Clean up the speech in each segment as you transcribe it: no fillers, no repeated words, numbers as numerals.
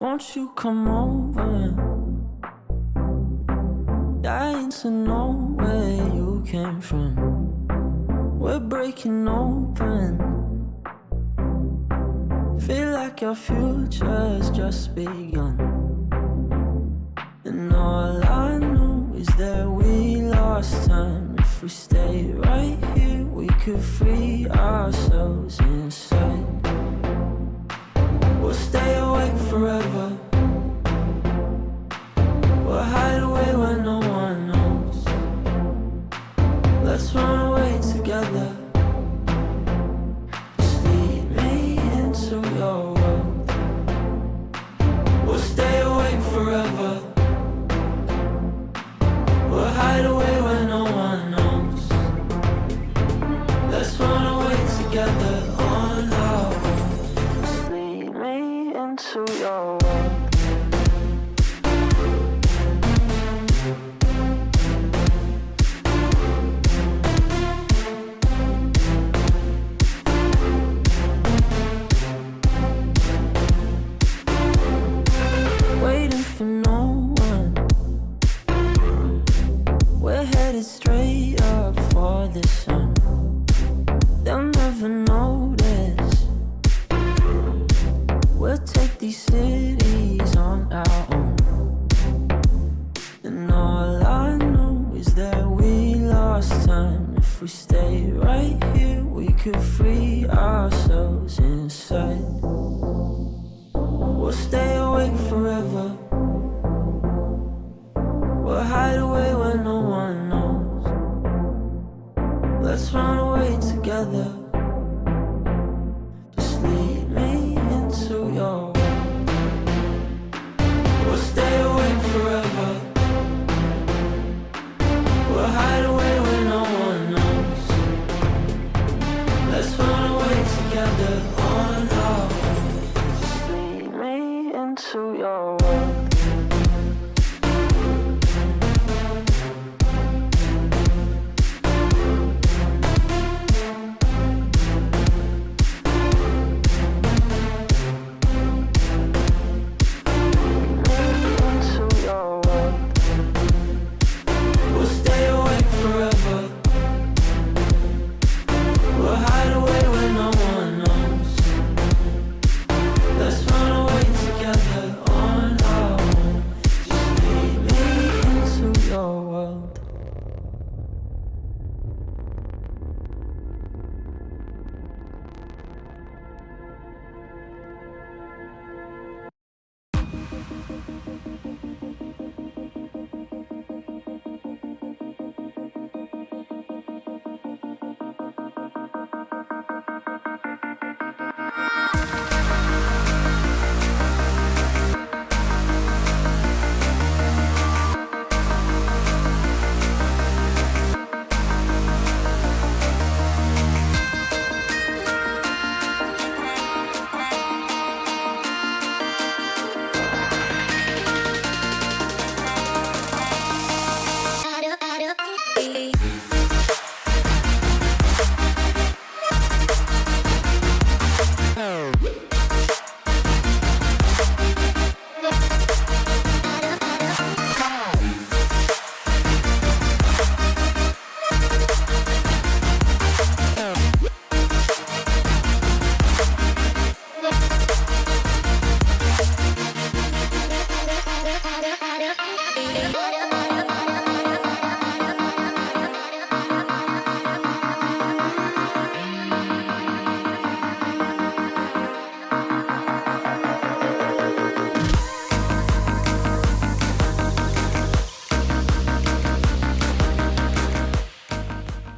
Won't you come over? Dying to know where you came from. We're breaking open. Feel like our future's just begun. And all I know is that we lost time. If we stay right here, we could free ourselves inside. We'll stay awake forever. We'll hide away where no one knows. Let's run away together. Just lead me into your world. We'll stay awake forever. We'll hide away where no one knows. Let's run away together on our own. Just lead me into your world. Waiting for no one. We're headed straight up for the sun. They'll never notice. We'll take these cities on our own. And all I know is that we lost time. If we stay right here, we could free ourselves inside. We'll stay awake forever. We'll hide away where no one knows. Let's run away together. Just lead me into your world. We'll stay awake forever. We'll hide away where no one knows. Let's run away together on our own. Just lead me into your world.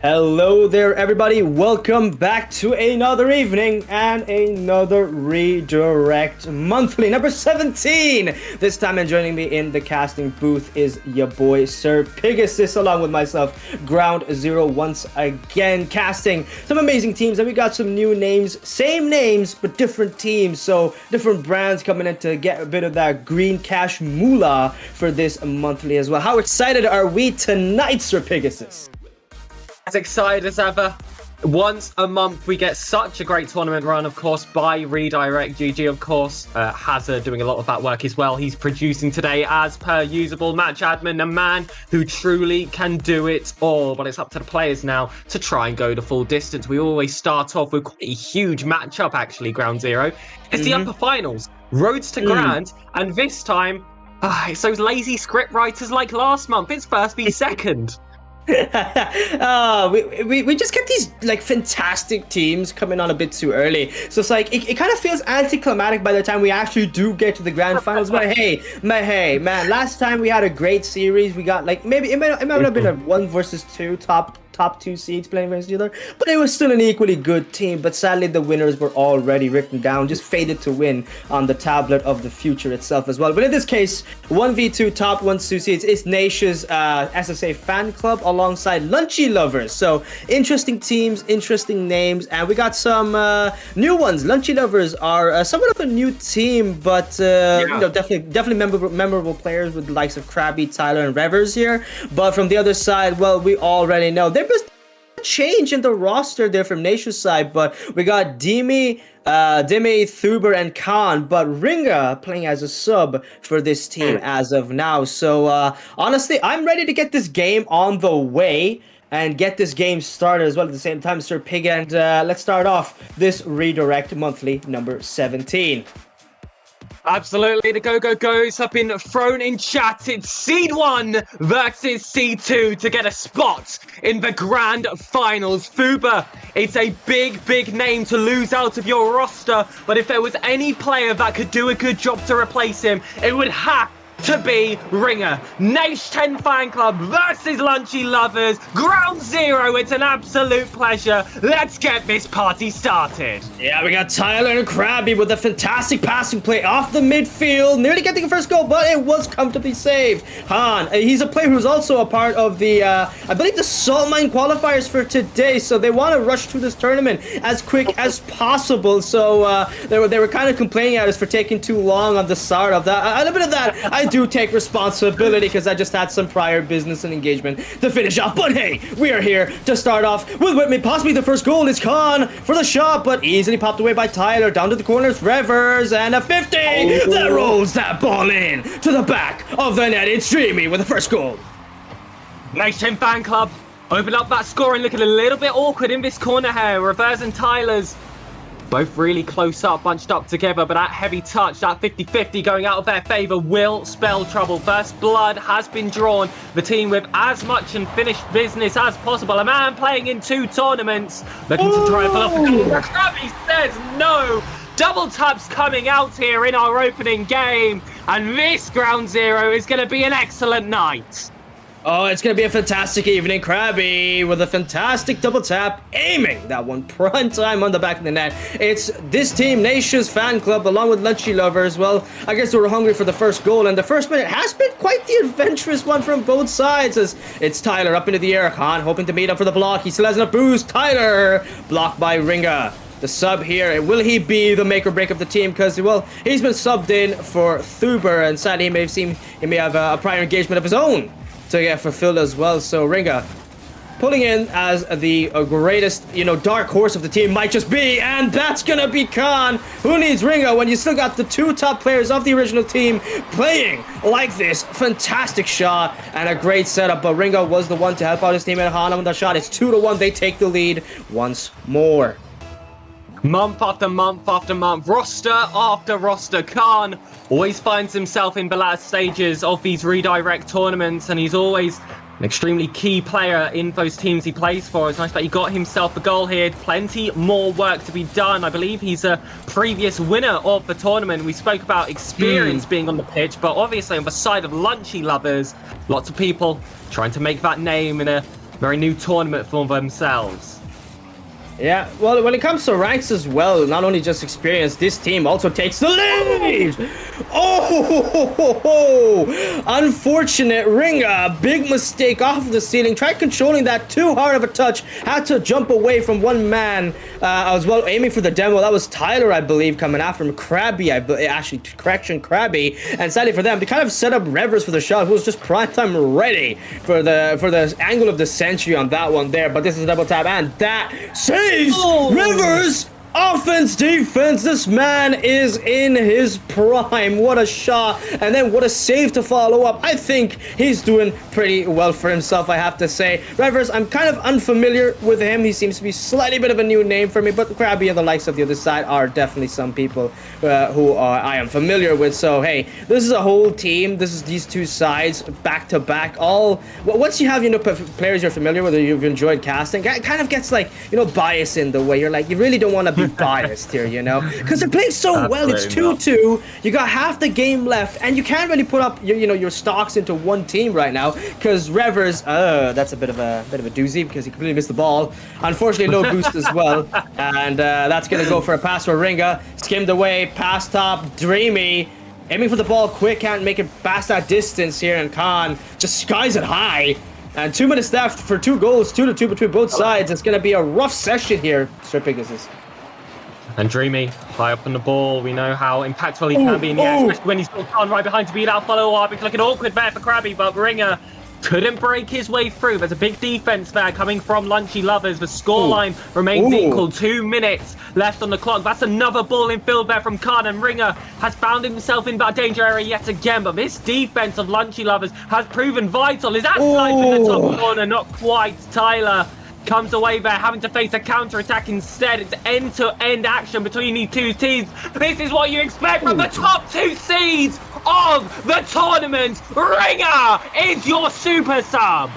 Hello there, everybody. Welcome back to another evening and another Redirect Monthly, number 17. This time, and joining me in the casting booth is your boy, Sir Pegasus, along with myself, Ground Zero, once again, casting some amazing teams. And we got some new names, same names, but different teams. So, different brands coming in to get a bit of that green cash moolah for this monthly as well. How excited are we tonight, Sir Pegasus? As excited as ever. Once a month, we get such a great tournament run, of course, by Redirect. GG, of course, Hazard doing a lot of that work as well. He's producing today as per usable match admin, a man who truly can do it all. But it's up to the players now to try and go the full distance. We always start off with quite a huge matchup, actually, Ground Zero. It's the upper finals, Roads to Grand, and this time, it's those lazy script writers like last month. It's first v second. We just get these like fantastic teams coming on a bit too early, so it's like it kind of feels anticlimactic by the time we actually do get to the grand finals. But hey, man, last time we had a great series. We got like maybe it might have been a 1 versus 2 top 2 seeds playing against each other, but it was still an equally good team. But sadly, the winners were already written down, just faded to win on the tablet of the future itself as well. But in this case, 1v2 top 1 2 seeds is Naisha's SSA fan club alongside Lunchy lovers. So interesting teams, interesting names, and we got some new ones. Lunchy lovers are somewhat of a new team, but you know, definitely memorable players with the likes of Krabby, Tyler, and Revers here. But from the other side, well, we already know there was a change in the roster there from Nation's side, but we got Dimi, Thuber, and Khan, but Ringa playing as a sub for this team as of now. So honestly, I'm ready to get this game on the way and get this game started as well at the same time, Sir Pig. And let's start off this Redirect Monthly number 17. Absolutely, the Go-Go-Go's have been thrown in chat. It's Seed 1 versus Seed 2 to get a spot in the Grand Finals. Thuber, it's a big name to lose out of your roster, but if there was any player that could do a good job to replace him, it would have to be Ringer. Naish 10 Fan Club versus Lunchy Lovers. Ground Zero, it's an absolute pleasure. Let's get this party started. Yeah, we got Tyler and Krabby with a fantastic passing play off the midfield, nearly getting a first goal, but it was comfortably saved. Han, he's a player who's also a part of the, I believe, the Salt Mine qualifiers for today, so they want to rush through this tournament as quick as possible. So they were kind of complaining at us for taking too long on the start of that. A little bit of that, I do take responsibility because I just had some prior business and engagement to finish off. But hey, we are here to start off with me. Possibly the first goal is Khan for the shot, but easily popped away by Tyler. Down to the corners, Revers, and a 50 that rolls that ball in to the back of the net. It's Dreamy with the first goal. Naish 10 Fan Club open up that scoring, looking a little bit awkward in this corner here. Revers and Tyler's both really close up, bunched up together, but that heavy touch, that 50-50 going out of their favour will spell trouble. First blood has been drawn. The team with as much unfinished business as possible. A man playing in 2 tournaments, looking to try and pull off the goal. Krabby says no. Double taps coming out here in our opening game, and this Ground Zero is going to be an excellent night. Oh, it's going to be a fantastic evening. Krabby with a fantastic double tap, aiming that one prime time on the back of the net. It's this team, Nation's Fan Club, along with Lunchy Lovers. Well, I guess they were hungry for the first goal, and the first minute has been quite the adventurous one from both sides, as it's Tyler up into the air. Khan hoping to meet up for the block. He still has enough boost. Tyler blocked by Ringa. The sub here, will he be the make or break of the team? Because, well, he's been subbed in for Thuber, and sadly he may have a prior engagement of his own to get fulfilled as well. So Ringa pulling in as the greatest, dark horse of the team might just be, and that's gonna be Khan. Who needs Ringa when you still got the 2 top players of the original team playing like this? Fantastic shot and a great setup, but Ringa was the one to help out his teammate Han on the shot. It's 2-1. They take the lead once more. Month after month after month, roster after roster, Khan always finds himself in the latter stages of these redirect tournaments, and he's always an extremely key player in those teams he plays for. It's nice that he got himself a goal here. Plenty more work to be done. I believe he's a previous winner of the tournament. We spoke about experience being on the pitch, but obviously on the side of Lunchy Lovers, lots of people trying to make that name in a very new tournament for themselves. Yeah, well, when it comes to ranks as well, not only just experience, this team also takes the lead Oh, unfortunate. Ringa, big mistake off of the ceiling. Tried controlling that too hard of a touch. Had to jump away from one man as well, aiming for the demo. That was Tyler, I believe, coming after him. Krabby, actually, correction, Krabby. And sadly for them, they kind of set up Revers for the shot, who was just prime time ready for the angle of the century on that one there. But this is a double tap, and that saves Rivers. Offense, defense, this man is in his prime. What a shot, and then what a save to follow up. I think he's doing pretty well for himself, I have to say. Revers, I'm kind of unfamiliar with him. He seems to be slightly bit of a new name for me, but Krabby and the likes of the other side are definitely some people who I am familiar with. So, hey, this is a whole team. This is these two sides back to back. Once you have, players you're familiar with or you've enjoyed casting, it kind of gets like, bias in the way. You're like, you really don't want to be biased here, because they're playing so well. It's 2-2. You got half the game left, and you can't really put up your stocks into one team right now, because Revers, that's a bit of a doozy, because he completely missed the ball. Unfortunately, no boost as well, and that's gonna go for a pass for Ringa. Skimmed away, pass top, Dreamy. Aiming for the ball quick, can't make it past that distance here, and Khan just skies it high. And 2 minutes left for 2 goals, 2-2 between both sides. It's gonna be a rough session here. Stripping is this. And Dreamy, high up on the ball. We know how impactful he can be in the air, especially when he's got Khan right behind to beat out follow-up. It's looking awkward there for Krabby, but Ringer couldn't break his way through. There's a big defense there coming from Lunchy Lovers. The scoreline remains equal. 2 minutes left on the clock. That's another ball in field there from Khan, and Ringer has found himself in that danger area yet again. But this defense of Lunchy Lovers has proven vital. Is that snipe in the top corner? Not quite. Tyler comes away there, having to face a counter-attack instead. It's end-to-end action between these two teams. This is what you expect from the top 2 seeds of the tournament. Ringer is your super sub.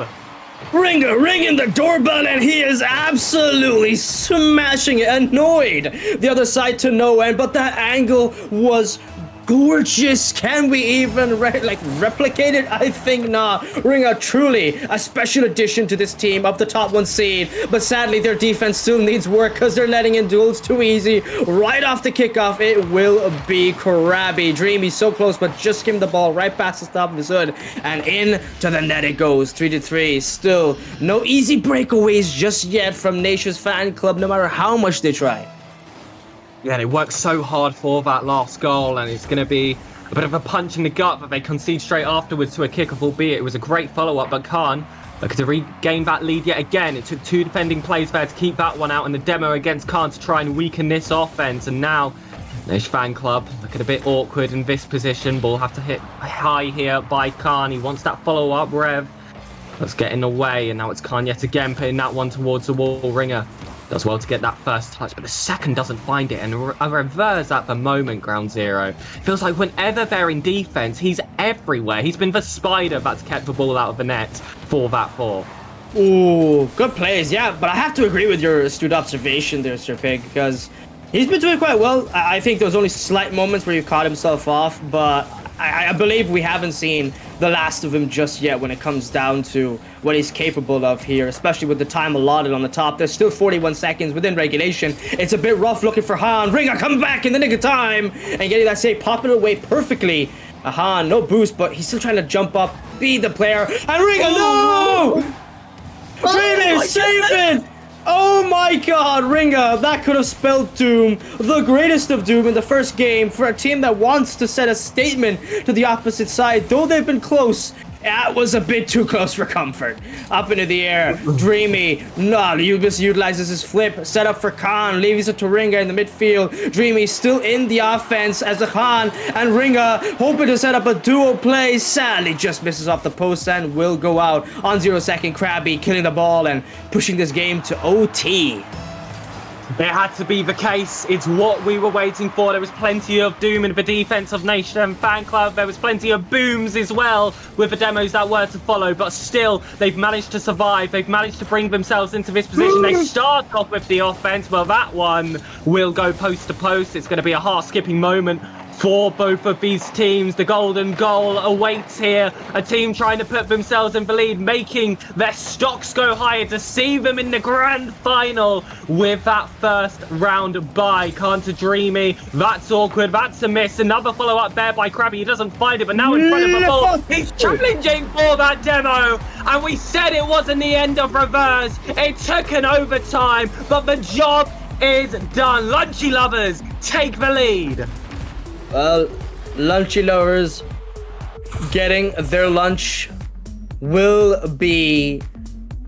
Ringer ringing the doorbell, and he is absolutely smashing it. Annoyed the other side to no end, but that angle was gorgeous. Can we even replicate it? I think not. Ringer truly a special addition to this team of the top 1 seed, but sadly their defense still needs work because they're letting in duels too easy. Right off the kickoff, it will be Krabby. Dreamy so close, but just skimmed the ball right past the top of his hood, and in to the net it goes. 3-3. Still no easy breakaways just yet from Nation's fan club, no matter how much they try. Yeah, they worked so hard for that last goal, and it's going to be a bit of a punch in the gut that they concede straight afterwards to a kickoff, albeit it was a great follow-up. But Khan looking to regain that lead yet again. It took 2 defending plays there to keep that one out in the demo against Khan to try and weaken this offense. And now Nish Fan Club looking a bit awkward in this position. Ball have to hit high here by Khan. He wants that follow-up. Rev that's getting away, and now it's Khan yet again putting that one towards the wall. Ringer does well to get that first touch, but the second doesn't find it, and a reverse at the moment, ground zero. Feels like whenever they're in defense, he's everywhere. He's been the spider that's kept the ball out of the net for that 4. Ooh, good plays, yeah, but I have to agree with your astute observation there, Sir Pig, because he's been doing quite well. I think there was only slight moments where he caught himself off, but I believe we haven't seen the last of him just yet when it comes down to what he's capable of here, especially with the time allotted on the top. There's still 41 seconds within regulation. It's a bit rough looking for Han. Ringer coming back in the nick of time and getting that save, popping away perfectly. Han, no boost, but he's still trying to jump up, be the player. And Ringer, no! Dreamy, save it! Oh my god, Ringer, that could have spelled doom. The greatest of doom in the first game for a team that wants to set a statement to the opposite side. Though they've been close, that was a bit too close for comfort. Up into the air, Dreamy, utilizes his flip, set up for Khan, leaves it to Ringer in the midfield. Dreamy still in the offense as the Khan and Ringer hoping to set up a duo play. Sadly just misses off the post and will go out on 0 second. Krabby killing the ball and pushing this game to OT. It had to be the case. It's what we were waiting for. There was plenty of doom in the defense of Nation Fan Club. There was plenty of booms as well with the demos that were to follow. But still, they've managed to survive. They've managed to bring themselves into this position. They start off with the offense. Well, that one will go post to post. It's going to be a heart-skipping moment for both of these teams. The golden goal awaits here. A team trying to put themselves in the lead, making their stocks go higher to see them in the grand final with that first round bye. Can't Dreamy. That's awkward. That's a miss. Another follow-up there by Krabby. He doesn't find it, but now in front of the ball. He's challenging for that demo. And we said it wasn't the end of reverse. It took an overtime, but the job is done. Lunchy lovers take the lead. Well, Lunchy lovers getting their lunch will be,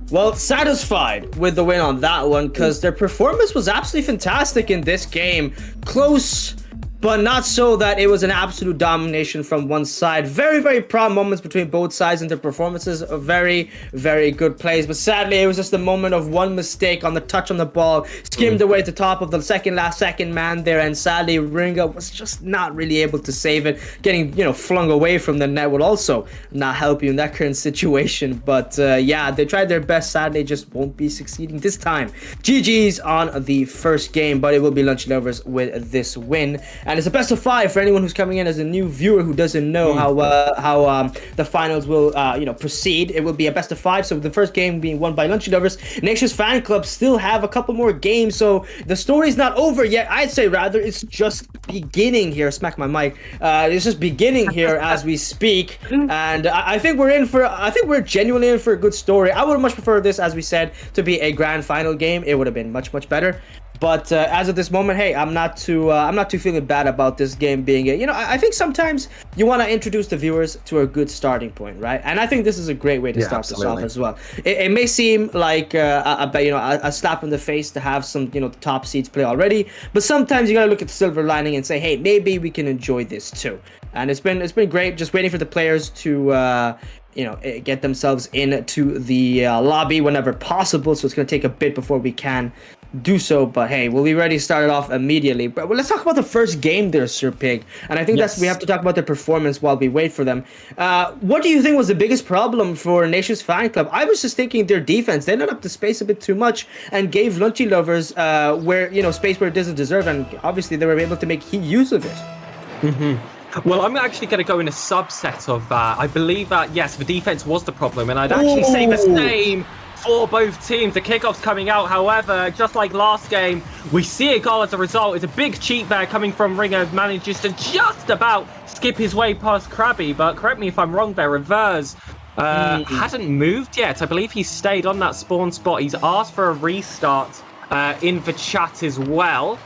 well, satisfied with the win on that one, because their performance was absolutely fantastic in this game. Close, but not so that it was an absolute domination from one side. Very, very proud moments between both sides, and their performances are very, very good plays. But sadly, it was just a moment of one mistake on the touch on the ball, skimmed away at the top of the second man there, and sadly, Ringa was just not really able to save it. Getting, flung away from the net would also not help you in that current situation. But yeah, they tried their best. Sadly, just won't be succeeding this time. GG's on the first game, but it will be Lunchy lovers with this win. And it's a best of 5 for anyone who's coming in as a new viewer who doesn't know how the finals will proceed. It will be a best of 5. So the first game being won by Lunchy lovers. Nation's fan club still have a couple more games, so the story's not over yet. I'd say rather it's just beginning here. Smack my mic. It's just beginning here as we speak, and I think we're genuinely in for a good story. I would much prefer this, as we said, to be a grand final game. It would have been much better. But as of this moment, hey, I'm not too feeling bad about this game being I think sometimes you want to introduce the viewers to a good starting point, right? And I think this is a great way to start this off as well. It may seem like a slap in the face to have some the top seeds play already, but sometimes you gotta look at the silver lining and say, hey, maybe we can enjoy this too. And it's been great, just waiting for the players to get themselves into the lobby whenever possible. So it's gonna take a bit before we can do so, but hey, we'll be ready to start it off immediately. But let's talk about the first game there, Sir Pig. And I think we have to talk about their performance while we wait for them. What do you think was the biggest problem for Nation's fan club? I was just thinking their defense. They let up the space a bit too much and gave Lunchy lovers space where it doesn't deserve, and obviously they were able to make use of it. Well, I'm actually going to go in a subset of that. I believe that, yes, the defense was the problem, and I'd actually say the same for both teams. The kickoff's coming out, however, just like last game, we see a goal as a result. It's a big cheat there coming from Ringer, manages to just about skip his way past Krabby, but correct me if I'm wrong there, Reverse hasn't moved yet. I believe he stayed on that spawn spot. He's asked for a restart in the chat as well.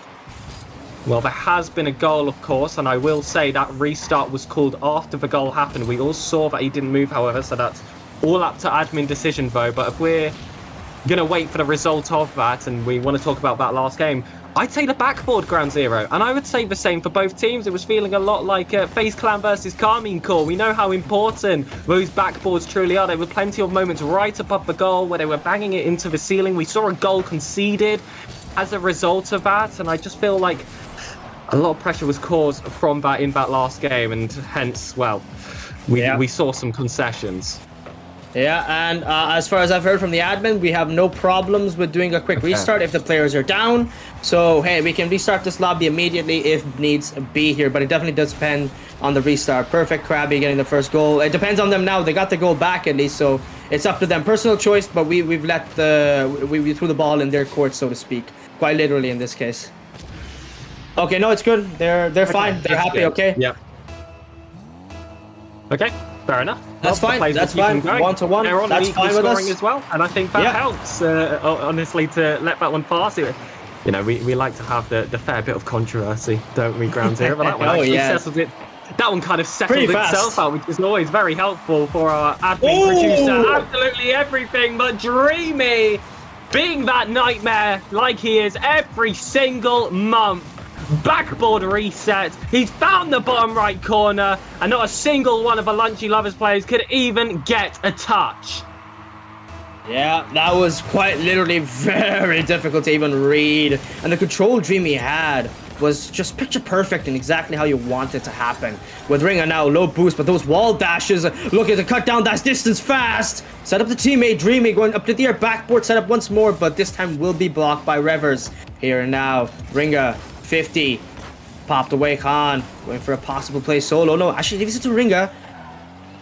Well, there has been a goal, of course, and I will say that restart was called after the goal happened. We all saw that he didn't move, however, so that's all up to admin decision, though. But if we're going to wait for the result of that, and we want to talk about that last game, I'd say the backboard ground zero. And I would say the same for both teams. It was feeling a lot like FaZe Clan versus Carmine Core. We know how important those backboards truly are. There were plenty of moments right above the goal where they were banging it into the ceiling. We saw a goal conceded as a result of that, and I just feel like a lot of pressure was caused from that in that last game, and hence, well, we saw some concessions. Yeah, and as far as I've heard from the admin, we have no problems with doing a quick restart if the players are down. So, hey, we can restart this lobby immediately if needs be here, but it definitely does depend on the restart. Perfect, Krabby getting the first goal. It depends on them now. They got the goal back at least, so it's up to them. Personal choice, but we threw the ball in their court, so to speak. Quite literally in this case. Okay, no, it's good. They're fine. They're happy, good. Okay? Yep. Okay, fair enough. That's fine. That's fine. 1-1. They're on That's fine with us as well, and I think that helps, honestly, to let that one pass. We like to have the fair bit of controversy, don't we, Ground Zero? But that one settled it. That one kind of settled itself out, which is always very helpful for our admin producer. Absolutely everything but Dreamy, being that nightmare like he is every single month. Backboard reset. He's found the bottom right corner, and not a single one of the Lunchy Lovers players could even get a touch. Yeah, that was quite literally very difficult to even read, and the control Dreamy had was just picture perfect and exactly how you want it to happen. With Ringer now low boost, but those wall dashes looking to cut down that distance fast. Set up the teammate Dreamy going up to the air, backboard set up once more, but this time will be blocked by Revers. Here and now, Ringer 50. Popped away, Khan. Going for a possible play solo. No, actually leaves it to Ringa.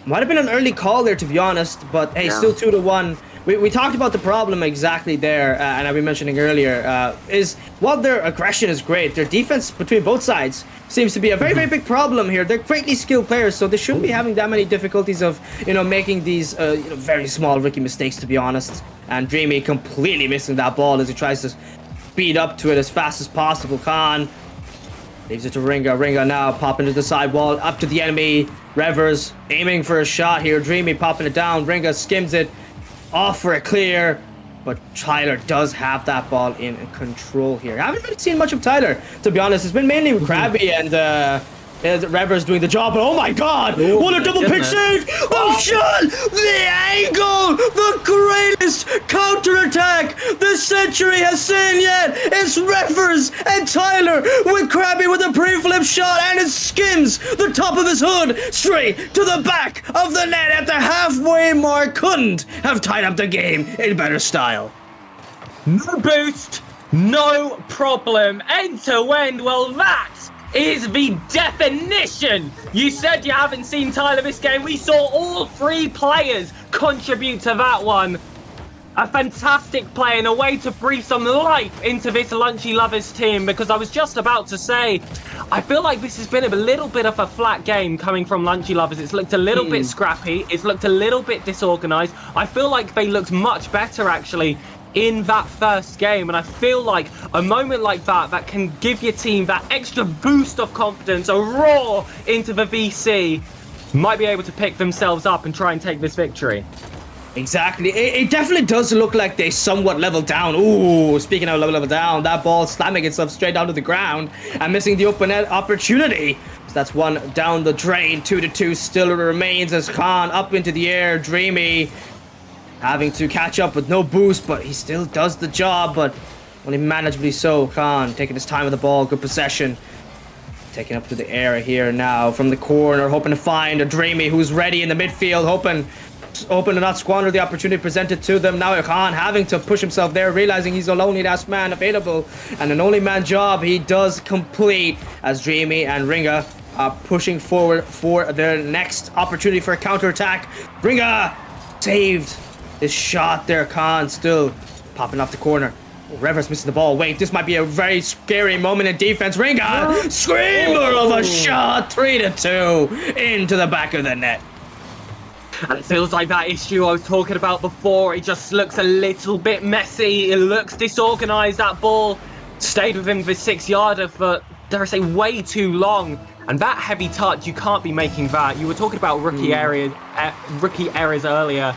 Might have been an early call there, to be honest. But hey, still 2-1. We talked about the problem exactly there, and I've been mentioning earlier, is while their aggression is great, their defense between both sides seems to be a very, very big problem here. They're greatly skilled players, so they shouldn't be having that many difficulties of, making these very small rookie mistakes, to be honest. And Dreamy completely missing that ball as he tries to speed up to it as fast as possible. Khan leaves it to Ringa. Ringa now popping to the side wall, up to the enemy. Revers aiming for a shot here. Dreamy popping it down. Ringa skims it. Off for a clear, but Tyler does have that ball in control here. I haven't really seen much of Tyler, to be honest. It's been mainly with Krabby and Revers doing the job, but oh my god! What a double pick save! Oh shot! The angle! The greatest counter-attack the century has seen yet! It's Revers and Tyler with Krabby with a pre-flip shot, and it skims the top of his hood straight to the back of the net at the halfway mark. Couldn't have tied up the game in better style. No boost, no problem. End to end. Well, that is the definition. You said you haven't seen Tyler this game. We saw all three players contribute to that one. A fantastic play and a way to breathe some life into this Lunchy Lovers team, because I was just about to say, I feel like this has been a little bit of a flat game coming from Lunchy Lovers. It's looked a little bit scrappy. It's looked a little bit disorganized. I feel like they looked much better, actually, in that first game, and I feel like a moment like that can give your team that extra boost of confidence, a roar into the VC, might be able to pick themselves up and try and take this victory. Exactly. It definitely does look like they somewhat leveled down. Ooh, speaking of level down, that ball slamming itself straight down to the ground and missing the open net opportunity. So that's one down the drain. 2-2 still remains as Khan up into the air. Dreamy having to catch up with no boost, but he still does the job, but only manageably so. Khan taking his time with the ball, good possession. Taking up to the air here now from the corner, hoping to find a Dreamy who's ready in the midfield, hoping to not squander the opportunity presented to them. Now Khan having to push himself there, realizing he's the lonely last man available, and an only man job he does complete as Dreamy and Ringa are pushing forward for their next opportunity for a counterattack. Ringa saved his shot there. Khan still popping off the corner. Revers missing the ball. Wait, this might be a very scary moment in defense. Ringa, screamer of a shot. 3-2 into the back of the net. And it feels like that issue I was talking about before. It just looks a little bit messy. It looks disorganized. That ball stayed within the 6-yarder for, dare I say, way too long. And that heavy touch, you can't be making that. You were talking about rookie errors earlier.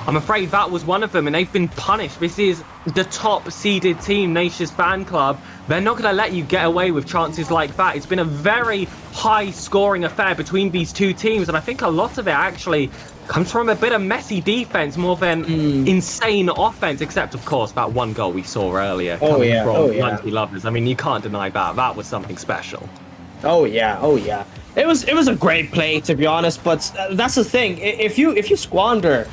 I'm afraid that was one of them, and they've been punished. This is the top-seeded team, Nation's Fanclub. They're not going to let you get away with chances like that. It's been a very high-scoring affair between these two teams, and I think a lot of it actually comes from a bit of messy defense more than insane offense, except, of course, that one goal we saw earlier from Lunchy Lovers. I mean, you can't deny that. That was something special. Oh yeah. It was a great play, to be honest, but that's the thing. If you squander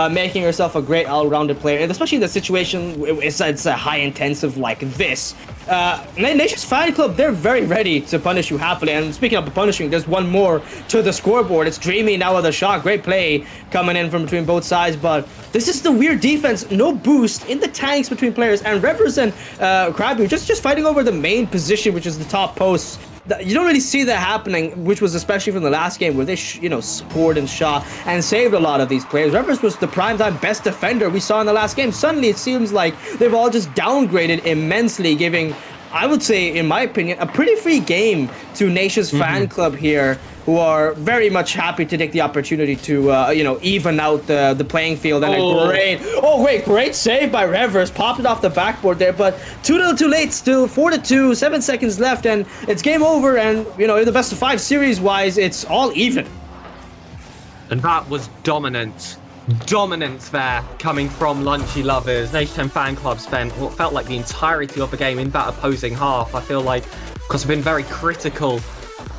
making yourself a great all-rounded player, and especially in the situation it's a high intensive like this, Nation's Fanclub, they're very ready to punish you happily. And speaking of punishing, there's one more to the scoreboard. It's Dreamy now with a shot. Great play coming in from between both sides, but this is the weird defense. No boost in the tanks between players, and Revers and Krabby just fighting over the main position, which is the top post. You don't really see that happening, which was especially from the last game where they, scored and shot and saved a lot of these players. Revers was the primetime best defender we saw in the last game. Suddenly, it seems like they've all just downgraded immensely, giving, I would say, in my opinion, a pretty free game to Nation's Fanclub here, who are very much happy to take the opportunity to, even out the playing field. And great save by Revers, popped it off the backboard there, but too late still. 4-2, 7 seconds left, and it's game over. And in the best of 5 series-wise, it's all even. And that was dominance there coming from Lunchy Lovers. Nation 10 Fanclub spent what felt like the entirety of the game in that opposing half. I feel like, because I've been very critical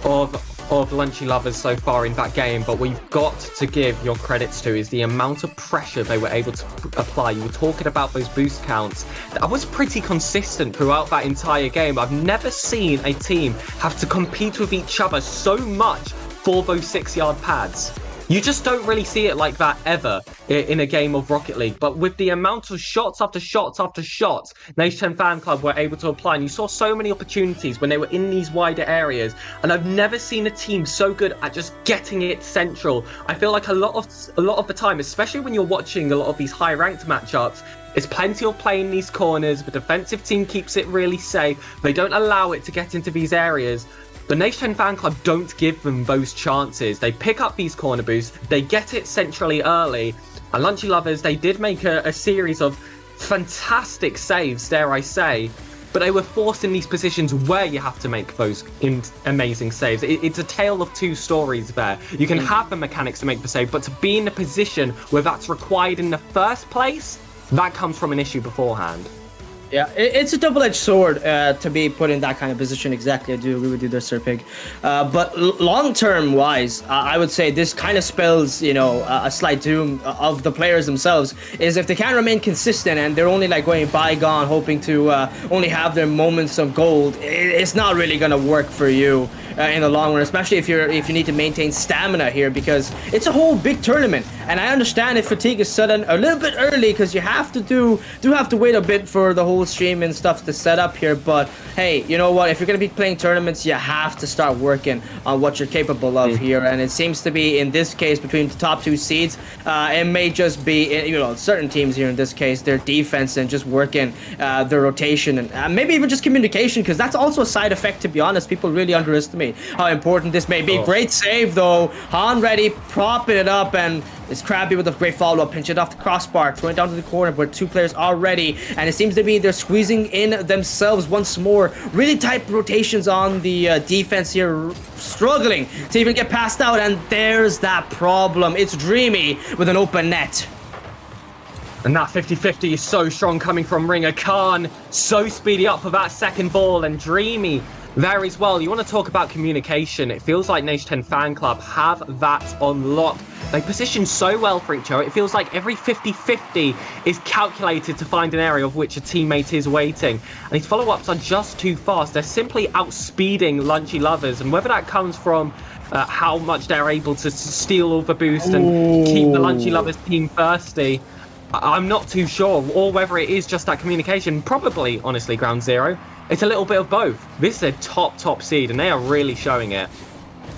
of of Lunchy lovers so far in that game, but what you've got to give your credits to is the amount of pressure they were able to apply. You were talking about those boost counts. That was pretty consistent throughout that entire game. I've never seen a team have to compete with each other so much for those 6-yard pads. You just don't really see it like that ever in a game of Rocket League. But with the amount of shots after shots after shots Nation 10 Fanclub were able to apply, and you saw so many opportunities when they were in these wider areas. And I've never seen a team so good at just getting it central. I feel like a lot of the time, especially when you're watching a lot of these high-ranked matchups, there's plenty of play in these corners. The defensive team keeps it really safe. They don't allow it to get into these areas. The Nation 10 Fanclub don't give them those chances. They pick up these corner boosts, they get it centrally early, and Lunchy lovers, they did make a series of fantastic saves, dare I say, but they were forced in these positions where you have to make those amazing saves. It's a tale of two stories there. You can have the mechanics to make the save, but to be in a position where that's required in the first place, that comes from an issue beforehand. Yeah, it's a double-edged sword to be put in that kind of position. Exactly, I do agree with you there, Sir Pig. But long-term wise, I would say this kind of spells, you know, a slight doom of the players themselves. Is if they can't remain consistent and they're only like going bygone, hoping to only have their moments of gold, it's not really gonna work for you in the long run. Especially if you need to maintain stamina here, because it's a whole big tournament. And I understand if fatigue is sudden a little bit early, because you have to have to wait a bit for the whole stream and stuff to set up here. But hey, you know what, if you're going to be playing tournaments, you have to start working on what you're capable of here. And it seems to be, in this case, between the top two seeds, it may just be, you know, certain teams here in this case, their defense and just working their rotation and maybe even just communication, because that's also a side effect, to be honest. People really underestimate how important this may be. Great save though, Han ready, propping it up, and it's Krabby with a great follow-up, pinch it off the crossbar, throwing it down to the corner where two players are ready, and it seems to be they're squeezing in themselves once more. Really tight rotations on the defense here, struggling to even get passed out, and there's that problem. It's Dreamy with an open net. And that 50-50 is so strong coming from Ringer. Khan so speedy up for that second ball, and Dreamy there as well. You want to talk about communication. It feels like Nation 10 Fanclub have that on lock. They position so well for each other. It feels like every 50-50 is calculated to find an area of which a teammate is waiting. And these follow-ups are just too fast. They're simply outspeeding Lunchy lovers. And whether that comes from how much they're able to steal all the boost and keep the Lunchy lovers team thirsty, I'm not too sure. Or whether it is just that communication. Probably, honestly, Ground Zero. It's a little bit of both. This is a top seed, and they are really showing it.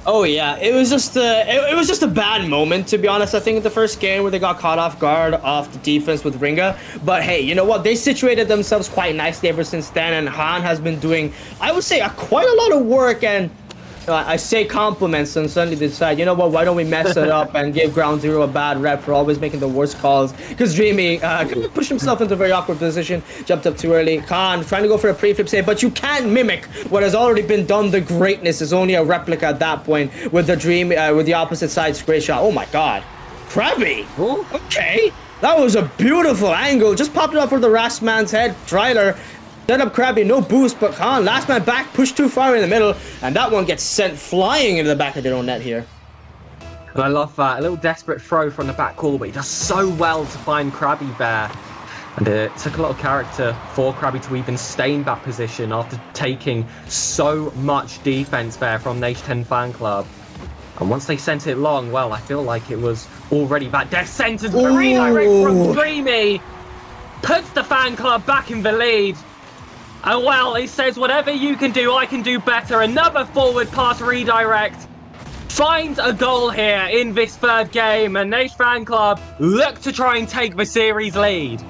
Oh yeah, it was just a bad moment, to be honest. I think in the first game where they got caught off guard off the defense with Ringa. But hey, you know what? They situated themselves quite nicely ever since then, and Han has been doing, I would say, quite a lot of work. And I say compliments, and suddenly they decide, you know what, why don't we mess it up and give Ground Zero a bad rep for always making the worst calls? Because Dreamy pushed himself into a very awkward position, jumped up too early. Khan trying to go for a pre-flip save, but you can't mimic what has already been done. The greatness is only a replica at that point with the with the opposite side's great shot. Oh my god. Krabby! Ooh. Okay. That was a beautiful angle. Just popped it up for the last man's head. Tryler. Set up Krabby, no boost, but Khan, last man back, pushed too far in the middle, and that one gets sent flying into the back of their own net here. And I love that. A little desperate throw from the back corner, but he does so well to find Krabby there. And it took a lot of character for Krabby to even stay in that position after taking so much defense there from Nation 10 Fanclub. And once they sent it long, well, I feel like it was already that death sentence. But a redirect from Dreamy puts the Fanclub back in the lead. And well, he says, whatever you can do, I can do better. Another forward pass redirect. Finds a goal here in this third game. And Nation Fanclub look to try and take the series lead.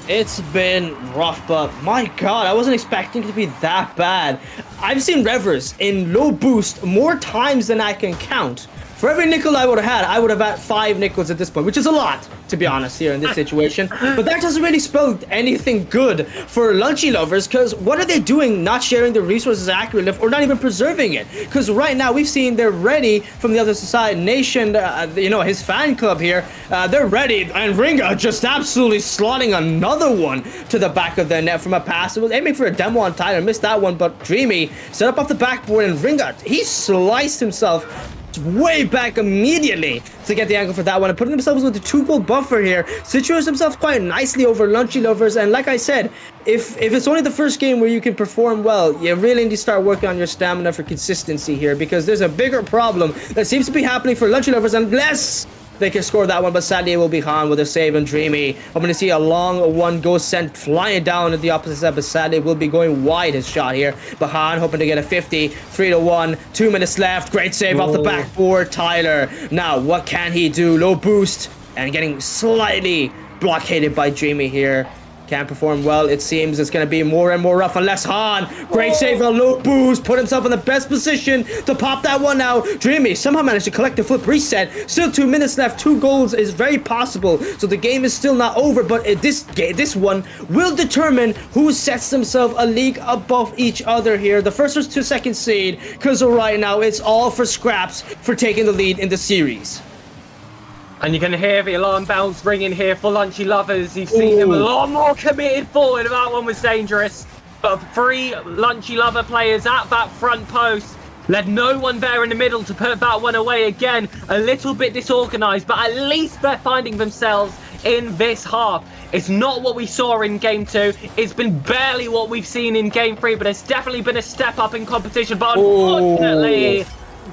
It's been rough, but my god, I wasn't expecting it to be that bad. I've seen Revers in low boost more times than I can count For every nickel I would have had, I would have had 5 nickels at this point, which is a lot, to be honest, here in this situation. But that doesn't really spell anything good for Lunchy lovers, because what are they doing not sharing the resources accurately or not even preserving it? Because right now we've seen they're ready from the other side. Nation, his fan club here, they're ready, and Ringa just absolutely slotting another one to the back of the net from a pass. It was aiming for a demo on Tyler, missed that one, but Dreamy set up off the backboard, and Ringa, he sliced himself way back immediately to get the angle for that one, and putting themselves with a 2-goal buffer here, situates themselves quite nicely over Lunchy lovers. And like I said, if it's only the first game where you can perform well, you really need to start working on your stamina for consistency here, because there's a bigger problem that seems to be happening for Lunchy lovers unless they can score that one. But sadly it will be Han with a save, and Dreamy hoping to see a long one go sent flying down at the opposite side, but sadly it will be going wide, his shot here. But Han hoping to get a 50, 3-1, 2 minutes left. Great save off the backboard, Tyler. Now what can he do? Low boost and getting slightly blockaded by Dreamy here. Can't perform well. It seems it's going to be more and more rough unless Han, great save on low boost, put himself in the best position to pop that one out. Dreamy somehow managed to collect the flip reset. Still 2 minutes left. 2 goals is very possible. So the game is still not over, but this one will determine who sets themselves a league above each other here. The first or second seed, because right now it's all for scraps for taking the lead in the series. And you can hear the alarm bells ringing here for Lunchy lovers. You've seen them a lot more committed forward. That one was dangerous. But 3 Lunchy lover players at that front post. Led no one there in the middle to put that one away again. A little bit disorganised, but at least they're finding themselves in this half. It's not what we saw in Game 2. It's been barely what we've seen in Game 3, but it's definitely been a step up in competition. But unfortunately,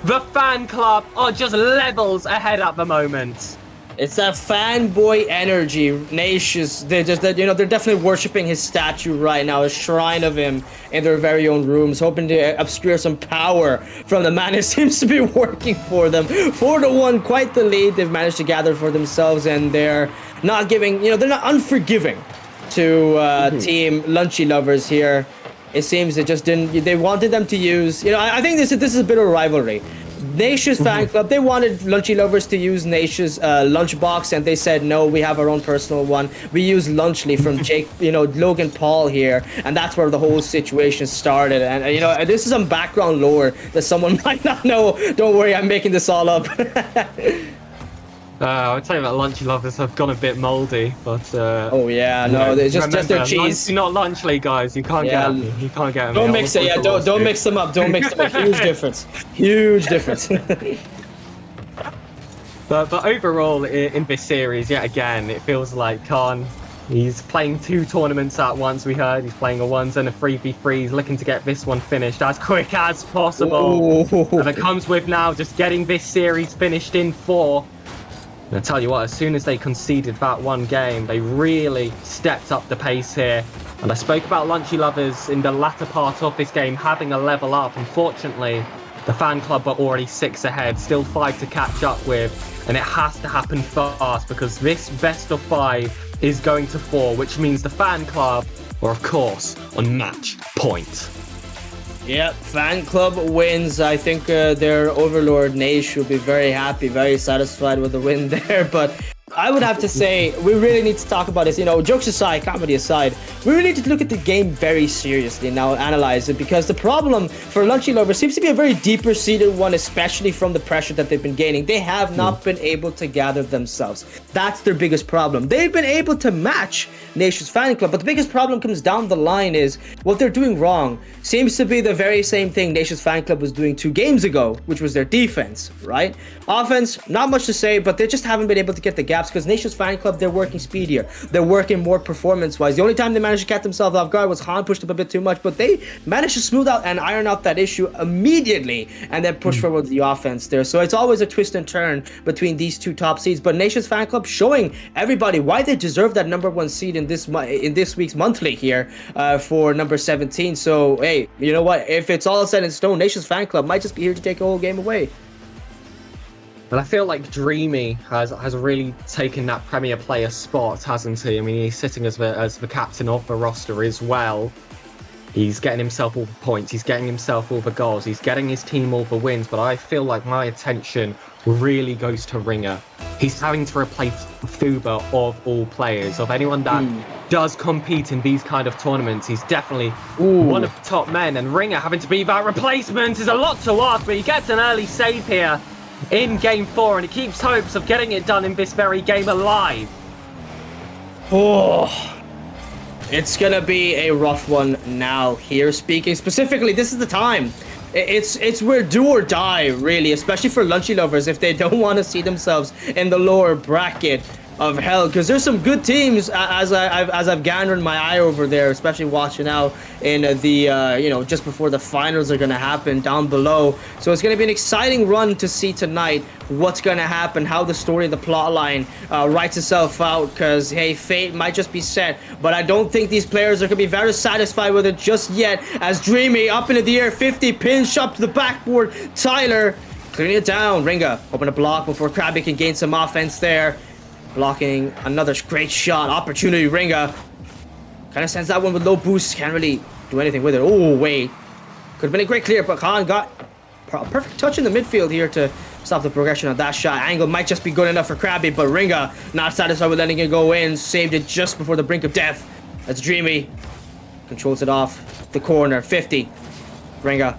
the fan club are just levels ahead at the moment. It's that fanboy energy. Nations, they're definitely worshipping his statue right now, a shrine of him in their very own rooms, hoping to obscure some power from the man. It seems to be working for them. 4-1, quite the lead they've managed to gather for themselves, and they're not giving, they're not unforgiving to Team Lunchy lovers here. It seems they just didn't, they wanted them to use, I think this is a bit of a rivalry. Nation's fan club, they wanted Lunchy lovers to use Nation's lunchbox, and they said no, we have our own personal one. We use Lunchly from Jake, Logan Paul here, and that's where the whole situation started. And this is some background lore that someone might not know. Don't worry, I'm making this all up. I would say that Lunchy lovers have gone a bit mouldy, but oh yeah, no, it's just their cheese. Lunchy, not Lunchly, guys. You can't get them. You can't get them. Don't mix it. Yeah, don't mix them up. Don't mix them up. Huge difference. Huge difference. but overall, in this series, yet again, it feels like Khan. He's playing 2 tournaments at once, we heard. He's playing a 1s and a 3v3. He's looking to get this one finished as quick as possible. And it comes with now just getting this series finished in 4. And I tell you what, as soon as they conceded that one game, they really stepped up the pace here. And I spoke about Lunchy lovers in the latter part of this game having a level up. Unfortunately, the fan club are already 6 ahead, still 5 to catch up with. And it has to happen fast, because this best of 5 is going to 4, which means the fan club are, of course, on match point. Yep, fan club wins. I think their overlord Nash will be very happy, very satisfied with the win there. But I would have to say, we really need to talk about this. Jokes aside, comedy aside, we really need to look at the game very seriously now and analyze it, because the problem for Lunchy lovers seems to be a very deeper seated one, especially from the pressure that they've been gaining. They have not been able to gather themselves. That's their biggest problem. They've been able to match Nation's fan club, but the biggest problem comes down the line is what they're doing wrong seems to be the very same thing Nation's fan club was doing 2 games ago, which was their defense, right? Offense, not much to say, but they just haven't been able to get the gaps, because Nation's fan club, they're working speedier. They're working more performance-wise. The only time they managed to catch themselves off guard was Han pushed up a bit too much, but they managed to smooth out and iron out that issue immediately and then push forward the offense there. So it's always a twist and turn between these 2 top seeds, but Nation's fan club showing everybody why they deserve that number 1 seed in this week's monthly here for number 17. So hey, you know what? If it's all set in stone, Nation's fan club might just be here to take a whole game away. And I feel like Dreamy has really taken that Premier Player spot, hasn't he? I mean, he's sitting as the captain of the roster as well. He's getting himself all the points. He's getting himself all the goals. He's getting his team all the wins. But I feel like my attention really goes to Ringer. He's having to replace Fuba of all players, of anyone that does compete in these kind of tournaments. He's definitely one of the top men. And Ringer having to be that replacement is a lot to ask, but he gets an early save here in Game 4, and he keeps hopes of getting it done in this very game alive. Oh, it's gonna be a rough one now here. Speaking specifically, this is the time. It's where do or die, really, especially for Lunchy lovers if they don't want to see themselves in the lower bracket of hell, because there's some good teams as I've gathered my eye over there, especially watching out in the just before the finals are gonna happen down below. So it's gonna be an exciting run to see tonight what's gonna happen, how the story, the plot line writes itself out, because hey, fate might just be set, but I don't think these players are gonna be very satisfied with it just yet, as Dreamy up into the air, 50 pin shot to the backboard. Tyler clearing it down. Ringa hoping to block before Krabby can gain some offense there. Blocking another great shot. Opportunity. Ringa kind of sends that one with low boost. Can't really do anything with it. Oh, wait. Could have been a great clear, but Khan got a perfect touch in the midfield here to stop the progression of that shot. Angle might just be good enough for Krabby, but Ringa not satisfied with letting it go in. Saved it just before the brink of death. That's Dreamy. Controls it off the corner. 50. Ringa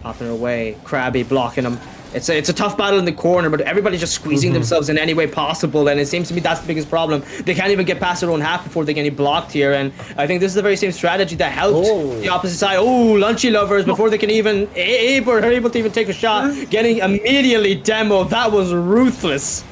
popping it away. Krabby blocking him. It's a tough battle in the corner, but everybody's just squeezing themselves in any way possible, and it seems to me that's the biggest problem. They can't even get past their own half before they get blocked here, and I think this is the very same strategy that helped the opposite side. Oh, Lunchy lovers, before they can even are able to even take a shot, getting immediately demoed. That was ruthless.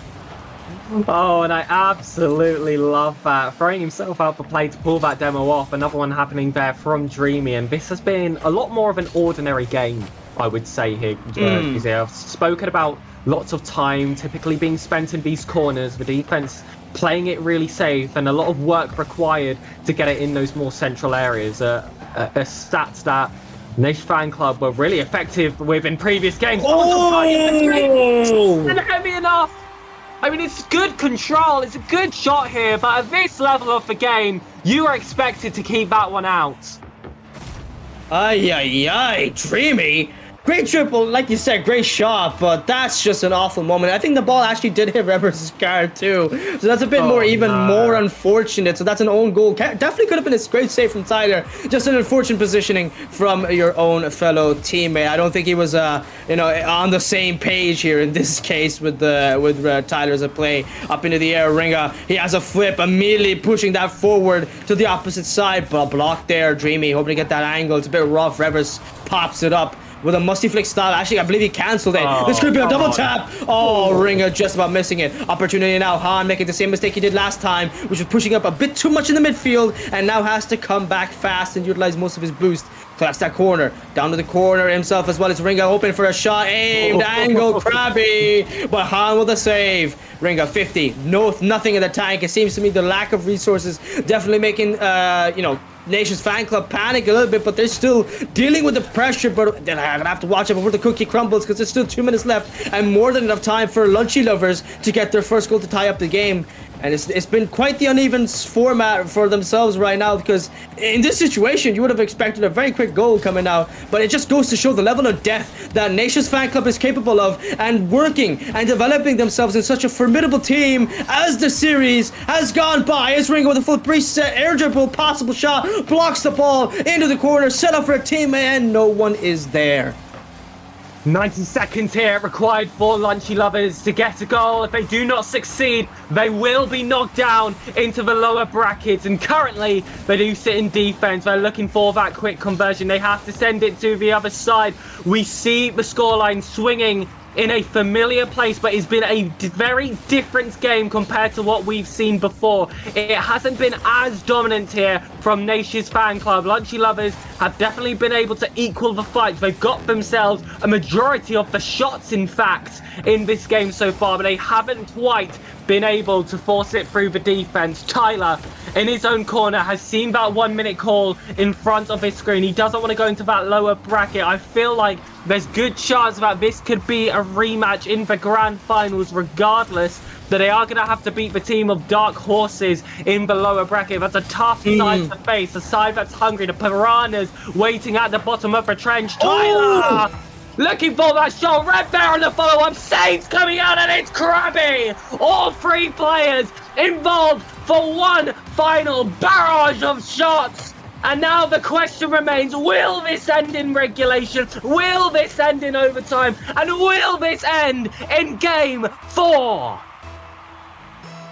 Oh, and I absolutely love that. Throwing himself out for play to pull that demo off. Another one happening there from Dreamy, and this has been a lot more of an ordinary game, I would say here. I've spoken about lots of time typically being spent in these corners, the defense playing it really safe, and a lot of work required to get it in those more central areas. A stats that Nation Fanclub were really effective with in previous games. And heavy enough. I mean, it's good control, it's a good shot here, but at this level of the game, you are expected to keep that one out. Ay, Dreamy. Great triple, like you said, great shot, but that's just an awful moment. I think the ball actually did hit Rever's card too, so that's a bit more unfortunate. So that's an own goal. Definitely could have been a great save from Tyler. Just an unfortunate positioning from your own fellow teammate. I don't think he was, on the same page here in this case with Tyler's play up into the air. Ringa, he has a flip, immediately pushing that forward to the opposite side, but blocked there. Dreamy hoping to get that angle. It's a bit rough. Revers pops it up with a musty flick style. Actually, I believe he cancelled it. This could be a double tap. Oh, Ringer just about missing it. Opportunity now. Han making the same mistake he did last time, which was pushing up a bit too much in the midfield, and now has to come back fast and utilize most of his boost. Collapse that corner. Down to the corner himself as well. It's Ringa open for a shot. Aimed, angle, Krabby. But Han with a save. Ringa 50. Nothing in the tank. It seems to me the lack of resources definitely making, Nation's Fanclub panic a little bit, but they're still dealing with the pressure. But they're gonna have to watch out before the cookie crumbles, because there's still 2 minutes left and more than enough time for Lunchy lovers to get their first goal to tie up the game. And it's been quite the uneven format for themselves right now, because in this situation you would have expected a very quick goal coming out, but it just goes to show the level of depth that Nation's Fanclub is capable of, and working and developing themselves in such a formidable team as the series has gone by. It's Ringo with a full preset air dribble, possible shot, blocks the ball into the corner, set up for a teammate, and no one is there. 90 seconds here required for Lunchy lovers to get a goal. If they do not succeed, they will be knocked down into the lower brackets. And currently, they do sit in defense. They're looking for that quick conversion. They have to send it to the other side. We see the scoreline swinging in a familiar place, but it's been a very different game compared to what we've seen before. It hasn't been as dominant here from Nation's Fanclub. Lunchy lovers have definitely been able to equal the fight. They've got themselves a majority of the shots, in fact, in this game so far, but they haven't quite been able to force it through the defense. Tyler, in his own corner, has seen that 1 minute call in front of his screen. He doesn't want to go into that lower bracket. I feel like there's good chance that this could be a rematch in the grand finals regardless. that they are going to have to beat the team of dark horses in the lower bracket. That's a tough side to face, a side that's hungry. The Piranhas waiting at the bottom of the trench. Tyler looking for that shot. Red Bear on the follow-up. Saves coming out, and it's Krabby. All three players involved for one final barrage of shots. And now the question remains, will this end in regulation? Will this end in overtime? And will this end in game 4?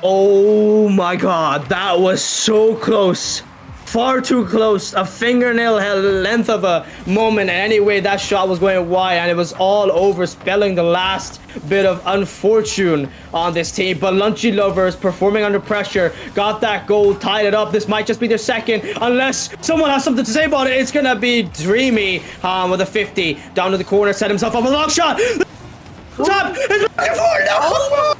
Oh my god, that was so close. Far too close. A fingernail length of a moment. And anyway, that shot was going wide, and it was all over, spelling the last bit of unfortune on this team. But Lunchy Lovers, performing under pressure, got that goal, tied it up. This might just be their second, unless someone has something to say about it. It's gonna be Dreamy with a 50 down to the corner, set himself up a long shot. Top is looking for it. No!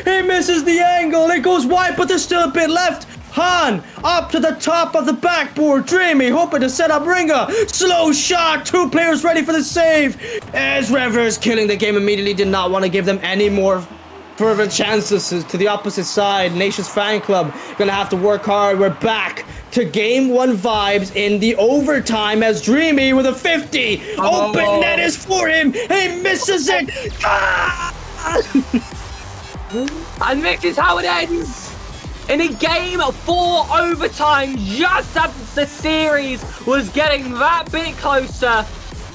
He misses the angle. It goes wide, but there's still a bit left. Han up to the top of the backboard. Dreamy hoping to set up Ringer. Slow shot. 2 players ready for the save. As Revers killing the game immediately, did not want to give them any more further chances to the opposite side. Nation's Fan Club gonna have to work hard. We're back to game 1 vibes in the overtime as Dreamy with a 50. Open net is for him. He misses it. And this is how it ends. In a game 4 overtime, just as the series was getting that bit closer,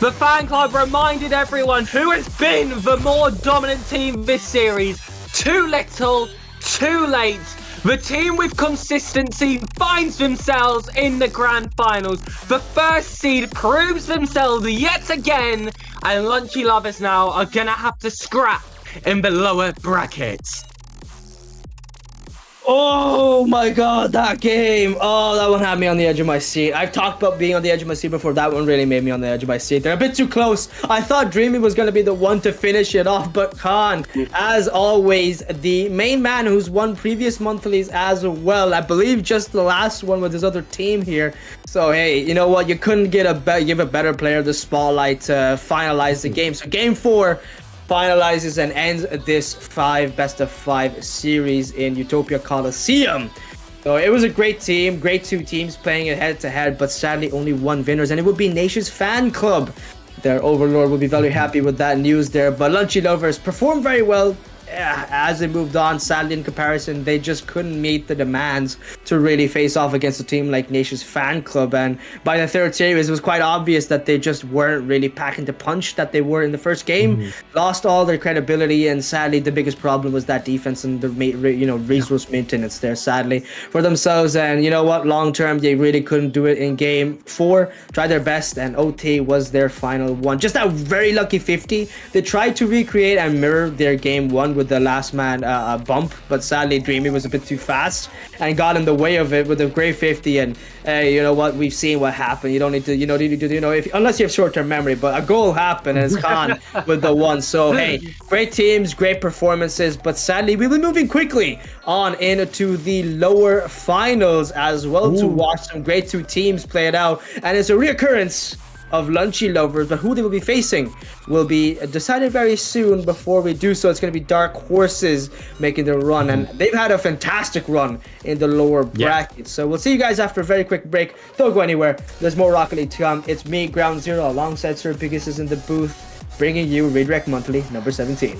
the Fan Club reminded everyone who has been the more dominant team this series. Too little, too late. The team with consistency finds themselves in the grand finals. The first seed proves themselves yet again, and Lunchy Lovers now are gonna have to scrap in the lower brackets. Oh my god, that game. Oh, that one had me on the edge of my seat. I've talked about being on the edge of my seat before. That one really made me on the edge of my seat. They're a bit too close. I thought Dreamy was going to be the one to finish it off, but Khan, as always, the main man who's won previous monthlies as well. I believe just the last one with his other team here. So, hey, you know what? You couldn't give a better player the spotlight to finalize the game. So, game 4 finalizes and ends this best of 5 series in Utopia Coliseum. So it was a great team, great 2 teams playing it head to head, but sadly only 1 winners, and it would be Nation's Fan Club. Their overlord will be very happy with that news there. But Lunchy Lovers performed very well as they moved on. Sadly, in comparison, they just couldn't meet the demands to really face off against a team like Nation's Fan Club. And by the 3rd series, it was quite obvious that they just weren't really packing the punch that they were in the first game. Lost all their credibility, and sadly, the biggest problem was that defense and the resource maintenance there, sadly, for themselves. And you know what? Long term, they really couldn't do it in game 4. Tried their best, and OT was their final one. Just that very lucky 50. They tried to recreate and mirror their game 1 with the last man bump, but sadly Dreamy was a bit too fast and got in the way of it with a great 50. And you know what, we've seen what happened. You don't need to unless you have short-term memory, but a goal happened and it's Khan with the 1. So hey, great teams, great performances, but sadly we will be moving quickly on into the lower finals as well to watch some great 2 teams play it out. And it's a reoccurrence of Lunchy Lovers, but who they will be facing will be decided very soon. Before we do so, it's going to be Dark Horses making their run, and they've had a fantastic run in the lower bracket. So we'll see you guys after a very quick break. Don't go anywhere. There's more Rocket League to come. It's me, Ground Zero, alongside Sir Biggest is in the booth, bringing you Redirect Monthly number 17.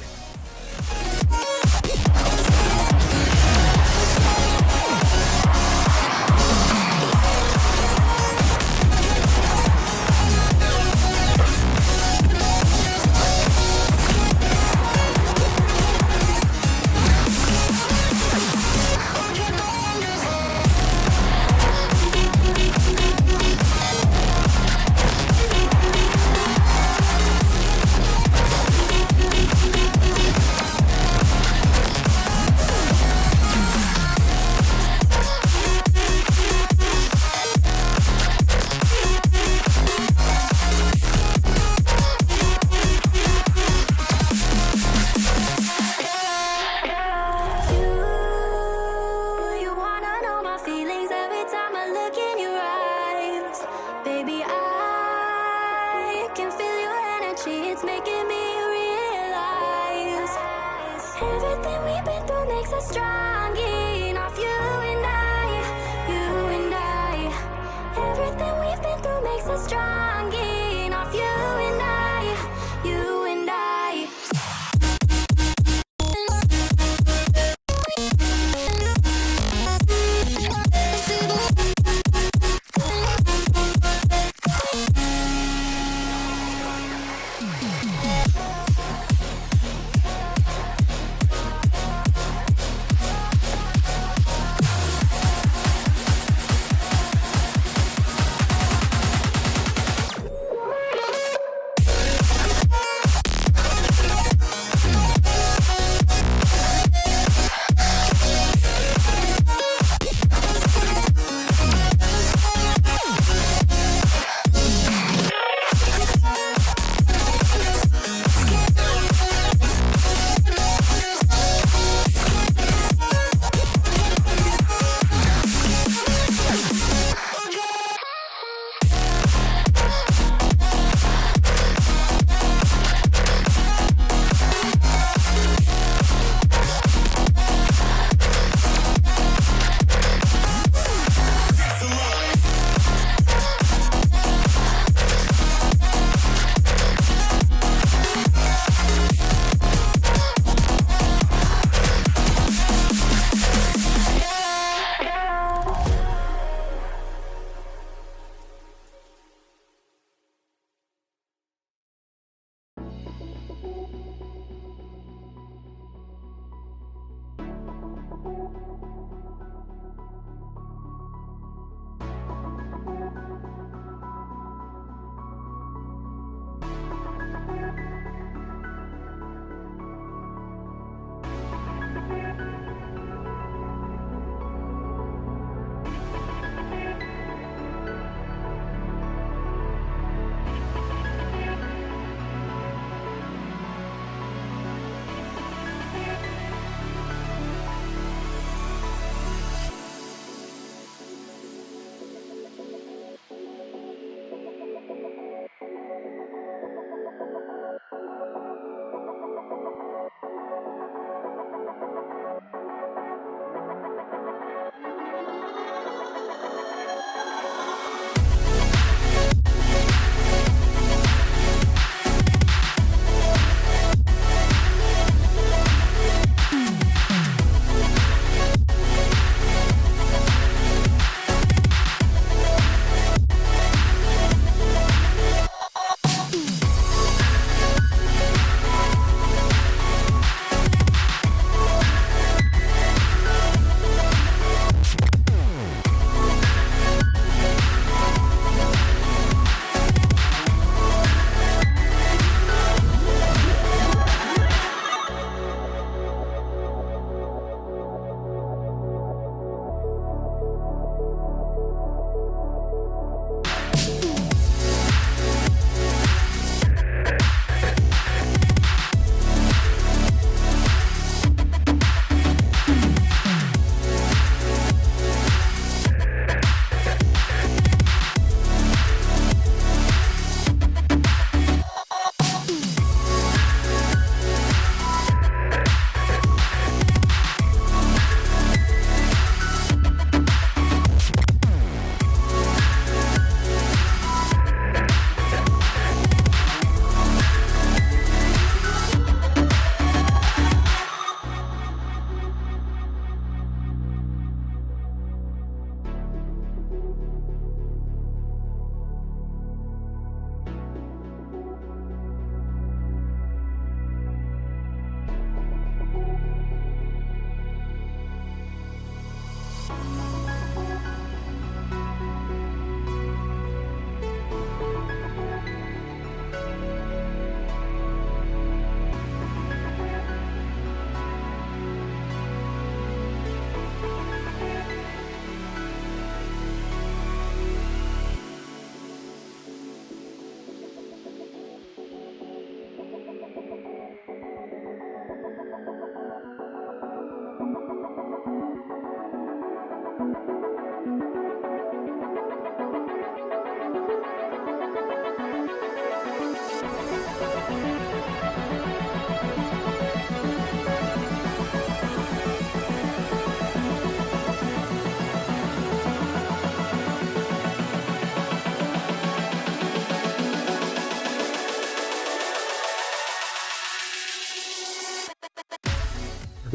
It's making me realize everything we've been through makes makes us strong enough. You and I. Everything we've been through makes us strong enough. You and I.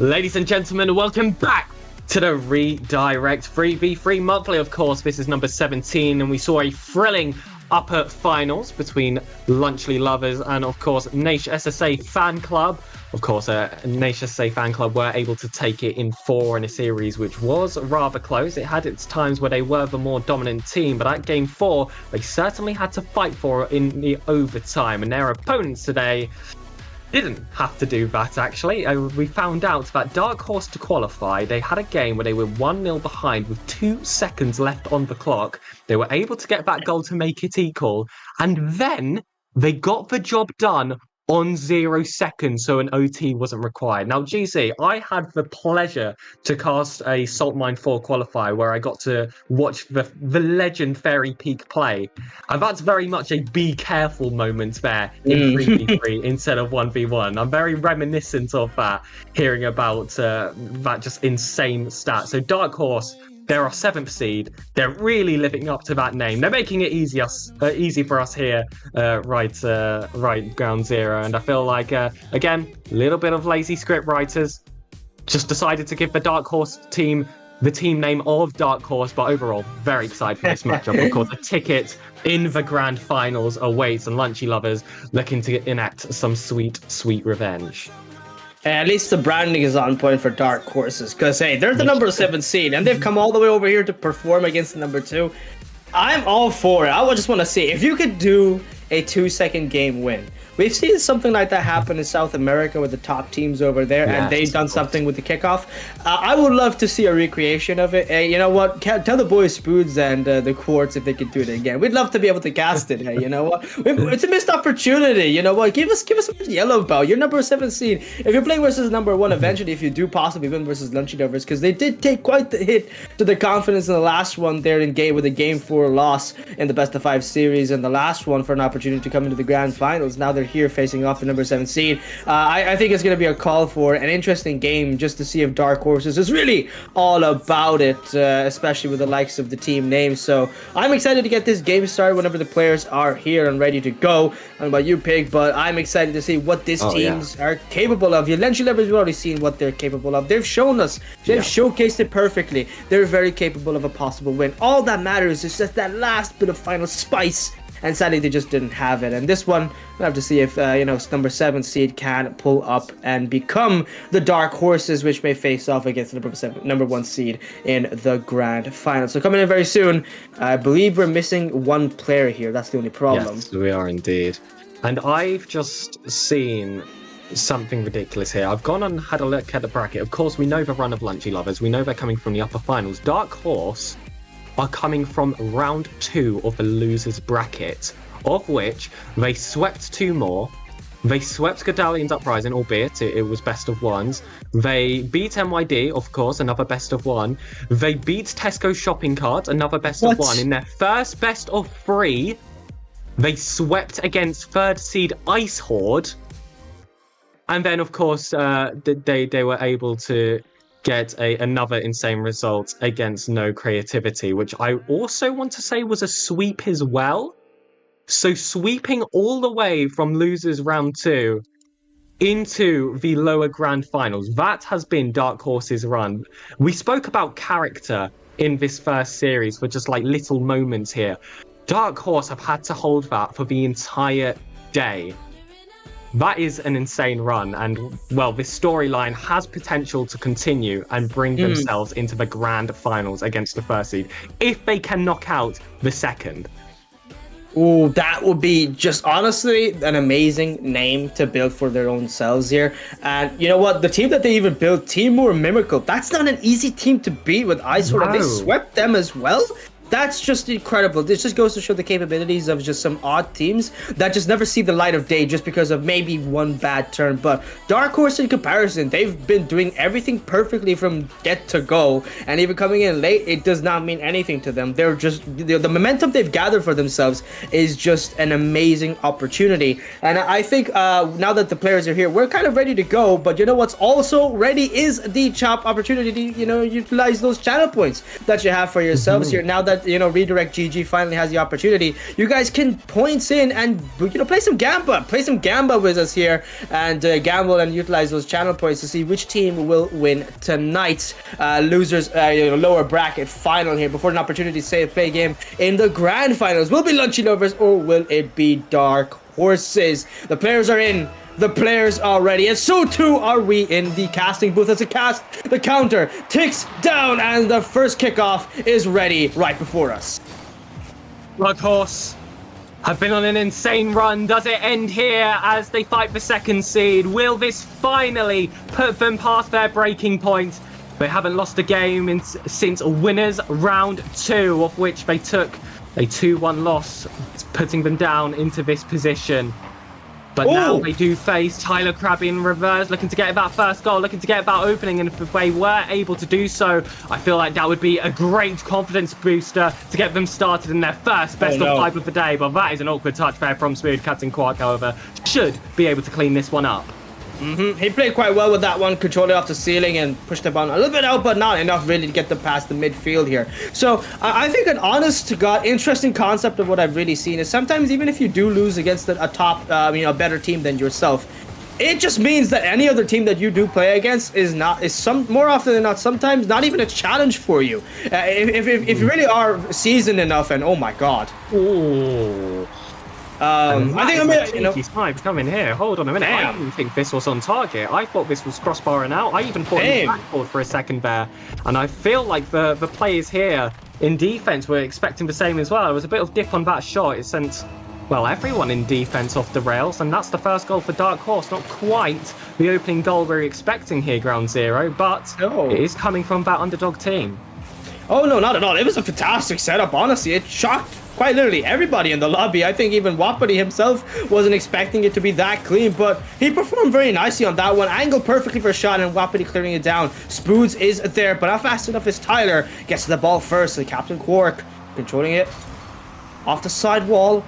Ladies and gentlemen, welcome back to the Redirect 3v3 monthly. Of course, this is number 17, and we saw a thrilling upper finals between Lunchy lovers and, of course, Nation SSA Fanclub. Of course, Nation SSA Fanclub were able to take it in 4 in a series, which was rather close. It had its times where they were the more dominant team, but at game 4, they certainly had to fight for it in the overtime, and their opponents today didn't have to do that, actually. We found out that Dark Horse to qualify, they had a game where they were 1-0 behind with 2 seconds left on the clock. They were able to get that goal to make it equal, and then they got the job done on 0 seconds, so an OT wasn't required. Now, GC, I had the pleasure to cast a Salt Mine 4 qualifier where I got to watch the legend Fairy Peak play. And that's very much a be careful moment there in 3v3 instead of 1v1. I'm very reminiscent of that, hearing about that just insane stat. So Dark Horse, they're our 7th seed. They're really living up to that name. They're making it easy for us here, right ground zero. And I feel like, again, a little bit of lazy script writers just decided to give the Dark Horse team the team name of Dark Horse. But overall, very excited for this matchup. Of course, a ticket in the grand finals awaits, and Lunchy lovers looking to enact some sweet, sweet revenge. At least the branding is on point for Dark Horses, because, hey, they're the number 7 seed, and they've come all the way over here to perform against the number 2. I'm all for it. I just want to see if you could do a 2-second game win. We've seen something like that happen in South America with the top teams over there, and they've done something with the kickoff. I would love to see a recreation of it. Hey, you know what? Tell the boys Spoods and the Quartz if they could do it again. We'd love to be able to cast it. Hey, you know what? It's a missed opportunity. You know what? Give us a yellow belt. You're number 7 seed. If you're playing versus number 1, eventually, if you do possibly win versus Lunchy lovers, because they did take quite the hit to the confidence in the last one there in game with a game 4 loss in the best of 5 series, and the last one for an opportunity to come into the grand finals. Now they're here facing off the number 7 seed. I think it's going to be a call for an interesting game just to see if Dark Horses is really all about it, especially with the likes of the team names. So I'm excited to get this game started whenever the players are here and ready to go. I don't know about you, Pig, but I'm excited to see what these teams are capable of. Your Lunchy lovers, we've already seen what they're capable of. They've shown us. They've showcased it perfectly. They're very capable of a possible win. All that matters is just that last bit of final spice, and sadly they just didn't have it. And this one, we'll have to see if number 7 seed can pull up and become the Dark Horses, which may face off against the number 1 seed in the grand final. So coming in very soon, I believe we're missing 1 player here. That's the only problem. Yes, we are indeed. And I've just seen something ridiculous here. I've gone and had a look at the bracket. Of course, we know the run of Lunchy lovers. We know they're coming from the upper finals. Dark Horse are coming from round 2 of the losers bracket, of which they swept 2 more. They swept Godalian's Uprising, albeit it was best of 1s. They beat MYD, of course, another best of 1. They beat Tesco Shopping Carts, another best of 1. In their first best of 3, they swept against 3rd seed Ice Horde. And then, of course, they were able to get another insane result against No Creativity, which I also want to say was a sweep as well. So sweeping all the way from losers round 2 into the lower grand finals, that has been Dark Horse's run. We spoke about character in this first series for just like little moments here. Dark Horse have had to hold that for the entire day. That is an insane run, and, well, this storyline has potential to continue and bring themselves into the grand finals against the 1st seed, if they can knock out the 2nd. Ooh, that would be just honestly an amazing name to build for their own selves here. And you know what? The team that they even built, Timur Miracle, that's not an easy team to beat with Ice Horde, and they swept them as well. That's just incredible. This just goes to show the capabilities of just some odd teams that just never see the light of day just because of maybe one bad turn. But Dark Horse, in comparison, they've been doing everything perfectly from get to go, and even coming in late, it does not mean anything to them. They're just, the momentum they've gathered for themselves is just an amazing opportunity. And I think now that the players are here, we're kind of ready to go. But you know what's also ready is the chop opportunity to, utilize those channel points that you have for yourselves here. Now that that, redirect GG finally has the opportunity. You guys can points in and, play some Gamba with us here and gamble and utilize those channel points to see which team will win tonight's losers, lower bracket final here before an opportunity to say play game in the grand finals. Will it be Lunchy Lovers or will it be Dark Horses? The players are in. The players are ready, and so too are we in the casting booth. As the counter ticks down, and the first kickoff is ready right before us. Dark Horse have been on an insane run. Does it end here as they fight for second seed? Will this finally put them past their breaking point? They haven't lost a game since winners round 2, of which they took a 2-1 loss, putting them down into this position. But now they do face Tyler Krabby in reverse, looking to get that first goal, looking to get that opening. And if they were able to do so, I feel like that would be a great confidence booster to get them started in their first best of 5 of the day. But that is an awkward touch there from Smooth. Captain Quark, however, should be able to clean this one up. He played quite well with that one, controlled it off the ceiling and pushed the ball a little bit out, but not enough really to get them past the midfield here. So I think an honest to God interesting concept of what I've really seen is sometimes even if you do lose against a top, a better team than yourself, it just means that any other team that you do play against is more often than not sometimes not even a challenge for you. If you really are seasoned enough, and oh my God. Ooh. I think he's coming here. Hold on a minute. Damn. I didn't think this was on target. I thought this was crossbar and out. I even thought he was backboard for a second there. And I feel like the players here in defense were expecting the same as well. There was a bit of dip on that shot. It sent, well, everyone in defense off the rails. And that's the first goal for Dark Horse. Not quite the opening goal we're expecting here, Ground Zero, but it is coming from that underdog team. Oh, no, not at all. It was a fantastic setup, honestly. It shocked quite literally everybody in the lobby. I think even Wapiti himself wasn't expecting it to be that clean, but he performed very nicely on that one. Angled perfectly for a shot, and Wapiti clearing it down. Spoods is there, but not fast enough as Tyler gets to the ball first. And Captain Quark controlling it off the side wall.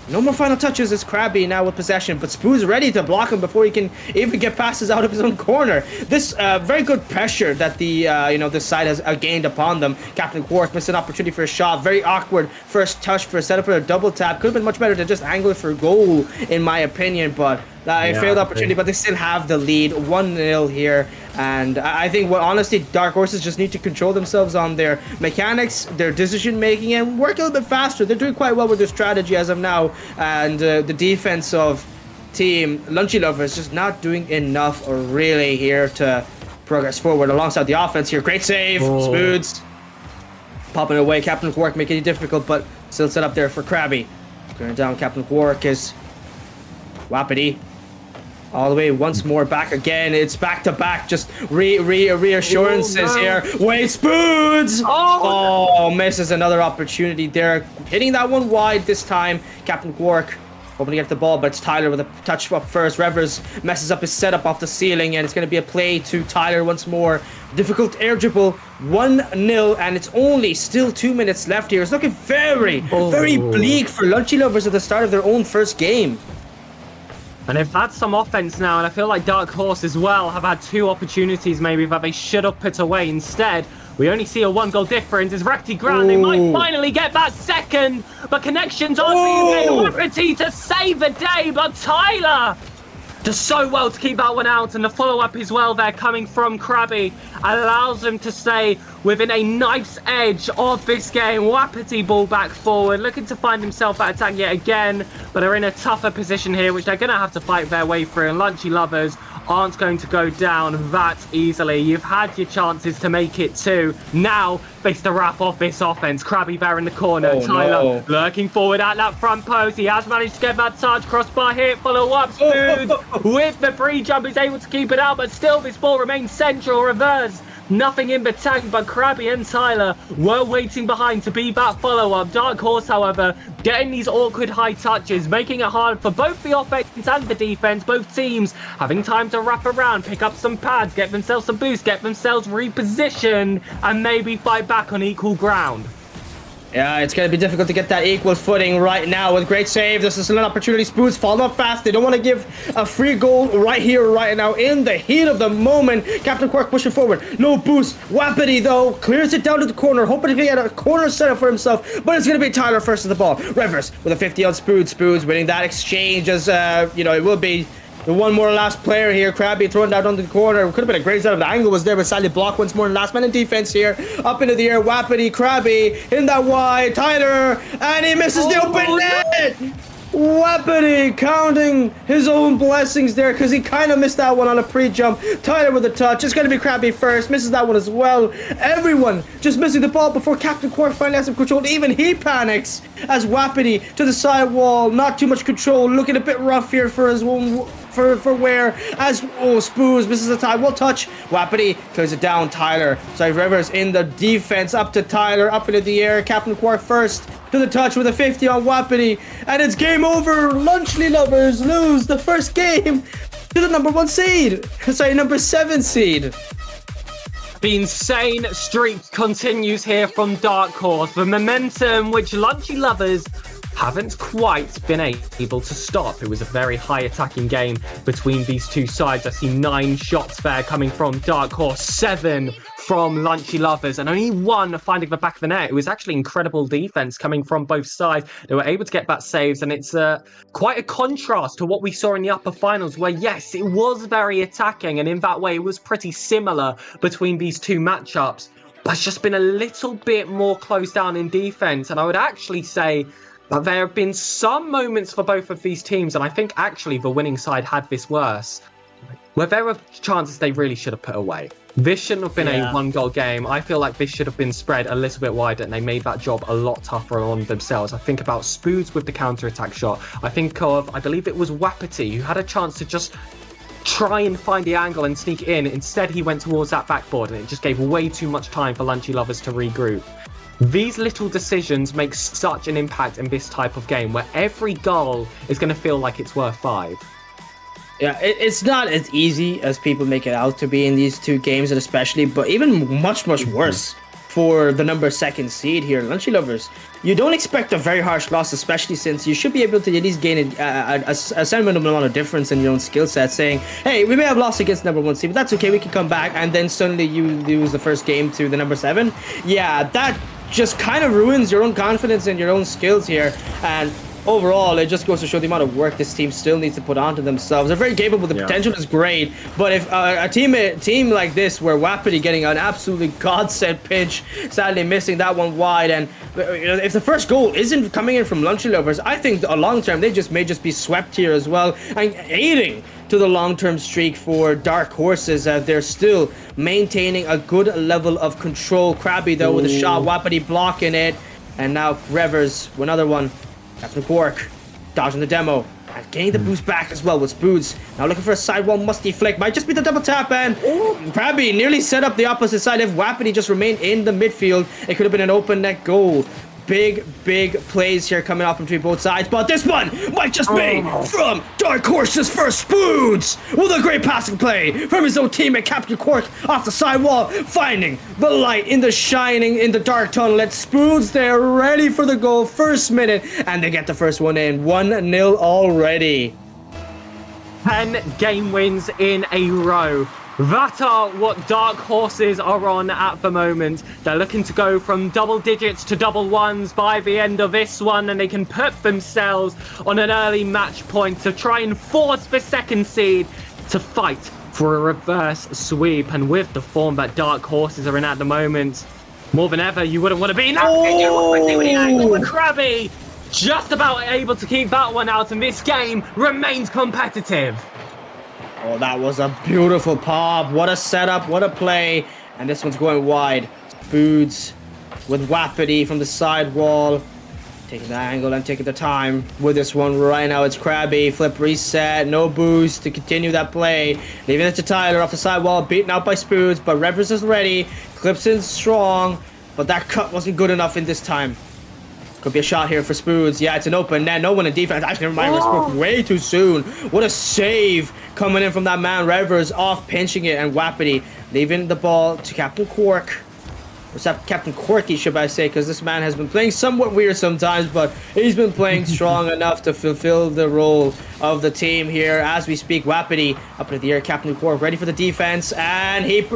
No more final touches as Krabby now with possession, but Spoo's ready to block him before he can even get passes out of his own corner. This very good pressure that the this side has gained upon them. Captain Quark missed an opportunity for a shot. Very awkward first touch for a setup for a double tap. Could have been much better to just angle it for a goal, in my opinion, but a failed opportunity. But they still have the lead, 1-0 here. And I think honestly, Dark Horses just need to control themselves on their mechanics, their decision making, and work a little bit faster. They're doing quite well with their strategy as of now, and the defense of team Lunchy Lovers just not doing enough really here to progress forward alongside the offense here. Great save, Spoods popping away. Captain Quark making it difficult, but still set up there for Krabby. Going down, Captain Quark is Wapiti. All the way once more back again. It's back to back. Just reassurances here. Wait, Spoods! Oh, misses another opportunity there. Hitting that one wide this time. Captain Quark hoping to get the ball, but it's Tyler with a touch up first. Revers messes up his setup off the ceiling, and it's going to be a play to Tyler once more. Difficult air dribble. 1-0, and it's only still 2 minutes left here. It's looking very bleak for Lunchy Lovers at the start of their own first game. And they've had some offense now, and I feel like Dark Horse as well have had 2 opportunities maybe that they should have put away. Instead, we only see a 1-goal difference. It's Recti Ground. They might finally get that second, but connections aren't being made. Wapiti to save the day, but Tyler does so well to keep that one out, and the follow-up as well there coming from Krabby allows them to stay within a nice edge of this game. Wapiti ball back forward, looking to find himself at attack yet again, but they're in a tougher position here, which they're going to have to fight their way through, and Lunchy Lovers aren't going to go down that easily. You've had your chances to make it too. Now, face to wrap off this offense. Krabby there in the corner. Tyler lurking forward at that front post. He has managed to get that touch. Crossbar hit. Follow up. Spoon with the free jump. He's able to keep it out, but still this ball remains central. Reverse. Nothing in the tank, but Krabby and Tyler were waiting behind to be that follow-up. Dark Horse, however, getting these awkward high touches, making it hard for both the offense and the defense. Both teams having time to wrap around, pick up some pads, get themselves some boost, get themselves repositioned, and maybe fight back on equal ground. Yeah, it's going to be difficult to get that equal footing right now with great save. This is an opportunity. Spoods falling up fast. They don't want to give a free goal right here, right now, in the heat of the moment. Captain Quark pushing forward. No boost. Wapiti, though, clears it down to the corner, hoping to get a corner setup for himself. But it's going to be Tyler first to the ball. Rivers with a 50 on Spoods. Spoods winning that exchange as, it will be the one more last player here. Krabby throwing that onto the corner. Could have been a great setup. The angle was there, but sadly blocked once more. And last man in defense here. Up into the air. Wapiti, Krabby in that wide. Tyler, and he misses the open net. Wapiti counting his own blessings there because he kind of missed that one on a pre-jump. Tyler with a touch. It's going to be Krabby first. Misses that one as well. Everyone just missing the ball before Captain Quark finally has some control. Even he panics as Wapiti to the side wall. Not too much control. Looking a bit rough here for his own... For where as Spoos misses the tie. We'll touch. Wapiti clears it down. Tyler. Sorry, Rivers in the defense. Up to Tyler. Up into the air. Captain Quark first to the touch with a 50 on Wapiti. And it's game over. Lunchy lovers lose the first game to the number 1 seed. Sorry, number 7 seed. The insane streak continues here from Dark Horse. The momentum which Lunchy lovers haven't quite been able to stop. It was a very high attacking game between these two sides. I see 9 shots there coming from Dark Horse, 7 from Lunchy lovers, and only 1 finding the back of the net. It was actually incredible defense coming from both sides. They were able to get back saves, and it's quite a contrast to what we saw in the upper finals, where yes, it was very attacking, and in that way it was pretty similar between these two matchups, but it's just been a little bit more closed down in defense. And I would actually say but there have been some moments for both of these teams, and I think actually the winning side had this worse, where there were chances they really should have put away. This shouldn't have been a 1-goal game. I feel like this should have been spread a little bit wider, and they made that job a lot tougher on themselves. I think about Spoods with the counter-attack shot. I think of, I believe it was Wapiti, who had a chance to just try and find the angle and sneak in. Instead, he went towards that backboard, and it just gave way too much time for Lunchy lovers to regroup. These little decisions make such an impact in this type of game, where every goal is going to feel like it's worth 5. Yeah, it's not as easy as people make it out to be in these two games, and especially, but even much worse for the number 2nd seed here, Lunchy lovers. You don't expect a very harsh loss, especially since you should be able to at least gain a sentimental amount of difference in your own skill set, saying, hey, we may have lost against number 1 seed, but that's okay, we can come back, and then suddenly you lose the first game to the number 7. Yeah, that just kind of ruins your own confidence and your own skills here, and overall it just goes to show the amount of work this team still needs to put onto themselves. They're very capable, the potential is great, but if a team like this, where Wapiti getting an absolutely godsend pitch, sadly missing that one wide, and if the first goal isn't coming in from Lunchy lovers, I think a long term they may just be swept here as well, and aiding to the long-term streak for Dark Horses. They're still maintaining a good level of control. Krabby though with a shot, Wapiti blocking it, and now Rivers with another one. Captain Quark dodging the demo and getting the boost back as well with Spoods. Now looking for a sidewall musty flick. Might just be the double tap, and Krabby nearly set up the opposite side. If Wapiti just remained in the midfield, it could have been an open net goal. Big plays here coming off between both sides, but this one might just be from Dark Horse's first Spoods with a great passing play from his own teammate Captain Quark off the side wall, finding the light in the dark tunnel. It's Spoods there, ready for the goal, first minute, and they get the first one in. 1-0 already. 10 game wins in a row. That are what Dark Horses are on at the moment. They're looking to go from double digits to double ones by the end of this one, and they can put themselves on an early match point to try and force the 2nd seed to fight for a reverse sweep. And with the form that Dark Horses are in at the moment, more than ever, you wouldn't want to be in that angle with Krabby. Just about able to keep that one out, and this game remains competitive. Oh, that was a beautiful pop. What a setup, what a play. And this one's going wide. Spoods with Wapiti from the side wall. Taking the angle and taking the time with this one right now. It's Krabby. Flip reset. No boost to continue that play. Leaving it to Tyler off the side wall. Beaten out by Spoods, but Rivers is ready. Clips in strong, but that cut wasn't good enough in this time. Could be a shot here for Spoods. Yeah, it's an open net. No one in defense. Actually, never mind. We spoke way too soon. What a save coming in from that man. Rivers off pinching it, and Wapiti leaving the ball to Captain Quark. except Captain Quirky, should I say, because this man has been playing somewhat weird sometimes, but he's been playing strong enough to fulfill the role of the team here. As we speak, Wapiti up into the air, Captain Quirk ready for the defense, and he...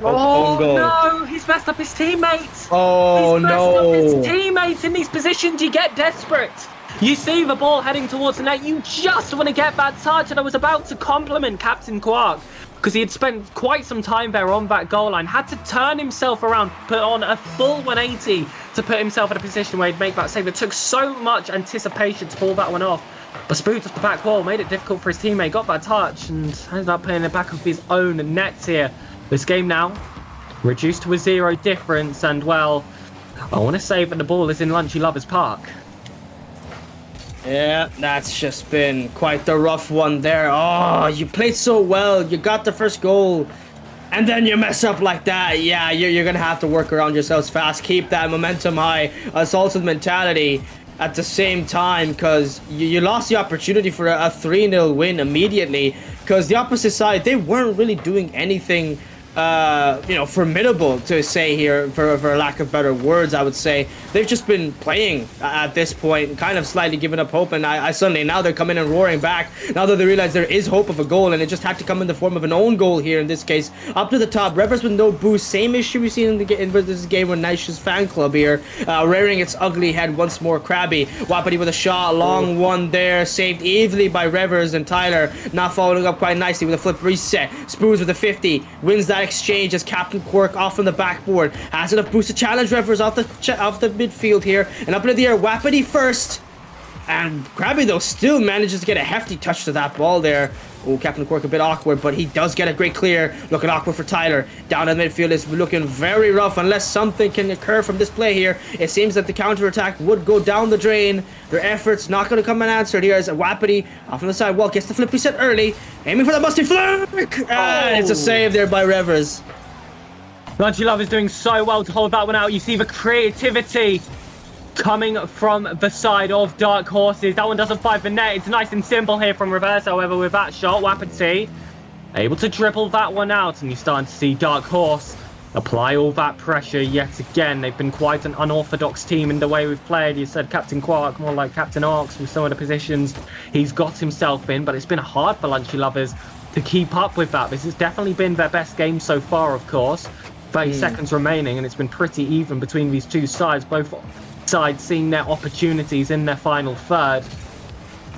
Oh no, he's messed up his teammates. Oh he's messed no. up his teammates. In these positions, you get desperate. You see the ball heading towards the net. You just want to get that touch. And I was about to compliment Captain Quark because he had spent quite some time there on that goal line. Had to turn himself around, put on a full 180 to put himself in a position where he'd make that save. It took so much anticipation to pull that one off. But Spoods off the back wall made it difficult for his teammate. Got that touch and ended up putting it back off his own nets here. This game now reduced to a 0 difference, and well, I want to say that the ball is in Lunchy Lovers Park. Yeah, that's just been quite the rough one there. Oh, you played so well. You got the first goal, and then you mess up like that. Yeah, you're going to have to work around yourselves fast. Keep that momentum high, assaulted mentality at the same time, because you lost the opportunity for a 3-0 win immediately, because the opposite side, they weren't really doing anything formidable to say here, for lack of better words. I would say they've just been playing at this point, kind of slightly giving up hope, and I suddenly, now they're coming and roaring back now that they realize there is hope of a goal, and it just had to come in the form of an own goal here in this case. Up to the top, Revers with no boost, same issue we've seen in this game with Nish's Fanclub here, rearing its ugly head once more. Krabby, Wapiti with a shot, long one there, saved easily by Revers, and Tyler not following up quite nicely with a flip reset. Spoons with a 50, wins that exchange as Captain Quirk off from the backboard has enough boost to challenge Revers off the midfield here, and up into the air, Wapiti first, and Krabby though still manages to get a hefty touch to that ball there. Oh, Captain Quirk a bit awkward, but he does get a great clear. Looking awkward for Tyler. Down in the midfield is looking very rough unless something can occur from this play here. It seems that the counter-attack would go down the drain. Their efforts not going to come unanswered here as Wapiti off on the side wall gets the flip reset early. Aiming for the musty flick! And it's a save there by Revers. Lunchy Love is doing so well to hold that one out. You see the creativity coming from the side of Dark Horses. That one doesn't find the net. It's nice and simple here from Reverse, however, with that shot. Wapiti able to dribble that one out, and you're starting to see Dark Horse apply all that pressure yet again. They've been quite an unorthodox team in the way we've played. You said Captain Quark, more like Captain Arcs with some of the positions he's got himself in, but it's been hard for Lunchy Lovers to keep up with that. This has definitely been their best game so far, of course. 30 seconds remaining, and it's been pretty even between these two sides. Both sides seeing their opportunities in their final third,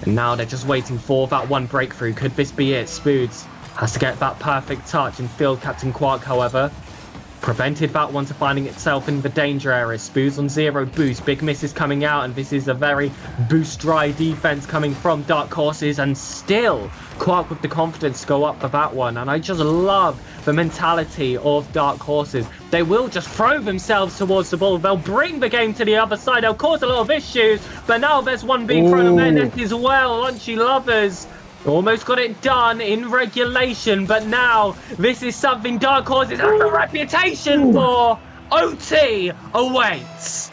and now they're just waiting for that one breakthrough. Could this be it? Spoods has to get that perfect touch and field. Captain Quark, however, prevented that one to finding itself in the danger area. Spoods on 0 boost. Big misses coming out, and this is a very boost dry defense coming from Dark Horses, and still Quark with the confidence to go up for that one. And I just love the mentality of Dark Horses. They will just throw themselves towards the ball. They'll bring the game to the other side. They'll cause a lot of issues, but now there's one being thrown on their neck as well. Lunchy Lovers almost got it done in regulation, but now this is something Dark Horses has a reputation for. OT awaits.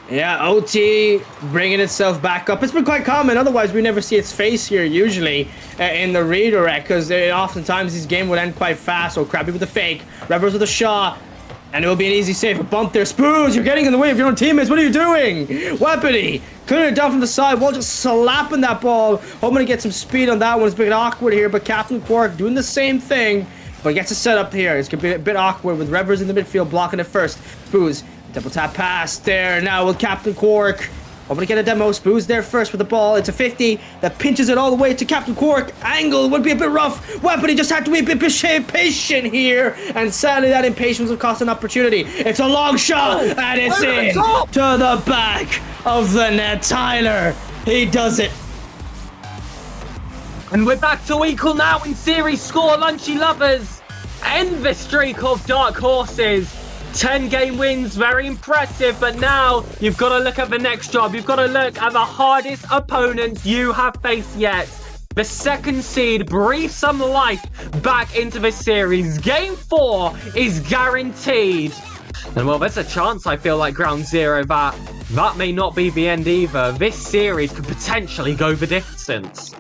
Yeah, OT bringing itself back up. It's been quite common. Otherwise, we never see its face here usually in the redirect, because oftentimes this game would end quite fast. So Krabby with the fake, Revers with a shot, and it will be an easy save. A bump there. Spoons, you're getting in the way of your own teammates. What are you doing? Wapiti clearing it down from the side. Wall just slapping that ball. Hoping to get some speed on that one. It's a bit awkward here, but Captain Quark doing the same thing, but gets a setup here. It's going to be a bit awkward with Revers in the midfield blocking it first. Spoons, double tap pass there now with Captain Quark. Hoping to get a demo. Spoons there first with the ball. It's a 50 that pinches it all the way to Captain Quark. Angle would be a bit rough. Wapiti just had to be a bit patient here, and sadly that impatience will cost an opportunity. It's a long shot, and it's in to the back of the net. Tyler, he does it. And we're back to equal now in series score. Lunchy Lovers end the streak of Dark Horses. 10 game wins, very impressive, but now you've got to look at the next job. You've got to look at the hardest opponents you have faced yet. The second seed. Breathe some life back into this series. Game 4 is guaranteed. And well, there's a chance, I feel like, Ground Zero, that may not be the end either. This series could potentially go the distance.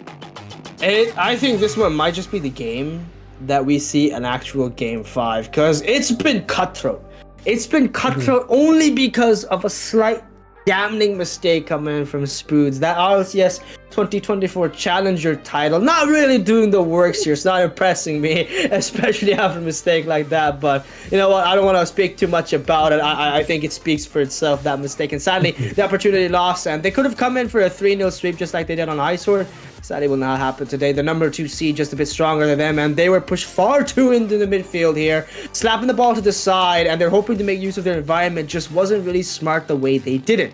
I think this one might just be the game that we see an actual game 5, because it's been cutthroat. It's been cutthroat only because of a slight damning mistake coming in from Spoods. That RLCS 2024 Challenger title, not really doing the works here. It's not impressing me, especially after a mistake like that. But you know what? I don't want to speak too much about it. I think it speaks for itself, that mistake. And sadly, the opportunity lost, and they could have come in for a 3-0 sweep just like they did on Eyesore. Sadly, will not happen today. The number 2 seed just a bit stronger than them, and they were pushed far too into the midfield here, slapping the ball to the side, and they're hoping to make use of their environment. Just wasn't really smart the way they did it.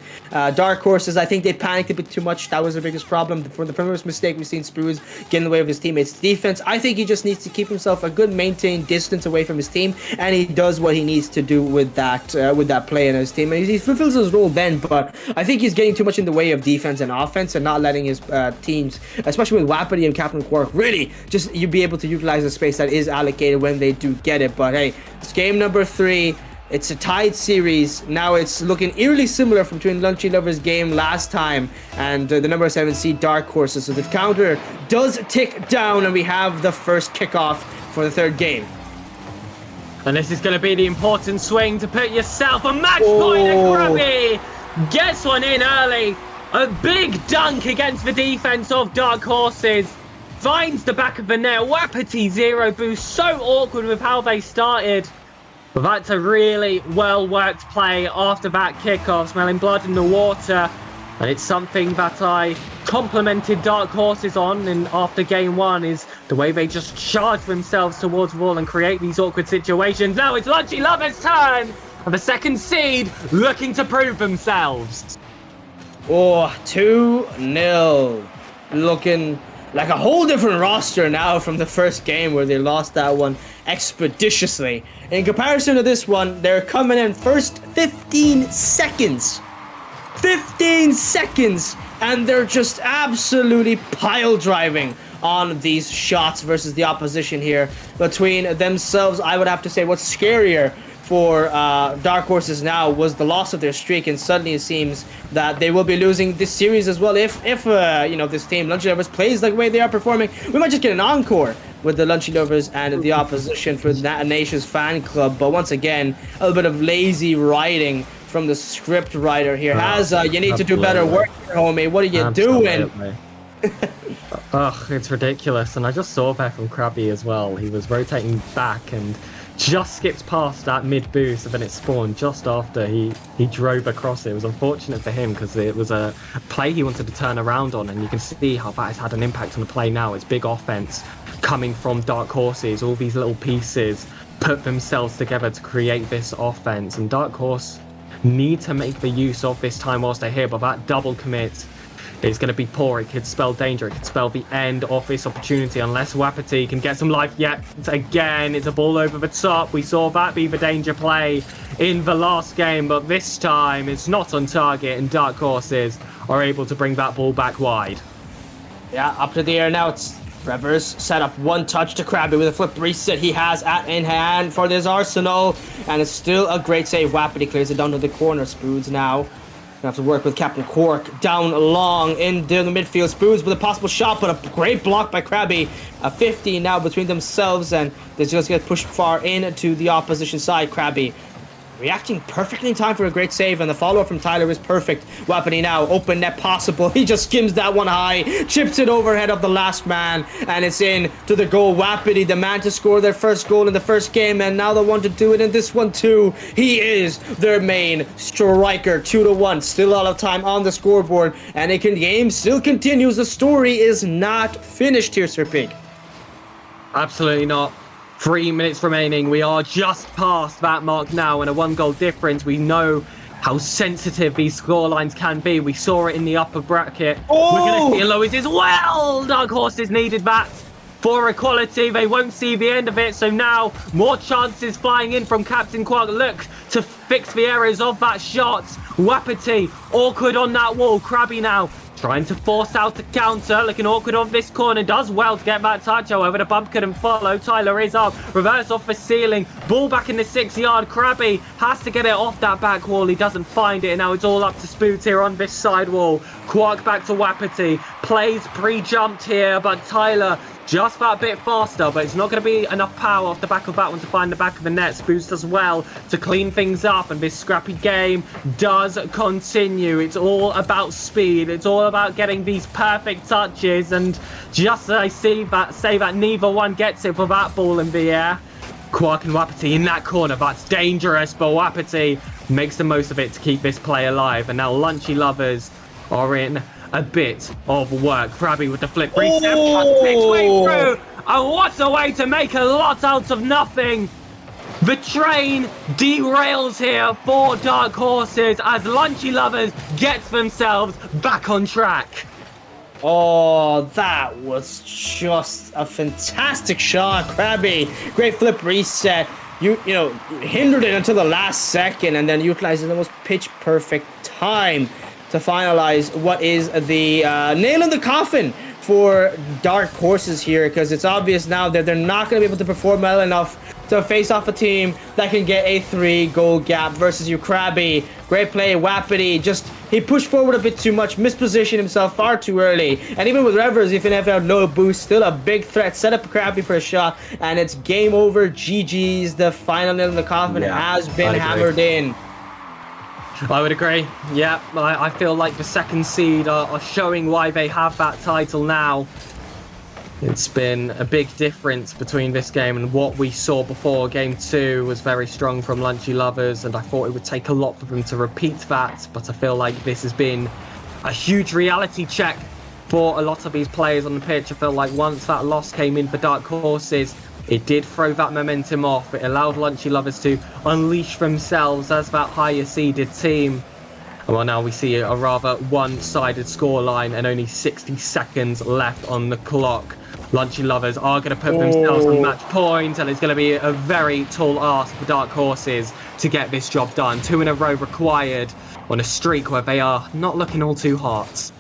Dark Horses, I think they panicked a bit too much. That was the biggest problem. For the first mistake, we've seen Sprues get in the way of his teammates' defense. I think he just needs to keep himself a good maintained distance away from his team, and he does what he needs to do with that play in his team. And he fulfills his role then, but I think he's getting too much in the way of defense and offense, and not letting his teams, especially with Wapiti and Captain Quark, really just you be able to utilize the space that is allocated when they do get it. But hey, it's game number 3. It's a tied series. Now it's looking eerily similar from between Lunchy Lover's game last time and the number 7 seed Dark Horses. So the counter does tick down, and we have the first kickoff for the 3rd game. And this is going to be the important swing to put yourself a match point. Grubby gets one in early. A big dunk against the defense of Dark Horses. Finds the back of the net. Wapiti 0 boost. So awkward with how they started. But that's a really well-worked play after that kickoff, smelling blood in the water. And it's something that I complimented Dark Horses on after game 1, is the way they just charge themselves towards the wall and create these awkward situations. Now it's Lunchy Lover's turn. And the 2nd seed looking to prove themselves. Oh, 2-0. Looking like a whole different roster now from the first game where they lost that one expeditiously. In comparison to this one, they're coming in first 15 seconds. 15 seconds! And they're just absolutely pile driving on these shots versus the opposition here. Between themselves, I would have to say what's scarier for Dark Horses now was the loss of their streak, and suddenly it seems that they will be losing this series as well. If you know, this team, Lunchy Lovers, plays the way they are performing, we might just get an encore with the Lunchy Lovers and the opposition for that nation's fan club. But once again, a little bit of lazy writing from the script writer here. You need to do better work here, homie. What are you doing? Ugh, it's ridiculous. And I just saw that from Krabby as well. He was rotating back and just skipped past that mid boost, and then it spawned just after he drove across it. It was unfortunate for him because it was a play he wanted to turn around on, and you can see how that has had an impact on the play now. It's big offense coming from Dark Horses. All these little pieces put themselves together to create this offense, and Dark Horse need to make the use of this time whilst they're here. But that double commit is going to be poor. It could spell danger. It could spell the end of this opportunity unless Wapiti can get some life yet. Again, it's a ball over the top. We saw that be the danger play in the last game, but this time it's not on target, and Dark Horses are able to bring that ball back wide. Yeah, up to the air now. It's Revers set up one touch to Krabby with a flip reset he has in hand for this Arsenal, and it's still a great save. Wapiti clears it down to the corner. Spoods now gonna have to work with Captain Quark down long into the midfield. Spoods with a possible shot, but a great block by Krabby. A 50 now between themselves, and they just get pushed far into the opposition side. Krabby reacting perfectly in time for a great save, and the follow-up from Tyler is perfect. Wapiti now, open net possible. He just skims that one high, chips it overhead of the last man, and it's in to the goal. Wapiti, the man to score their first goal in the first game, and now the one to do it in this one too. He is their main striker. 2-1, still out of time on the scoreboard, and the game still continues. The story is not finished here, Sir Pig. Absolutely not. 3 minutes remaining. We are just past that mark now, and a 1-goal difference. We know how sensitive these scorelines can be. We saw it in the upper bracket. Oh! We're going to see Lois as well. Dark Horses needed that for equality. They won't see the end of it, so now more chances flying in from Captain Quark. Look to fix the errors of that shot. Wapiti awkward on that wall. Krabby now trying to force out the counter, looking awkward on this corner, does well to get that touch, however the bump couldn't follow. Tyler is up, reverse off the ceiling, ball back in the 6-yard. Krabby has to get it off that back wall, he doesn't find it, and now it's all up to Spoots here on this side wall. Quark back to Wapiti, plays pre-jumped here, but Tyler just that bit faster, but it's not going to be enough power off the back of that one to find the back of the net. Boost as well to clean things up, and this scrappy game does continue. It's all about speed. It's all about getting these perfect touches, and just as I say that neither one gets it for that ball in the air. Quark and Wapiti in that corner. That's dangerous, but Wapiti makes the most of it to keep this play alive. And now Lunchy Lovers are in a bit of work. Krabby with the flip reset, picks way through. And what a way to make a lot out of nothing. The train derails here for Dark Horses as Lunchy Lovers gets themselves back on track. Oh, that was just a fantastic shot, Krabby. Great flip reset. You know, hindered it until the last second and then utilized the most pitch perfect time to finalize what is the nail in the coffin for Dark Horses here, because it's obvious now that they're not going to be able to perform well enough to face off a team that can get a 3-goal gap versus you, Krabby. Great play, Wapiti. Just, he pushed forward a bit too much, mispositioned himself far too early. And even with Revers, even if had no boost, still a big threat. Set up Krabby for a shot, and it's game over. GG's. The final nail in the coffin has been hammered in. I would agree. Yeah, I feel like the second seed are showing why they have that title now. It's been a big difference between this game and what we saw before. Game 2 was very strong from Lunchy Lovers, and I thought it would take a lot for them to repeat that. But I feel like this has been a huge reality check for a lot of these players on the pitch. I feel like once that loss came in for Dark Horses, it did throw that momentum off. It allowed Lunchy Lovers to unleash themselves as that higher seeded team. Well, now we see a rather one-sided scoreline and only 60 seconds left on the clock. Lunchy Lovers are going to put themselves on match point, and it's going to be a very tall ask for Dark Horses to get this job done. 2 in a row required on a streak where they are not looking all too hot.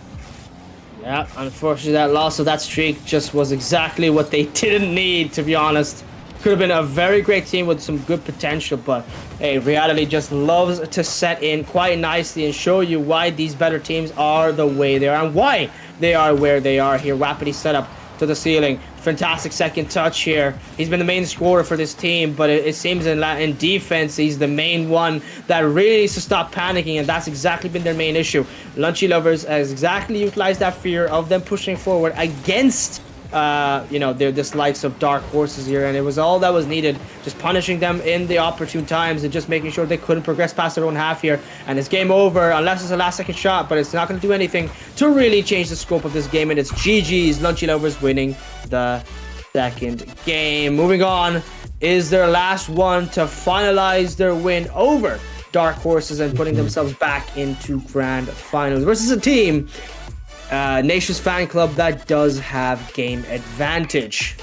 Yeah, unfortunately, that loss of that streak just was exactly what they didn't need, to be honest. Could have been a very great team with some good potential, but hey, reality just loves to set in quite nicely and show you why these better teams are the way they are and why they are where they are here. Wapiti set up to the ceiling. Fantastic second touch here. He's been the main scorer for this team, but it seems in defense, he's the main one that really needs to stop panicking, and that's exactly been their main issue. Lunchy Lovers has exactly utilized that fear of them pushing forward against you know, their dislikes of Dark Horses here, and it was all that was needed, just punishing them in the opportune times and just making sure they couldn't progress past their own half here. And it's game over unless it's a last second shot, but it's not going to do anything to really change the scope of this game, and it's GG's. Lunchy Lovers winning the second game. Moving on is their last one to finalize their win over Dark Horses and putting themselves back into grand finals versus a team, Nation's Fanclub, that does have game advantage.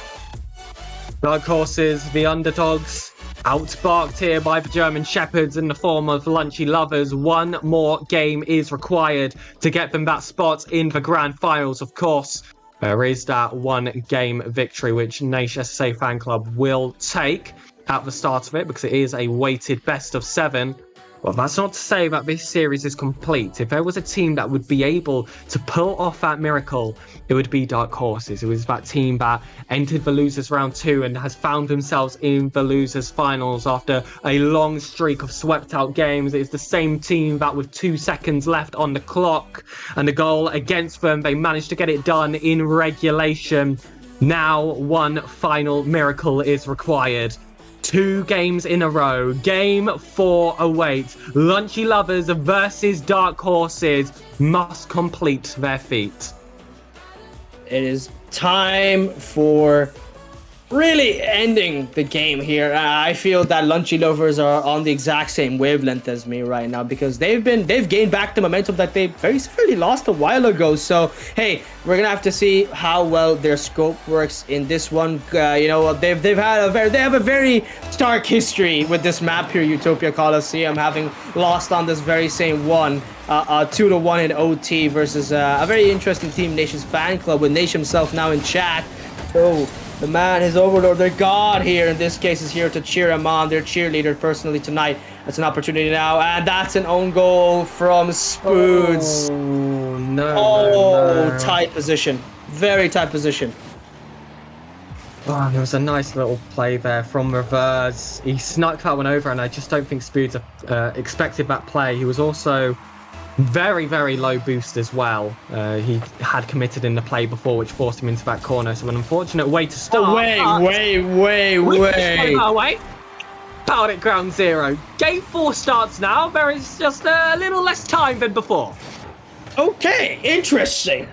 Dark Horses, the underdogs, outbarked here by the German Shepherds in the form of Lunchy Lovers. One more game is required to get them that spot in the grand finals. Of course, there is that one game victory which Nation SSA Fanclub will take at the start of it, because it is a weighted best of 7. Well, that's not to say that this series is complete. If there was a team that would be able to pull off that miracle, it would be Dark Horses. It was that team that entered the losers round 2 and has found themselves in the losers finals after a long streak of swept out games. It's the same team that with 2 seconds left on the clock and a goal against them, they managed to get it done in regulation. Now one final miracle is required. 2 games in a row. Game 4 awaits. Lunchy Lovers versus Dark Horses must complete their feat. It is time for really ending the game here. I feel that Lunchy Lovers are on the exact same wavelength as me right now, because they've gained back the momentum that they very severely lost a while ago. So hey, we're gonna have to see how well their scope works in this one. You know, they have a very stark history with this map here, Utopia Coliseum, having lost on this very same one. 2-1 in OT versus a very interesting team, Nation's Fanclub, with Nation himself now in chat. So the man, his overlord, their god here in this case, is here to cheer him on, their cheerleader personally tonight. That's an opportunity now, and that's an own goal from Spoods. Oh, no, Oh, no. tight position. Very tight position. Oh, there was a nice little play there from Reverse. He snuck that one over, and I just don't think Spoods expected that play. He was also very, very low boost as well. He had committed in the play before, which forced him into that corner. So an unfortunate way to start. Oh, wait. Powered at ground zero. Game 4 starts now. There is just a little less time than before. Okay, interesting.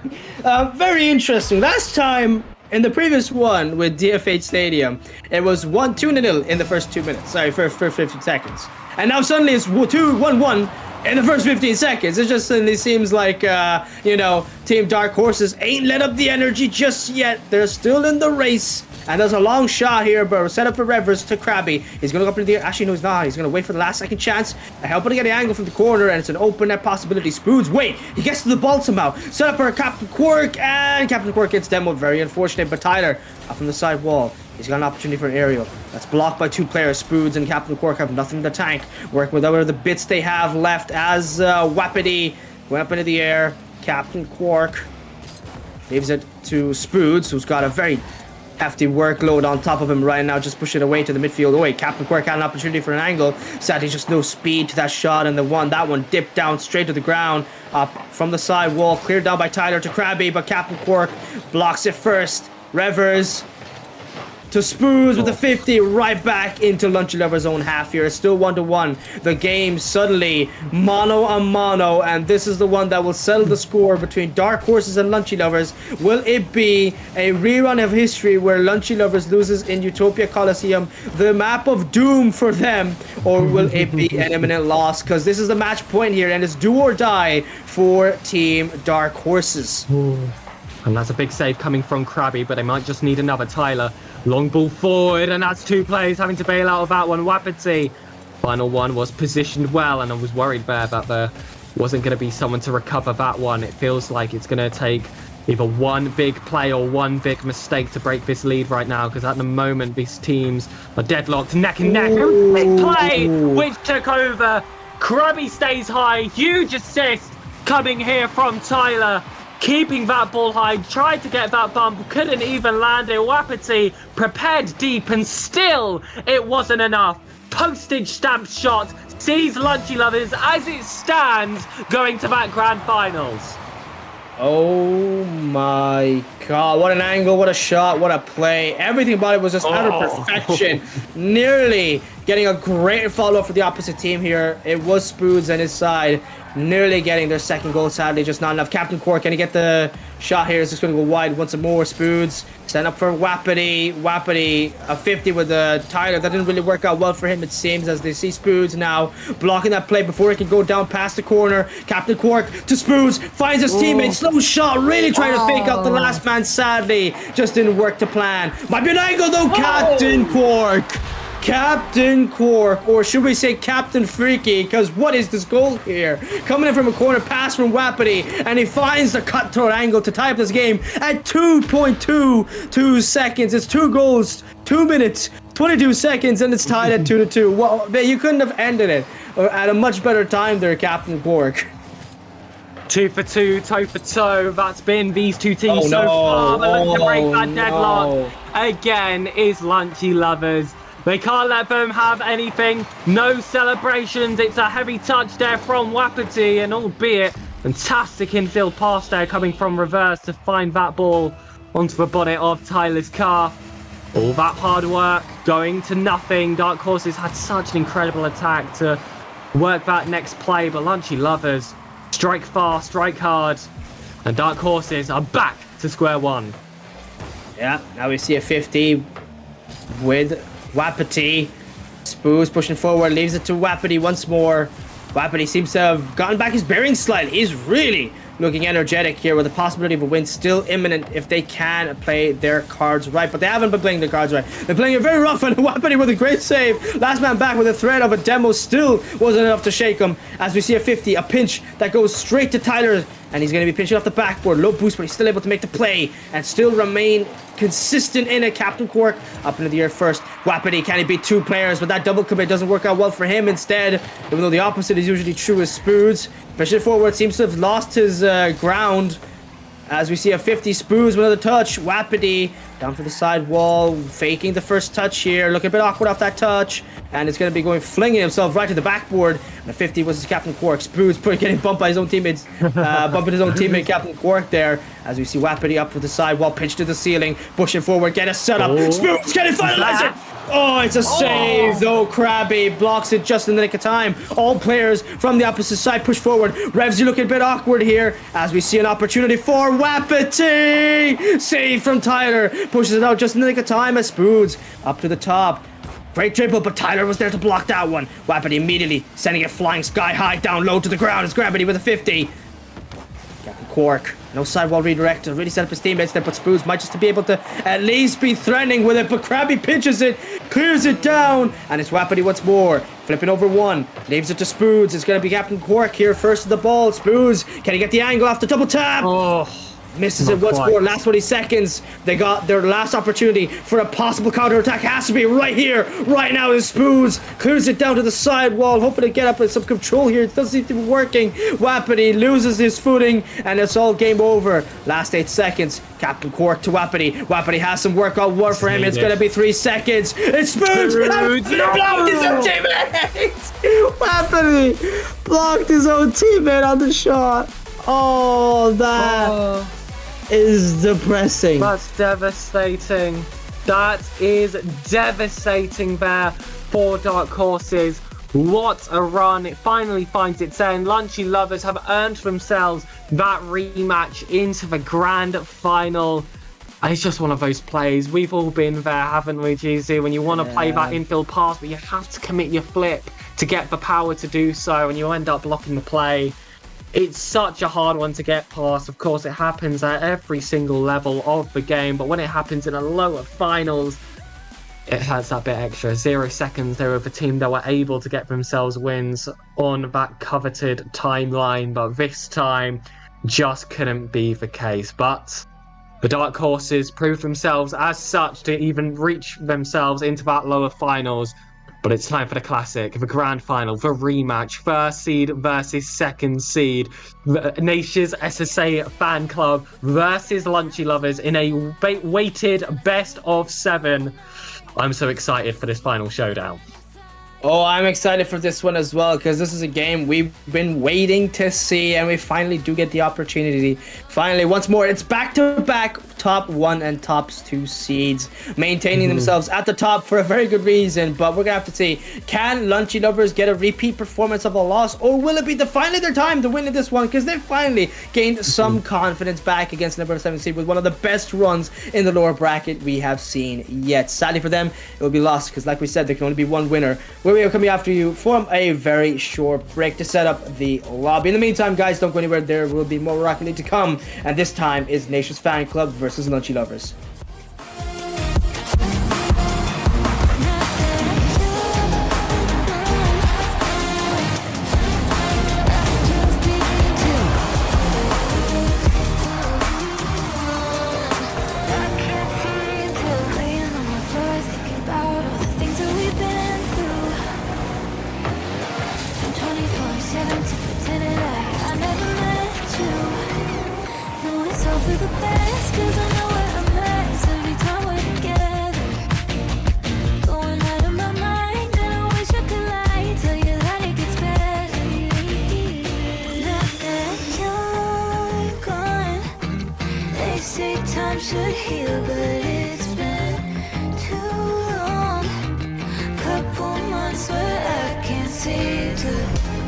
Very interesting. Last time in the previous one with DFH Stadium, it was 2-0 in the first 2 minutes. Sorry, first 15 seconds. And now suddenly it's 1-1 in the first 15 seconds. It just suddenly seems like, Team Dark Horses ain't let up the energy just yet. They're still in the race. And there's a long shot here, but set up for Revers to Krabby. He's going to go up into the air. Actually, no, he's not. He's going to wait for the last second chance. Helping to get the angle from the corner, and it's an open net possibility. Spoods, wait. He gets to the ball somehow. Set up for Captain Quirk, and Captain Quirk gets demoed. Very unfortunate, but Tyler, up from the side wall. He's got an opportunity for an aerial. That's blocked by 2 players. Spoods and Captain Quirk have nothing in the tank. Working with whatever the bits they have left as Wapiti went up into the air. Captain Quirk leaves it to Spoods, who's got a very hefty workload on top of him right now, just push it away to the midfield. Oh wait, Captain Quirk had an opportunity for an angle. Sadly, just no speed to that shot, and that one dipped down straight to the ground. Up from the side wall, cleared down by Tyler to Krabby, but Captain Quirk blocks it first. Revers to Spoons with the 50, right back into Lunchy Lover's own half here. It's still 1-1. The game suddenly mano a mano, and this is the one that will settle the score between Dark Horses and Lunchy Lovers. Will it be a rerun of history where Lunchy Lovers loses in Utopia Coliseum, the map of doom for them, or will it be an imminent loss? Because this is the match point here, and it's do or die for Team Dark Horses. And that's a big save coming from Krabby, but they might just need another. Tyler, long ball forward, and that's 2 players having to bail out of that one. Wapiti, final one, was positioned well, and I was worried there that there wasn't going to be someone to recover that one. It feels like it's going to take either one big play or one big mistake to break this lead right now, because at the moment these teams are deadlocked neck and neck. Big play, which took over. Krabby stays high, huge assist coming here from Tyler. Keeping that ball high, tried to get that bump, couldn't even land it. Wapiti prepared deep, and still it wasn't enough. Postage stamp shot sees Lunchy Lovers as it stands going to that grand finals. Oh my god, what an angle, what a shot, what a play. Everything about it was just utter perfection. Nearly getting a great follow-up for the opposite team here. It was Spoods and his side nearly getting their second goal, sadly just not enough. Captain Quirk, can he get the shot here? Is just going to go wide once more. Spoods stand up for Wapiti. Wapiti, a 50 with the Tyler. That didn't really work out well for him, it seems, as they see Spoods now blocking that play before he can go down past the corner. Captain Quirk to Spoods, finds his teammate. Slow shot, really trying to fake out the last man. Sadly, just didn't work to plan. Might be an angle though. Captain Quirk. Captain Quirk, or should we say Captain Freaky, because what is this goal here? Coming in from a corner pass from Wapiti, and he finds the cutthroat angle to tie up this game at 2.22 seconds. It's 2 goals, 2 minutes, 22 seconds, and it's tied at 2-2. Well, you couldn't have ended it at a much better time there, Captain Quirk. 2 for 2, toe for toe. That's been these two teams so far. But look to break that deadlock again is Lunchy Lovers. They can't let them have anything. No celebrations. It's a heavy touch there from Wapiti, and albeit fantastic infield pass there coming from Reverse to find that ball onto the bonnet of Tyler's car. All that hard work going to nothing. Dark Horses had such an incredible attack to work that next play, but Lunchy Lovers strike fast, strike hard, and Dark Horses are back to square one. Yeah, now we see a 50 with Wapiti. Spoos pushing forward, leaves it to Wapiti once more. Wapiti seems to have gotten back his bearings slightly. He's really looking energetic here, with the possibility of a win still imminent if they can play their cards right. But they haven't been playing their cards right. They're playing it very rough, and Wapiti with a great save. Last man back with a threat of a demo still wasn't enough to shake him, as we see a 50, a pinch that goes straight to Tyler, and he's going to be pinching off the backboard. Low boost, but he's still able to make the play and still remain consistent in it. Captain Quirk up into the air first. Wapiti, can he beat 2 players? But that double commit doesn't work out well for him instead, even though the opposite is usually true as Spoods. Pushing forward, seems to have lost his ground, as we see a 50 Spoos with another touch. Wapiti Down for the side wall, faking the first touch here. Looking a bit awkward off that touch. And it's going to be flinging himself right to the backboard. And the 50 was his Captain Quark. Spoons getting bumped by his own teammates. Bumping his own teammate, Captain Quark there. As we see Wapiti up for the side wall, pitch to the ceiling. Pushing forward, get a setup. Spoons getting finalizer. Oh, it's a save, though. Krabby blocks it just in the nick of time. All players from the opposite side push forward. Revsy looking a bit awkward here as we see an opportunity for Wapiti. Save from Tyler. Pushes it out just in the nick of time as Spoons up to the top. Great dribble, but Tyler was there to block that one. Wapiti immediately sending it flying sky high down low to the ground as Gravity with a 50. Captain Quark. No sidewall redirect to really set up his teammates there, but Spoons might just be able to at least be threatening with it, but Krabby pinches it, clears it down, and it's Wapiti once more. Flipping over one, leaves it to Spoons. It's going to be Captain Quark here first to the ball. Spoons, can he get the angle off the double tap? Oh. Misses it once more. Last 20 seconds. They got their last opportunity for a possible counterattack. Has to be right here, right now. As Spoons clears it down to the side wall, hoping to get up with some control here. It doesn't seem to be working. Wapiti loses his footing, and it's all game over. Last 8 seconds. Captain Quark to Wapiti. Wapiti has some work on war for him. It's going to be 3 seconds. It's Spoons. Blocked his own teammate. Wapiti blocked his own teammate on the shot. Oh, that is depressing. That's devastating. That is devastating there for Dark Horses. What a run. It finally finds its end. Lunchy lovers have earned themselves that rematch into the grand final. And it's just one of those plays. We've all been there, haven't we, GZ? When you want to play that infield pass, but you have to commit your flip to get the power to do so, and you end up blocking the play. It's such a hard one to get past. Of course, it happens at every single level of the game, but when it happens in a lower finals, it hurts that bit extra. 0 seconds, they were the team that were able to get themselves wins on that coveted timeline, but this time just couldn't be the case. But the Dark Horses proved themselves as such to even reach themselves into that lower finals. But it's time for the classic, the grand final, the rematch. First seed versus second seed. Nation's SSA fan club versus Lunchy lovers in a weighted best of 7. I'm so excited for this final showdown. Oh, I'm excited for this one as well, because this is a game we've been waiting to see, and we finally do get the opportunity. Finally, once more, it's back-to-back top 1 and top 2 seeds, maintaining themselves at the top for a very good reason, but we're going to have to see, can Lunchy lovers get a repeat performance of a loss, or will it be finally their time to win in this one, because they finally gained some confidence back against number 7 seed with one of the best runs in the lower bracket we have seen yet. Sadly for them, it will be lost, because like we said, there can only be one winner. We are coming after you for a very short break to set up the lobby. In the meantime, guys, don't go anywhere. There will be more Rocket League to come, and this time is Nation's Fan Club versus Lunchy lovers. Time should heal, but it's been too long. Couple months where I can't seem to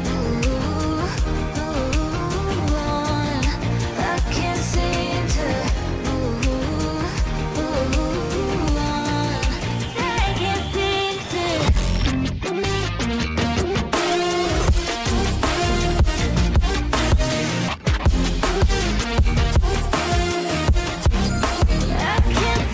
move on. I can't seem to move on. I can't seem I can't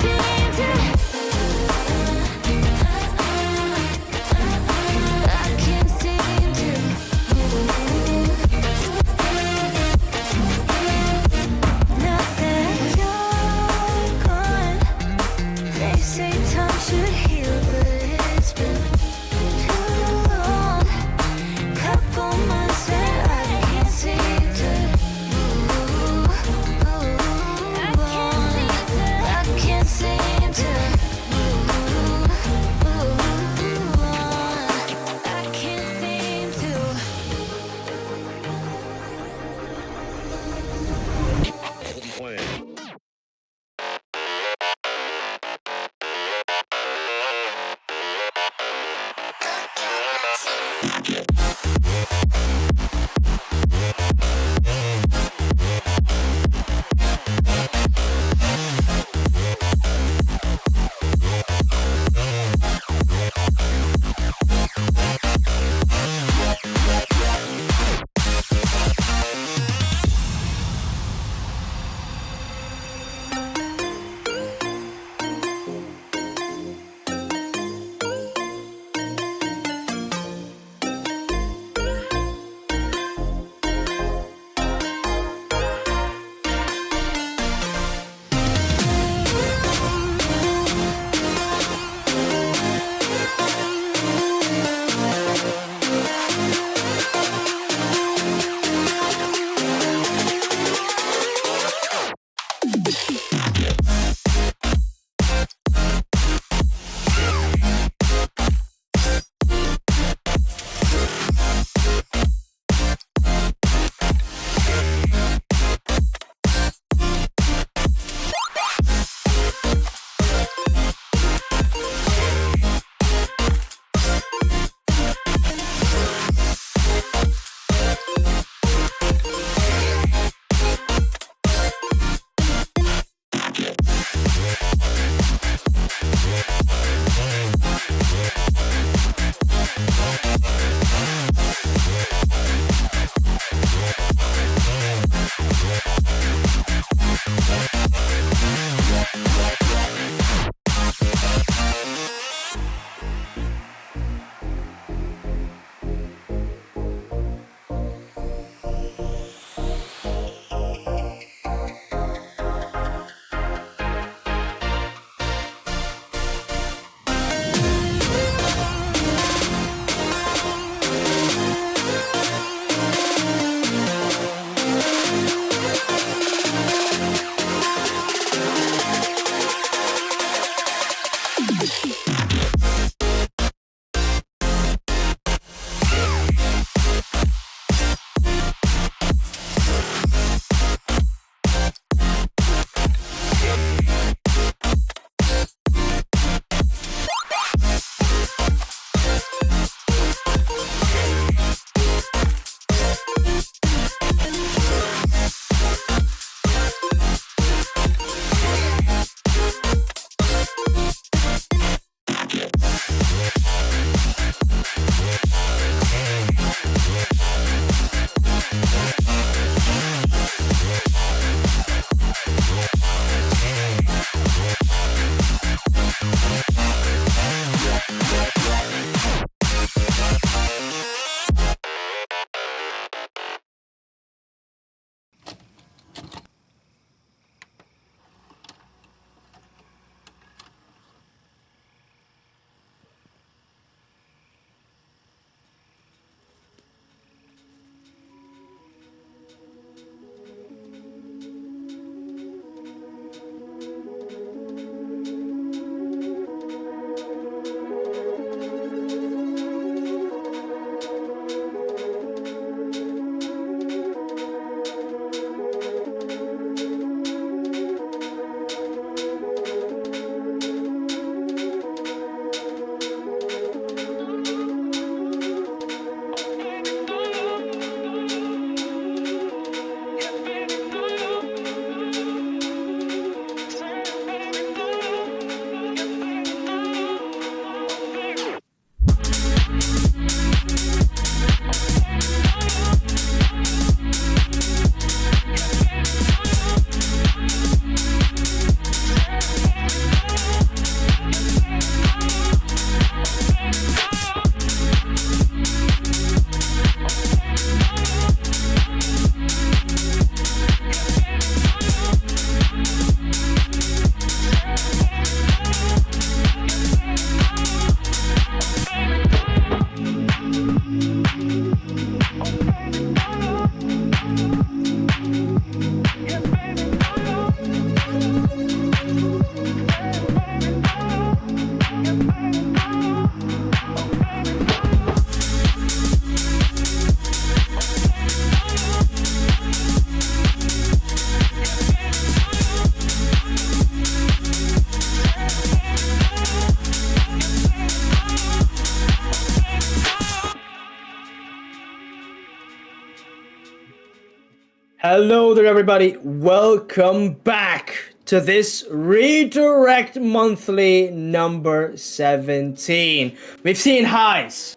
Hello there, everybody. Welcome back to this Redirect Monthly number 17. We've seen highs,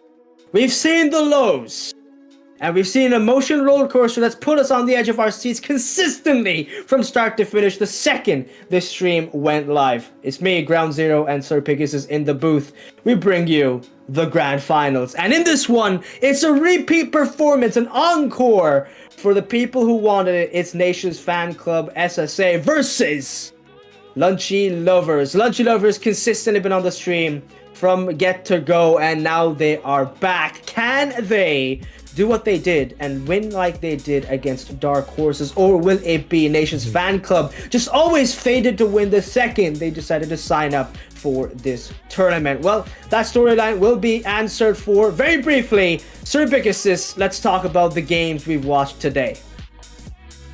we've seen the lows, and we've seen an emotion roller coaster that's put us on the edge of our seats consistently from start to finish the second this stream went live. It's me, Ground Zero, and Sir Pickus is in the booth. We bring you the grand finals. And in this one, it's a repeat performance, an encore for the people who wanted it. It's Nation's Fan Club SSA versus Lunchy Lovers. Lunchy Lovers consistently been on the stream from get to go, and now they are back. Can they do what they did and win like they did against Dark Horses, or will it be Nation's Fan Club just always faded to win the second they decided to sign up for this tournament? Well, that storyline will be answered for very briefly. Sir Bickus, let's talk about the games we've watched today.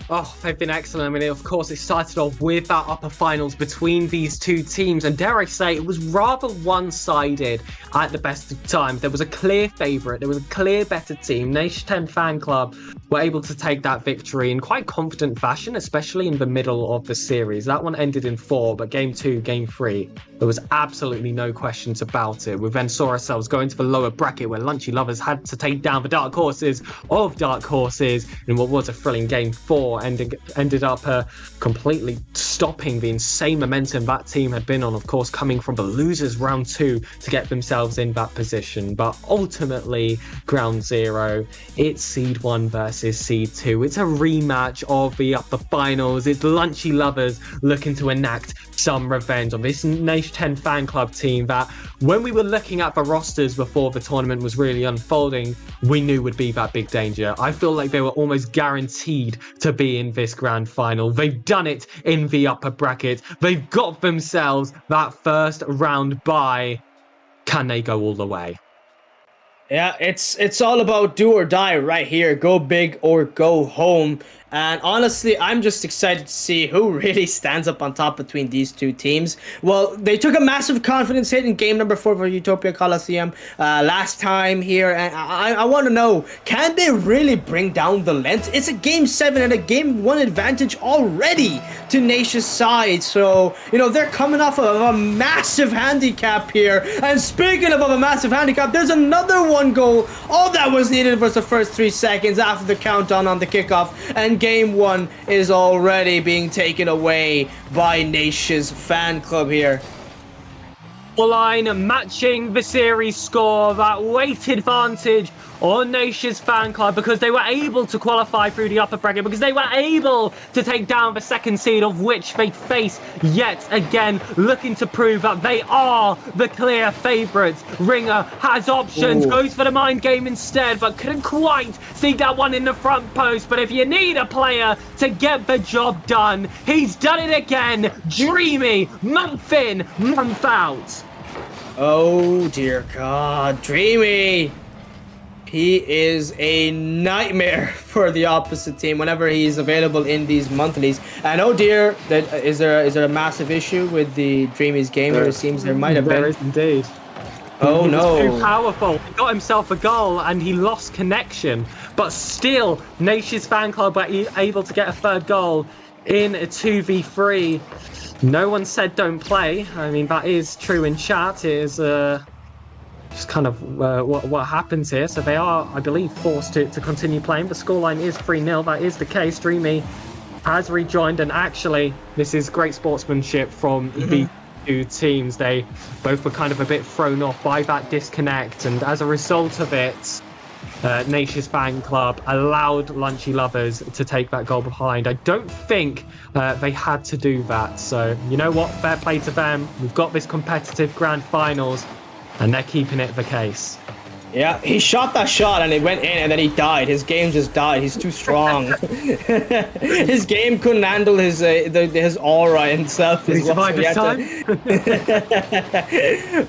Oh, they've been excellent. I mean, of course, it started off with that upper finals between these two teams, and dare I say, it was rather one-sided at the best of times. There was a clear favourite, there was a clear better team. Nation 10 Fan Club were able to take that victory in quite confident fashion, especially in the middle of the series. That one ended in 4, but game 2, game 3, there was absolutely no questions about it. We then saw ourselves go into the lower bracket where Lunchy Lovers had to take down the Dark Horses of Dark Horses in what was a thrilling game 4. Ended up completely stopping the insane momentum that team had been on, of course, coming from the losers round 2 to get themselves in that position. But ultimately, Ground Zero, it's Seed 1 versus Seed 2. It's a rematch of the upper finals. It's Lunchy Lovers looking to enact some revenge on this Nation 10 Fan Club team that, when we were looking at the rosters before the tournament was really unfolding, we knew would be that big danger. I feel like they were almost guaranteed to be be in this grand final. They've done it in the upper bracket. They've got themselves that first round bye. Can they go all the way? Yeah, it's all about do or die right here. Go big or go home. And honestly, I'm just excited to see who really stands up on top between these two teams. Well, they took a massive confidence hit in game number 4 for Utopia Coliseum last time here. And I want to know, can they really bring down the length? It's a game 7 and a game 1 advantage already to Nation's side. So, you know, they're coming off of a massive handicap here. And speaking of a massive handicap, there's another one goal. All that was needed was the first 3 seconds after the countdown on the kickoff. And game 1 is already being taken away by Nation's Fanclub here. Line matching the series score, that weight advantage on Nation's Fanclub because they were able to qualify through the upper bracket, because they were able to take down the second seed, of which they face yet again, looking to prove that they are the clear favourites. Ringer has options, goes for the mind game instead, but couldn't quite see that one in the front post. But if you need a player to get the job done, he's done it again. Dreamy, month in, month out. Oh dear God, Dreamy. He is a nightmare for the opposite team whenever he's available in these monthlies. And oh dear, is there a massive issue with the Dreamy's game here? It seems there might have been. There is indeed. Oh no. He was too powerful. He got himself a goal and he lost connection. But still, Nation's Fanclub were able to get a third goal in a 2v3. No one said don't play. I mean, that is true in chat. It is just kind of what happens here. So they are, I believe, forced to continue playing. The scoreline is 3-0. That is the case. Dreamy has rejoined, and actually, this is great sportsmanship from the two teams. They both were kind of a bit thrown off by that disconnect, and as a result of it, Nation's Fanclub allowed Lunchy Lovers to take that goal behind. I don't think they had to do that. So, you know what? Fair play to them. We've got this competitive grand finals, and they're keeping it the case. Yeah, he shot that shot and it went in and then he died. His game just died. He's too strong. His game couldn't handle his aura himself. Did he survive this time?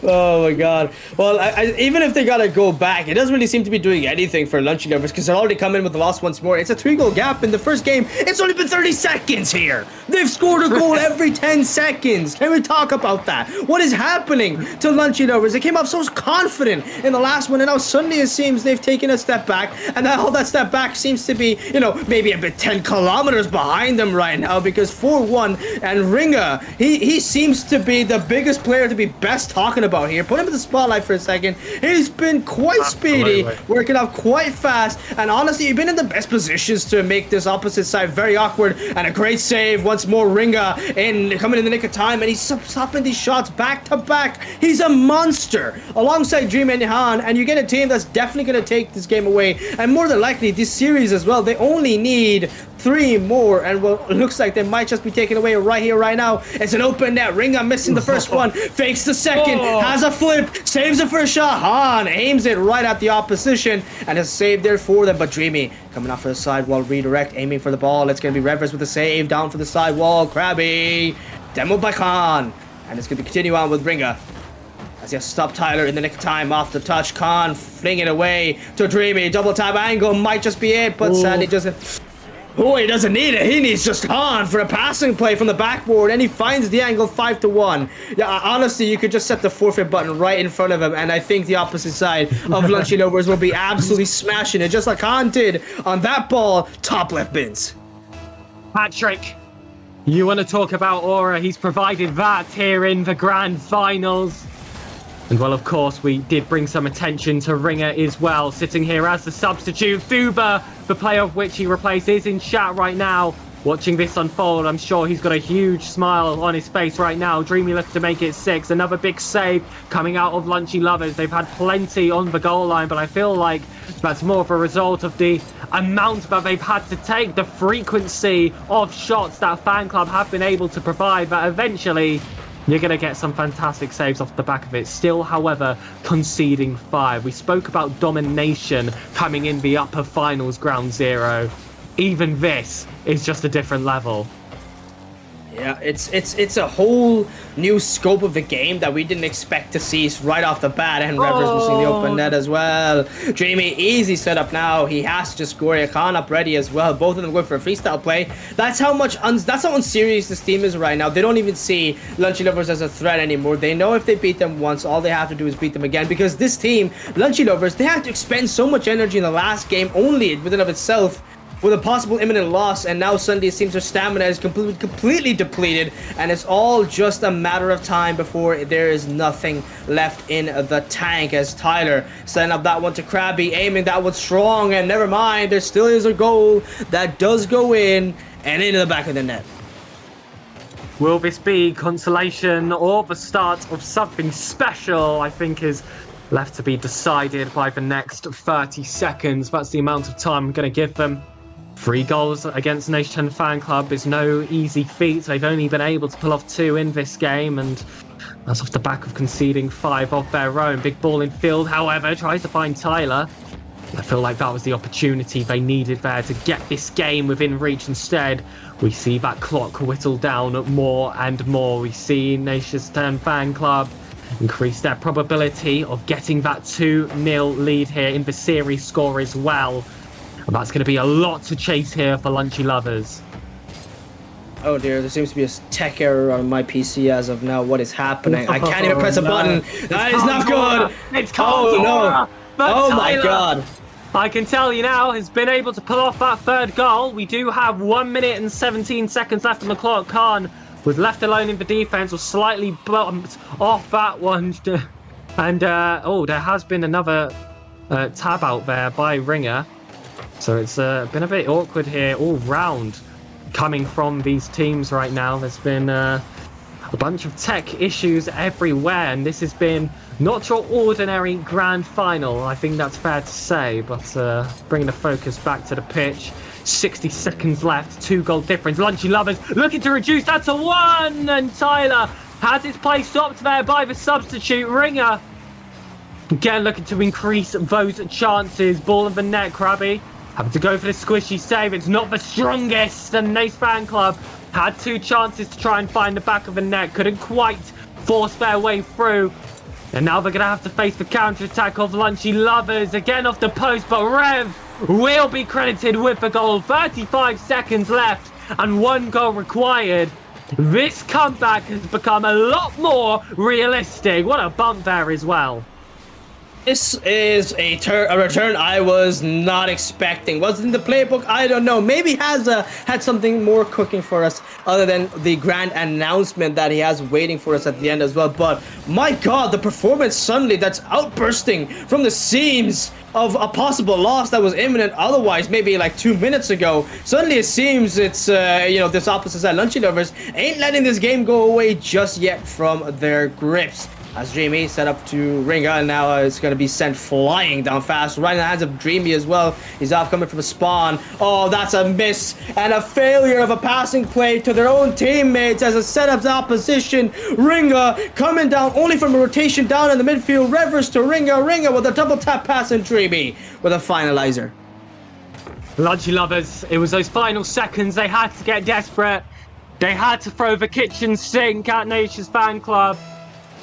Oh my God. Well, even if they gotta go back, it doesn't really seem to be doing anything for Lunchy Lovers because they're already coming in with the loss once more. It's a 3-goal gap in the first game. It's only been 30 seconds here. They've scored a goal every 10 seconds. Can we talk about that? What is happening to Lunchy Lovers? They came off so confident in the last one, and now suddenly it seems they've taken a step back, and all that step back seems to be, you know, maybe a bit 10 kilometers behind them right now, because 4-1 and Ringer, he seems to be the biggest player to be best talking about here. Put him in the spotlight for a second. He's been quite speedy, working out quite fast, and honestly, he's been in the best positions to make this opposite side very awkward, and a great save once more. Ringer coming in the nick of time, and he's stopping these shots back to back. He's a monster alongside Dream and Han, and you get a team that's definitely going to take this game away, and more than likely this series as well. They only need 3 more, and well, it looks like they might just be taken away right here, right now. It's an open net. Ringer missing the first one, fakes the second, has a flip, saves the first shot. Han aims it right at the opposition, and has saved there for them. But Dreamy coming off for the sidewall redirect, aiming for the ball. It's going to be Reverse with a save down for the sidewall. Krabby, demoed by Khan, and it's going to continue on with Ringer. As he has to stop Tyler in the nick of time off the touch. Khan fling it away to Dreamy. Double tap angle might just be it, but sadly doesn't. Oh, he doesn't need it. He needs just Han for a passing play from the backboard, and he finds the angle 5-1. Yeah, honestly, you could just set the forfeit button right in front of him, and I think the opposite side of Lunchy Lovers will be absolutely smashing it, just like Han did on that ball. Top left bins. Patrick, you want to talk about aura? He's provided that here in the grand finals. And well, of course, we did bring some attention to Ringer as well, sitting here as the substitute. Thuba, the player of which he replaced, is in chat right now, watching this unfold. I'm sure he's got a huge smile on his face right now. Dreamy looks to make it 6. Another big save coming out of Lunchy Lovers. They've had plenty on the goal line, but I feel like that's more of a result of the amount that they've had to take, the frequency of shots that Fanclub have been able to provide, that eventually you're going to get some fantastic saves off the back of it. Still, however, conceding 5. We spoke about domination coming in the upper finals, ground zero. even this is just a different level. Yeah, it's a whole new scope of the game that we didn't expect to see right off the bat, and Rever's missing the open net as well. Dreamy, easy setup now. He has to just score. Khan up ready as well. Both of them going for a freestyle play. That's how unserious this team is right now. They don't even see Lunchy Lovers as a threat anymore. They know if they beat them once, all they have to do is beat them again, because this team, Lunchy Lovers, they had to expend so much energy in the last game only within of itself, with a possible imminent loss, and now suddenly it seems their stamina is completely depleted, and it's all just a matter of time before there is nothing left in the tank, as Tyler setting up that one to Krabby, aiming that one strong, and never mind, there still is a goal that does go in and into the back of the net. Will this be consolation or the start of something special? I think is left to be decided by the next 30 seconds. That's the amount of time I'm going to give them. 3 goals against Nation Fanclub is no easy feat. They've only been able to pull off 2 in this game, and that's off the back of conceding 5 of their own. Big ball in field, however, tries to find Tyler. I feel like that was the opportunity they needed there to get this game within reach. Instead, we see that clock whittle down more and more. We see Nation's Fanclub increase their probability of getting that 2-0 lead here in the series score as well. And that's going to be a lot to chase here for Lunchy Lovers. Oh dear, there seems to be a tech error on my PC as of now. What is happening? I can't even press a button. That is not good. It's Oh no. Oh my god. I can tell you now, has been able to pull off that 3rd goal. We do have 1 minute and 17 seconds left on the clock. Khan was left alone in the defense, was slightly bumped off that one. And, there has been another tab out there by Ringer. So it's been a bit awkward here all round coming from these teams right now. There's been a bunch of tech issues everywhere, and this has been not your ordinary grand final. I think that's fair to say, but bringing the focus back to the pitch. 60 seconds left, 2-goal difference. Lunchy Lovers looking to reduce that to 1, and Tyler has his play stopped there by the substitute. Ringer again looking to increase those chances. Ball in the net, Krabby having to go for the squishy save. It's not the strongest, and Nace Fanclub had 2 chances to try and find the back of the net. Couldn't quite force their way through. And now they're going to have to face the counter-attack of Lunchy Lovers. Again off the post, but Rev will be credited with the goal. 35 seconds left and 1 goal required. This comeback has become a lot more realistic. What a bump there as well. This is a return I was not expecting. Was it in the playbook? I don't know. Maybe has had something more cooking for us other than the grand announcement that he has waiting for us at the end as well. But my god, the performance suddenly that's outbursting from the seams of a possible loss that was imminent otherwise maybe like 2 minutes ago. Suddenly it seems it's this opposite side. Lunchy Lovers ain't letting this game go away just yet from their grips. As Dreamy set up to Ringer, and now it's going to be sent flying down fast, right in the hands of Dreamy as well. He's off coming from a spawn. Oh, that's a miss and a failure of a passing play to their own teammates as a setup to opposition. Ringer coming down only from a rotation down in the midfield. Revers to Ringer. Ringer with a double tap pass, and Dreamy with a finalizer. Lunchy Lovers, it was those final seconds. They had to get desperate. They had to throw the kitchen sink at Nation's Fanclub.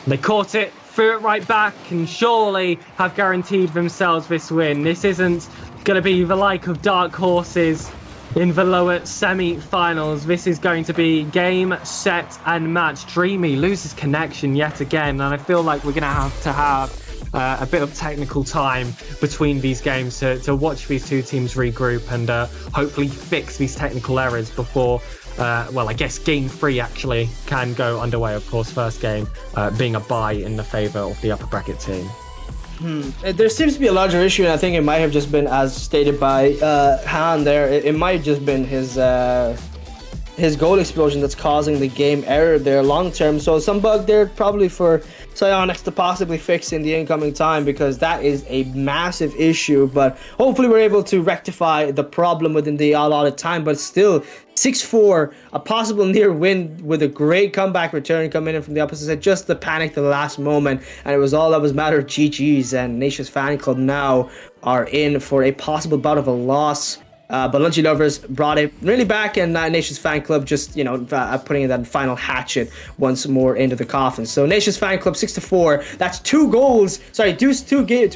They caught it, threw it right back, and surely have guaranteed themselves this win. This isn't going to be the like of dark horses in the lower semi-finals. This is going to be game, set, and match. Dreamy loses connection yet again, and I feel like we're going to have a bit of technical time between these games to watch these 2 teams regroup and hopefully fix these technical errors before I guess game 3 actually can go underway. Of course, first game being a bye in the favour of the upper bracket team. There seems to be a larger issue, and I think it might have just been, as stated by Han there, it might have just been his goal explosion that's causing the game error there long term. So some bug there probably for Psyonix to possibly fix in the incoming time, because that is a massive issue. But hopefully we're able to rectify the problem within the allotted time. But still, 6-4, a possible near win with a great comeback return coming in from the opposite side. Just the panic at the last moment, and it was all that was matter of GG's. And Nation's Fanclub now are in for a possible bout of a loss But Lunchy Lovers brought it really back, and Nation's Fan Club just, putting that final hatchet once more into the coffin. So Nation's Fan Club 6-4. That's 2 goals. Sorry, two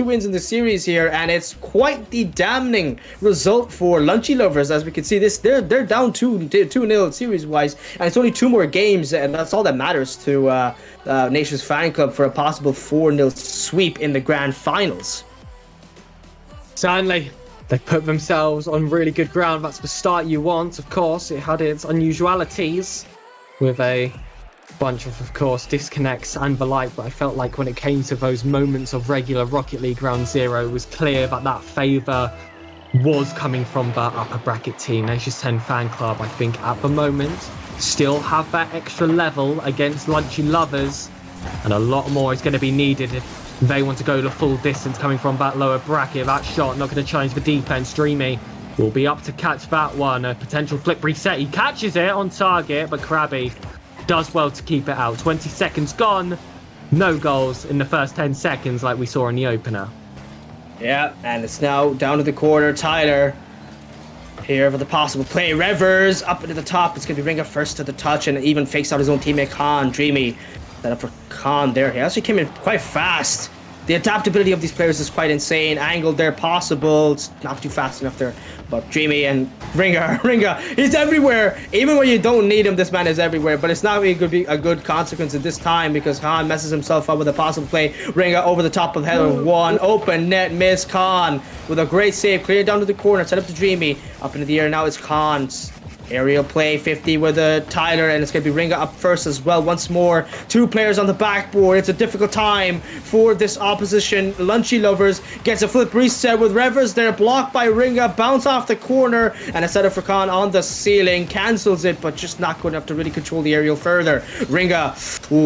wins in the series here, and it's quite the damning result for Lunchy Lovers. As we can see, they're down 2-0 series-wise, and it's only 2 more games, and that's all that matters to Nation's Fan Club for a possible 4-0 sweep in the grand finals. Certainly. They put themselves on really good ground. That's the start you want. Of course, it had its unusualities with a bunch of course, disconnects and the like. But I felt like when it came to those moments of regular Rocket League Ground Zero, it was clear that favour was coming from the upper bracket team. Nations 10 Fan Club, I think, at the moment, still have that extra level against Lunchy Lovers. And a lot more is going to be needed if they want to go the full distance coming from that lower bracket. That shot not going to change the defense. Dreamy will be up to catch that one. A potential flip reset. He catches it on target, but Krabby does well to keep it out. 20 seconds gone. No goals in the first 10 seconds like we saw in the opener. Yeah, and it's now down to the corner. Tyler here for the possible play. Revers up into the top. It's going to be Ringa first to the touch and even fakes out his own teammate Khan. Dreamy set up for Khan there. He actually came in quite fast. The adaptability of these players is quite insane. Angled there possible. It's not too fast enough there. But Dreamy and Ringa, he's everywhere. Even when you don't need him, this man is everywhere. But it's not really going to be a good consequence at this time because Khan messes himself up with a possible play. Ringa over the top of the head of one. Open net miss. Khan with a great save. Clear down to the corner. Set up to Dreamy. Up into the air now it's Khan's. Aerial play, 50 with a Tyler, and it's going to be Ringa up first as well. Once more, 2 players on the backboard. It's a difficult time for this opposition. Lunchy Lovers gets a flip reset with Revers there, blocked by Ringa, bounce off the corner, and a setup for Khan on the ceiling. Cancels it, but just not good enough to really control the aerial further. Ringa,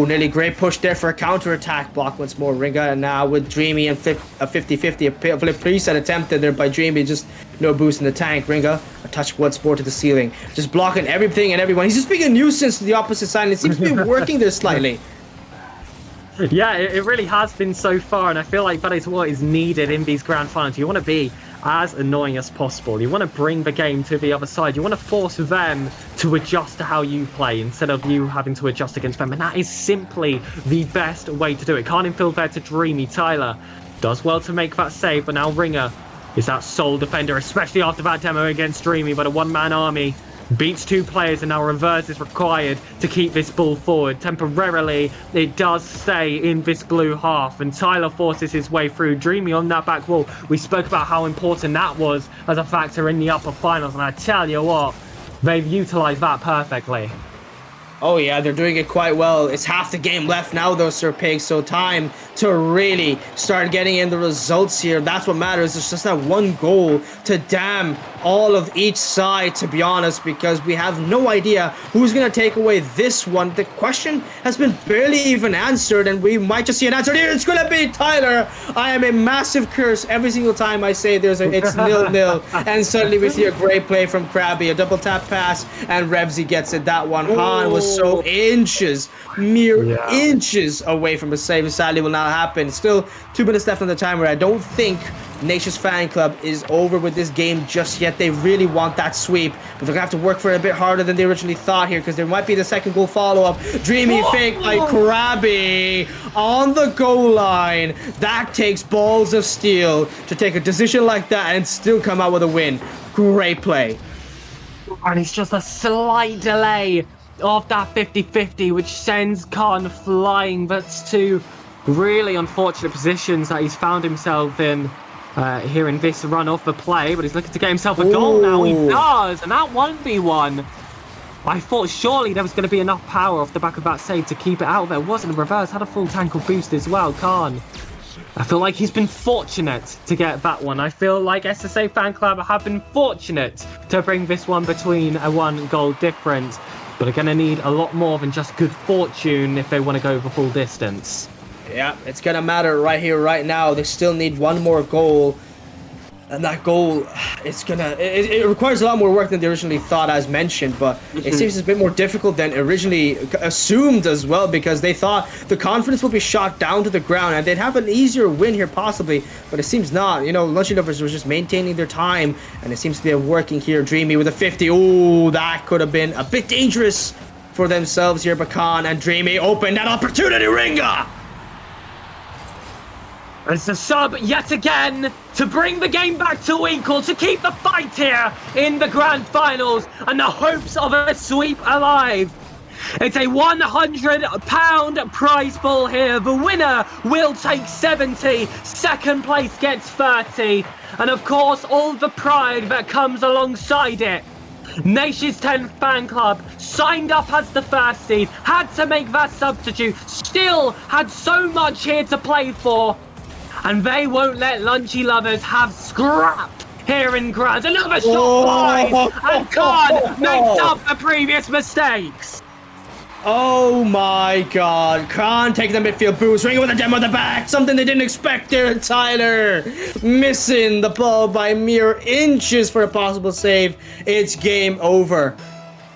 nearly great push there for a counter-attack. Block once more, Ringa, and now with Dreamy and a 50-50, a flip reset attempted there by Dreamy, just no boost in the tank. Ringa, a touch once more to the ceiling. Just blocking everything and everyone. He's just being a nuisance to the opposite side, and it seems to be working there slightly. Yeah, it really has been so far, and I feel like that is what is needed in these grand finals. You want to be as annoying as possible. You want to bring the game to the other side. You want to force them to adjust to how you play instead of you having to adjust against them, and that is simply the best way to do it. Can't infield there to Dreamy. Tyler does well to make that save, but now Ringa is that sole defender, especially after that demo against Dreamy, but a one-man army beats 2 players, and now reverse is required to keep this ball forward. Temporarily, it does stay in this blue half, and Tyler forces his way through. Dreamy on that back wall. We spoke about how important that was as a factor in the upper finals, and I tell you what, they've utilised that perfectly. Oh yeah, they're doing it quite well. It's half the game left now though, Sir Pig, so time to really start getting in the results here. That's what matters. It's just that one goal to damn all of each side, to be honest, because we have no idea who's going to take away this one. The question has been barely even answered, and we might just see an answer here. It's going to be Tyler. I am a massive curse every single time I say it's 0-0, and suddenly we see a great play from Krabby, a double tap pass, and Revsy gets it. That one, Han was so mere inches away from a save. Sadly will not happen. Still 2 minutes left on the timer. I don't think Nation's Fan Club is over with this game just yet. They really want that sweep, but they're gonna have to work for it a bit harder than they originally thought here, because there might be the second goal follow-up. Dreamy fake by Krabby on the goal line. That takes balls of steel to take a decision like that and still come out with a win. Great play. And it's just a slight delay of that 50-50, which sends Khan flying. That's 2 really unfortunate positions that he's found himself in here in this run off the play, but he's looking to get himself a goal now. He does, and that 1v1. I thought surely there was going to be enough power off the back of that save to keep it out there. Wasn't a reverse, had a full tankle boost as well. Khan, I feel like he's been fortunate to get that one. I feel like SSA Fan Club have been fortunate to bring this one between a 1-goal difference, but are going to need a lot more than just good fortune if they want to go the full distance. Yeah, it's gonna matter right here, right now. They still need one more goal. And that goal, it requires a lot more work than they originally thought, as mentioned, but it seems a bit more difficult than originally assumed as well, because they thought the confidence would be shot down to the ground and they'd have an easier win here possibly, but it seems not. You know, Lunchy Lovers was just maintaining their time, and it seems to be working here. Dreamy with a 50. Ooh, that could have been a bit dangerous for themselves here, but Khan and Dreamy opened that opportunity. Ringa! It's a sub yet again to bring the game back to equal, to keep the fight here in the grand finals and the hopes of a sweep alive. It's a £100 prize pool here. The winner will take 70, second place gets 30, and of course all the pride that comes alongside it. Nation's 10th fan club signed up as the first seed, had to make that substitute, still had so much here to play for. And they won't let Lunchy Lovers have scrap here in Grand. Another shot wide, and Khan makes up the previous mistakes. Oh my god. Khan taking the midfield boost, Ringa with a demo at the back. Something they didn't expect there. And Tyler missing the ball by mere inches for a possible save. It's game over.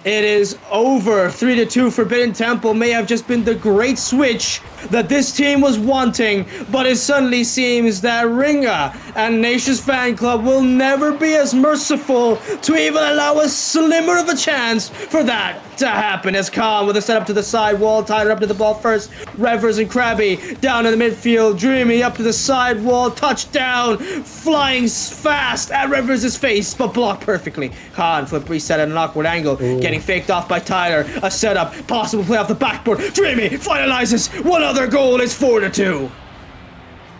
It is over. 3-2. Forbidden Temple may have just been the great switch that this team was wanting, but it suddenly seems that Ringa and Nation's fan club will never be as merciful to even allow a slimmer of a chance for that to happen. As Khan with a setup to the side wall, Tyler up to the ball first, Revers and Krabby down in the midfield, Dreamy up to the side wall, touchdown, flying fast at Revers' face, but blocked perfectly. Khan flip reset at an awkward angle, getting faked off by Tyler, a setup, possible play off the backboard, Dreamy finalizes, one other goal, is 4-2.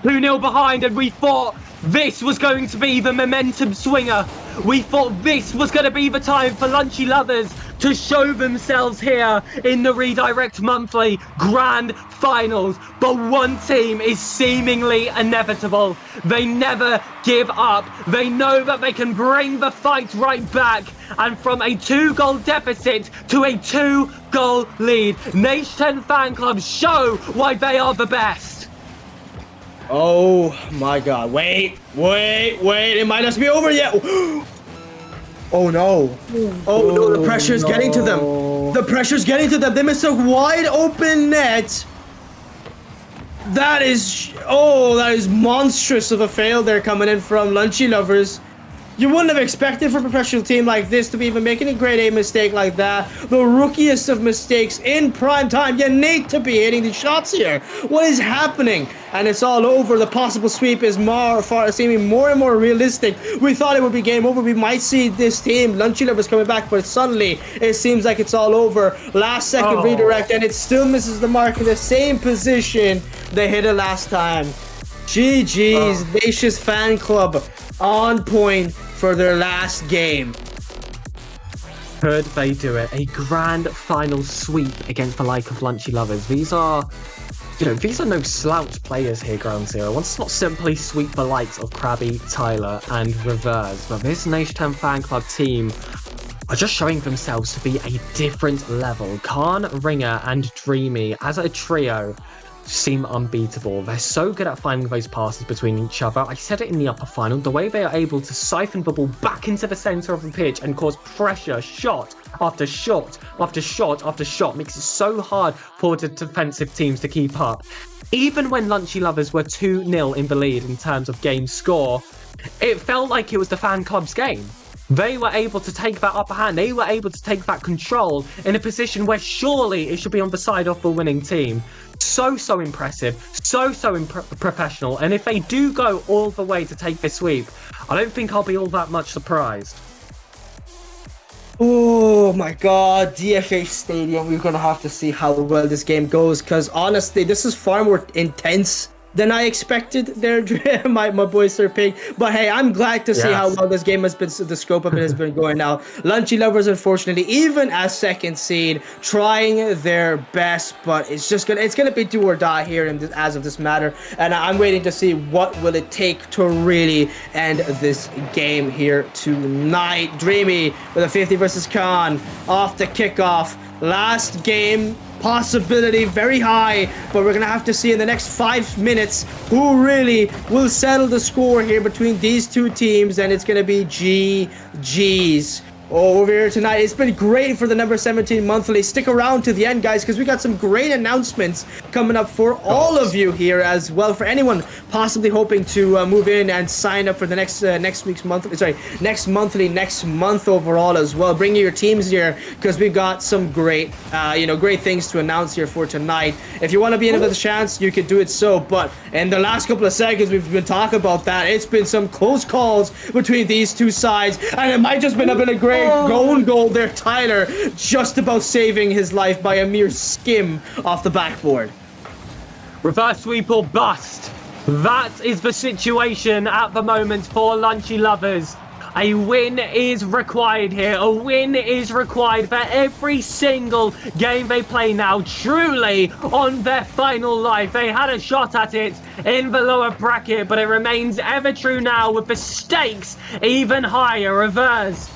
2-0 behind, and we thought this was going to be the momentum swinger. We thought this was going to be the time for Lunchy Lovers to show themselves here in the Redirect Monthly Grand Finals. But one team is seemingly inevitable. They never give up. They know that they can bring the fight right back. And from a 2-goal deficit to a 2-goal lead, Nation Fan Club show why they are the best. Oh my god. Wait. It might not be over yet. Oh no. Oh no, the pressure is getting to them. The pressure's getting to them. They missed a wide open net. That is monstrous of a fail there coming in from Lunchy Lovers. You wouldn't have expected for a professional team like this to be even making a grade A mistake like that. The rookiest of mistakes in prime time. You need to be hitting these shots here. What is happening? And it's all over. The possible sweep is seeming more and more realistic. We thought it would be game over. We might see this team, Lunchy Lovers, coming back, but suddenly it seems like it's all over. Last second redirect, and it still misses the mark in the same position they hit it last time. GG's, Nation's Fan Club on point for their last game. Could they do it? A grand final sweep against the like of Lunchy Lovers. These are no slouch players here, Ground Zero. Once not simply sweep the likes of Krabby, Tyler, and Reverse, but this Nation 10 Fan Club team are just showing themselves to be a different level. Khan, Ringer, and Dreamy as a trio seem unbeatable. They're so good at finding those passes between each other. I said it in the upper final, the way they are able to siphon the ball back into the centre of the pitch and cause pressure, shot after shot after shot after shot, makes it so hard for the defensive teams to keep up. Even when Lunchy Lovers were 2-0 in the lead in terms of game score, it felt like it was the fan club's game. They were able to take that upper hand. They were able to take that control in a position where surely it should be on the side of the winning team. So impressive, so professional. And if they do go all the way to take this sweep, I don't think I'll be all that much surprised. Oh my god, DFA Stadium. We're gonna have to see how well this game goes, because honestly, this is far more intense than I expected there, my boy Sir Pig. But hey, I'm glad to see how well this game has been, the scope of it has been going now. Lunchy Lovers, unfortunately, even as second seed, trying their best, but it's gonna be do or die here as of this matter. And I'm waiting to see what will it take to really end this game here tonight. Dreamy with a 50 versus Khan off the kickoff. Last game possibility very high, but we're gonna have to see in the next 5 minutes who really will settle the score here between these two teams, and it's gonna be GG's. Oh, over here tonight, it's been great for the number 17 monthly. Stick around to the end, guys, because we got some great announcements coming up for all of you here as well. For anyone possibly hoping to move in and sign up for the next month overall as well. Bring your teams here because we've got some great, great things to announce here for tonight. If you want to be in with a chance, you could do it so. But in the last couple of seconds, we've been talking about that. It's been some close calls between these two sides, and it might just been a great goal there. Tyler just about saving his life by a mere skim off the backboard. Reverse sweep or bust. That is the situation at the moment for Lunchy lovers. A win is required here. A win is required for every single game they play now. Truly on their final life. They had a shot at it in the lower bracket, but it remains ever true now with the stakes even higher. Reverse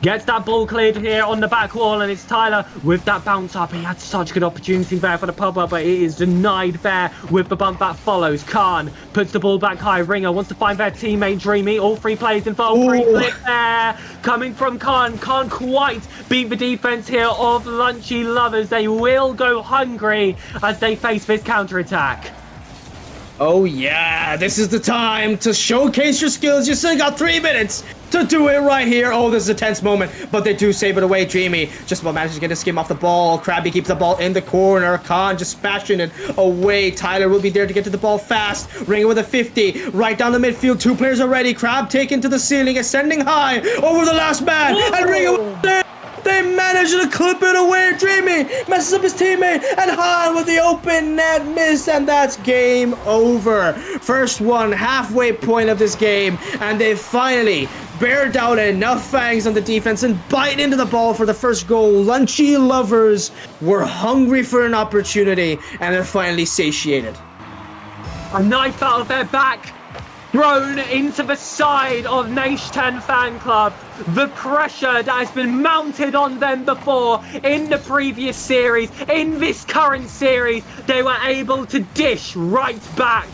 gets that ball cleared here on the back wall, and it's Tyler with that bounce up. He had such good opportunity there for the pub-up, but it is denied there with the bump that follows. Khan puts the ball back high. Ringer wants to find their teammate Dreamy. All three players involved. Free flip there coming from Khan. Can't quite beat the defense here of Lunchy lovers. They will go hungry as they face this counter-attack. Oh yeah, this is the time to showcase your skills. You still got 3 minutes to do it right here. Oh, this is a tense moment, but they do save it away. Dreamy just about manages to get a skim off the ball. Krabby keeps the ball in the corner. Khan just smashing it away. Tyler will be there to get to the ball fast. Ringer with a 50 right down the midfield. 2 players already. Crab taken to the ceiling, ascending high over the last man. And Ringer with there. They manage to clip it away. Dreamy messes up his teammate, and Han with the open net miss, and that's game over. First one, halfway point of this game, and they finally bear down enough fangs on the defense and bite into the ball for the first goal. Lunchy lovers were hungry for an opportunity, and they're finally satiated. A knife out of their back, thrown into the side of Naish 10 fan club. The pressure that has been mounted on them before in the previous series, in this current series, they were able to dish right back.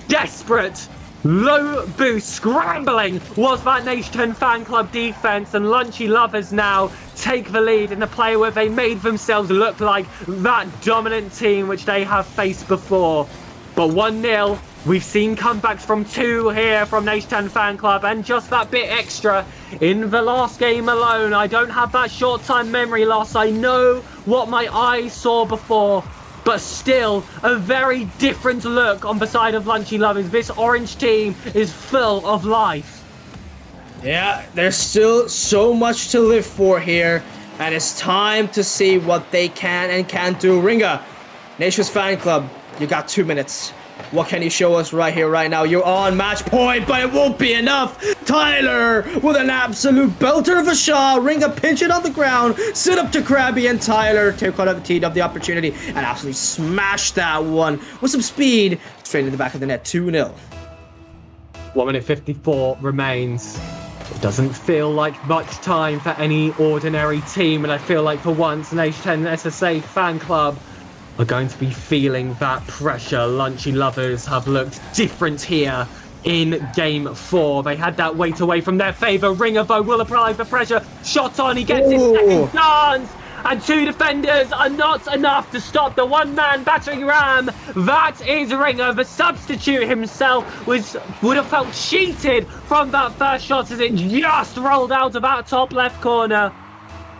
Desperate, low boost, scrambling was that Naish 10 fan club defense, and Lunchy lovers now take the lead in the play where they made themselves look like that dominant team which they have faced before. But 1-0. We've seen comebacks from 2 here from Naish 10 fan club, and just that bit extra in the last game alone. I don't have that short-time memory loss. I know what my eyes saw before, but still a very different look on the side of Lunchy lovers. This orange team is full of life. Yeah, there's still so much to live for here, and it's time to see what they can and can't do. Ringa, Naish's fan club, you got 2 minutes. What can you show us right here, right now? You're on match point, but it won't be enough. Tyler with an absolute belter of a shot. Ringa pinch it on the ground. Sit up to Krabby, and Tyler take out of the opportunity and absolutely smash that one with some speed straight in the back of the net. 2-0. 1 minute 54 remains. It doesn't feel like much time for any ordinary team, and I feel like for once, Naish 10 SSA fan club are going to be feeling that pressure. Lunchy lovers have looked different here in game 4. They had that weight away from their favour. Ringer, though, will apply the pressure. Shot on, he gets his second chance. And 2 defenders are not enough to stop the one-man battering ram. That is Ringer. The substitute himself would have felt cheated from that first shot as it just rolled out of that top left corner.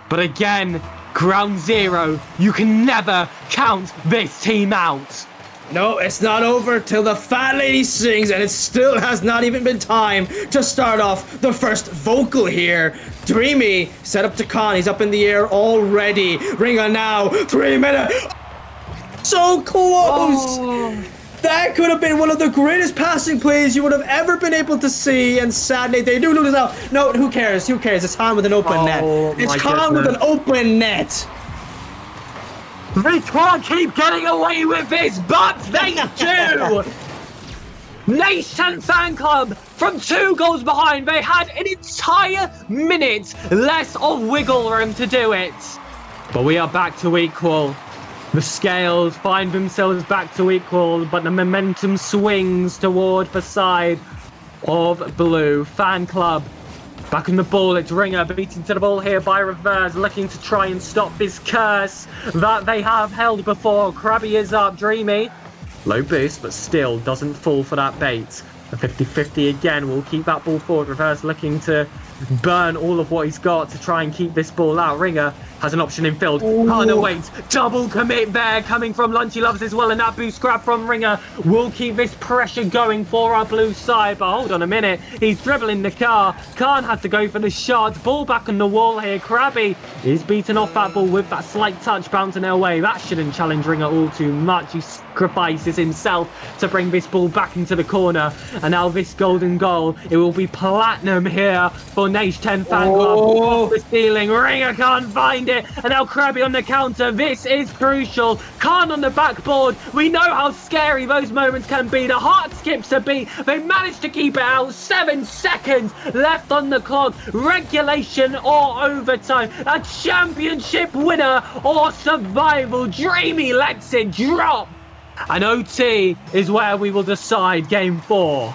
But again, ground zero. You can never count this team out. No, it's not over till the fat lady sings, and it still has not even been time to start off the first vocal here. Dreamy set up to Khan. He's up in the air already. Ringa now. 3 minutes. So close. Oh. That could have been one of the greatest passing plays you would have ever been able to see, and sadly they do lose out. No, who cares? Who cares? It's Khan with an open net. It's Khan with an open net. They can't keep getting away with this, but they do! Naish 10 fan club from 2 goals behind. They had an entire minute less of wiggle room to do it. But we are back to equal. The scales find themselves back to equal, but the momentum swings toward the side of blue. Fanclub back in the ball. It's Ringer beating to the ball here by Reverse, looking to try and stop this curse that they have held before. Krabby is up. Dreamy, low boost, but still doesn't fall for that bait. The 50-50 again will keep that ball forward. Reverse looking to burn all of what he's got to try and keep this ball out. Ringer has an option in field. Can't wait. Double commit there coming from Lunchy Loves as well. And that boost grab from Ringer will keep this pressure going for our blue side. But hold on a minute. He's dribbling the car. Khan had to go for the shot. Ball back on the wall here. Krabby is beaten off that ball with that slight touch bouncing their way. That shouldn't challenge Ringer all too much. He sacrifices himself to bring this ball back into the corner. And now this golden goal, it will be platinum here for Nage 10 Fanclub. Off the ceiling. Ringer can't find it. And now Krabby on the counter. This is crucial. Khan on the backboard. We know how scary those moments can be. The heart skips a beat. They managed to keep it out. 7 seconds left on the clock. Regulation or overtime. A championship winner or survival. Dreamy lets it drop. And OT is where we will decide game 4.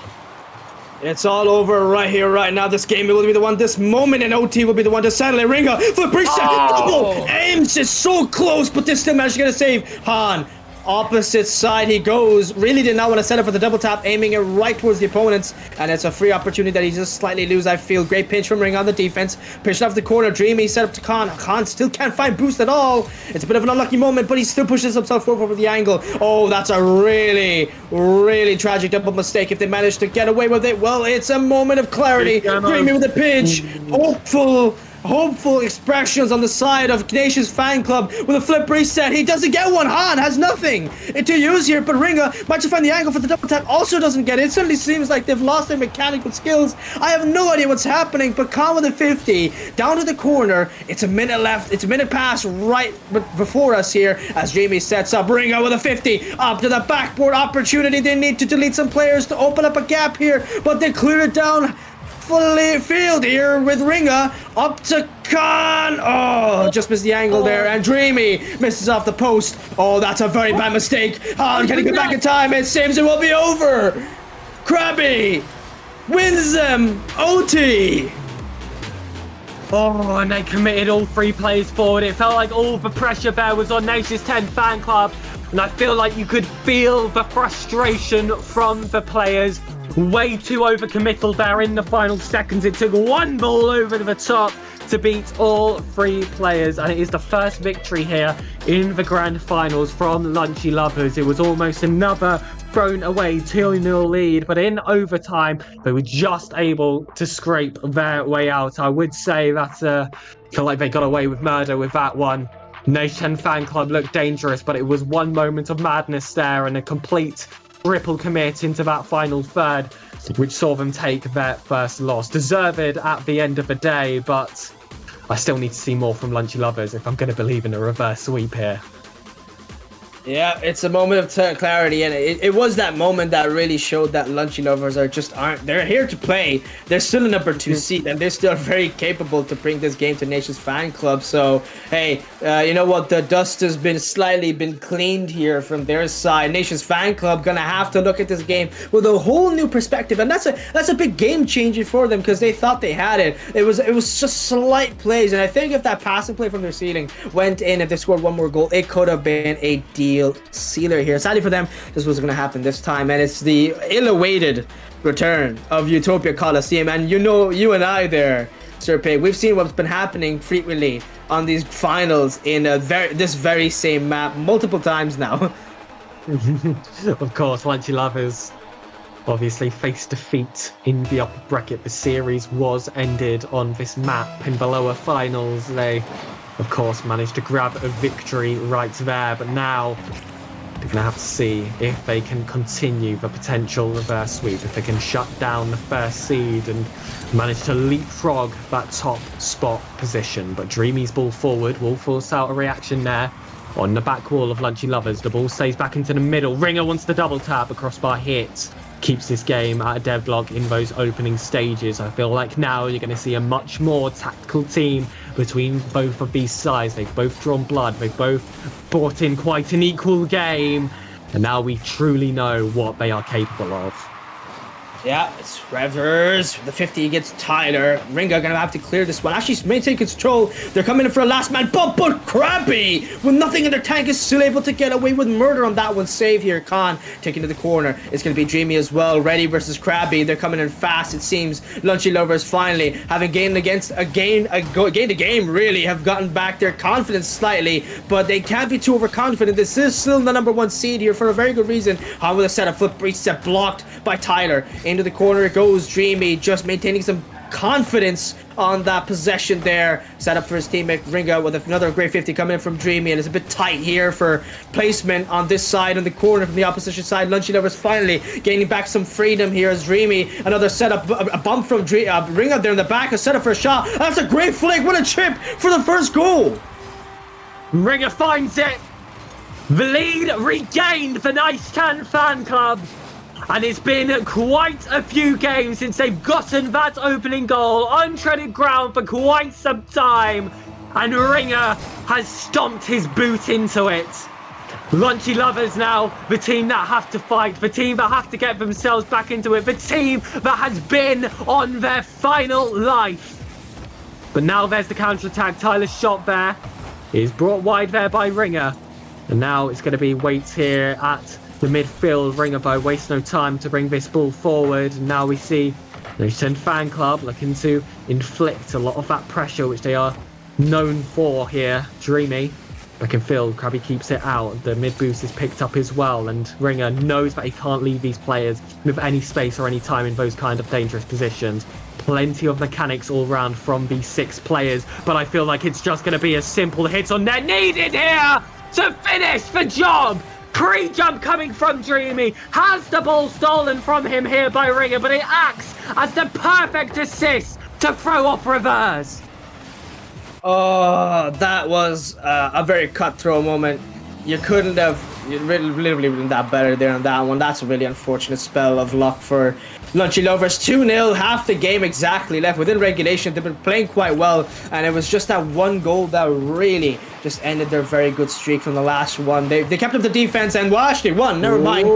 It's all over right here, right now. This game will be the one, this moment, and OT will be the one to settle it. Ringer for Preshow. Double aims is so close, but they still managed to get a save. Han, opposite side he goes. Really did not want to set up for the double tap, aiming it right towards the opponents. And it's a free opportunity that he just slightly lose, I feel. Great pinch from Ringer on the defense. Pitched off the corner. Dreamy set up to Khan. Khan still can't find boost at all. It's a bit of an unlucky moment, but he still pushes himself forward with the angle. Oh, that's a really, really tragic double mistake if they manage to get away with it. Well, it's a moment of clarity. Dreamy with the pinch. Hopeful expressions on the side of Nation's Fanclub with a flip reset. He doesn't get one. Han has nothing to use here, but Ringer might find the angle for the double tap, also doesn't get it. It suddenly seems like they've lost their mechanical skills. I have no idea what's happening, but Khan with a 50 down to the corner. It's a minute left. It's a minute past right before us here as Jamie sets up. Ringer with a 50 up to the backboard opportunity. They need to delete some players to open up a gap here, but they clear it down. Fully field here with Ringer up to Khan. Oh, just missed the angle there, and Dreamy misses off the post. Oh, that's a very bad mistake. Oh, can he get back in time? It seems it will be over. Krabby wins them. OT. Oh, and they committed all 3 plays forward. It felt like all the pressure there was on Nation's 10 Fanclub, and I feel like you could feel the frustration from the players. Way too overcommittal there in the final seconds. It took one ball over the top to beat all 3 players, and it is the first victory here in the grand finals from Lunchy Lovers. It was almost another thrown away 2-0 lead, but in overtime they were just able to scrape their way out. I would say that I feel like they got away with murder with that one. Nation Fanclub looked dangerous, but it was one moment of madness there and a complete triple commit into that final third, which saw them take their first loss. Deserved at the end of the day, but I still need to see more from Lunchy Lovers if I'm going to believe in a reverse sweep here. Yeah, it's a moment of clarity, and it was that moment that really showed that Lunchy Lovers they're here to play. They're still a number 2 seed, and they're still very capable to bring this game to Nation's Fanclub. So, hey, you know what? The dust has been slightly cleaned here from their side. Nation's Fanclub gonna have to look at this game with a whole new perspective, and that's a big game changer for them because they thought they had it. It was just slight plays, and I think if that passing play from their ceiling went in and they scored one more goal, it could have been a deal sealer here. Sadly for them, this wasn't going to happen this time, and it's the ill-awaited return of Utopia Coliseum. And you and I there, Serpay, we've seen what's been happening frequently on these finals in this very same map multiple times now. Of course, Lunchy Lovers obviously faced defeat in the upper bracket. The series was ended on this map. In the lower finals, they of course managed to grab a victory right there, but now they're going to have to see if they can continue the potential reverse sweep, if they can shut down the first seed and manage to leapfrog that top spot position. But Dreamy's ball forward will force out a reaction there on the back wall of Lunchy Lovers. The ball stays back into the middle. Ringer wants the double tap, a crossbar hit keeps this game at a deadlock in those opening stages. I feel like now you're going to see a much more tactical team between both of these sides. They've both drawn blood. They've both brought in quite an equal game. And now we truly know what they are capable of. Yeah, it's Revers. The 50 against Tyler. Ringa gonna have to clear this one. Actually, maintain control. They're coming in for a last man. But Krabby, with nothing in their tank, is still able to get away with murder on that one. Save here. Khan taking to the corner. It's gonna be Dreamy as well. Ready versus Krabby. They're coming in fast, it seems. Lunchy Lovers finally having gained a game, really have gotten back their confidence slightly, but they can't be too overconfident. This is still the number 1 seed here for a very good reason. How with a set of flip reset blocked by Tyler. Into the corner it goes. Dreamy just maintaining some confidence on that possession there. Set up for his teammate Ringa with another great 50 coming in from Dreamy, and it's a bit tight here for placement on this side, on the corner from the opposition side. Lunchy Lovers finally gaining back some freedom here as Dreamy. Another setup, a bump from Ringa there in the back, a setup for a shot. That's a great flick. What a chip for the first goal. Ringa finds it. The lead regained for Nice 10 Fan Club. And it's been quite a few games since they've gotten that opening goal. Untreaded ground for quite some time. And Ringa has stomped his boot into it. Lunchy Lovers now, the team that have to fight, the team that have to get themselves back into it, the team that has been on their final life. But now there's the counter-attack. Tyler's shot there is brought wide there by Ringa. And now it's going to be Waits here at the midfield. Ringa by waste no time to bring this ball forward. And now we see Nation Fan Club looking to inflict a lot of that pressure which they are known for here. Dreamy back in field. Krabby keeps it out. The mid boost is picked up as well, and Ringa knows that he can't leave these players with any space or any time in those kind of dangerous positions. Plenty of mechanics all round from these 6 players, but I feel like it's just going to be a simple hit on net needed here to finish the job. Pre-jump coming from Dreamy, has the ball stolen from him here by Ringa, but it acts as the perfect assist to throw off reverse. Oh, that was a very cutthroat moment. You couldn't have literally been that better there on that one. That's a really unfortunate spell of luck for Lunchy Lovers. 2-0, half the game exactly left within regulation. They've been playing quite well, and it was just that one goal that really just ended their very good streak from the last one. They kept up the defense and well, actually won. Never mind,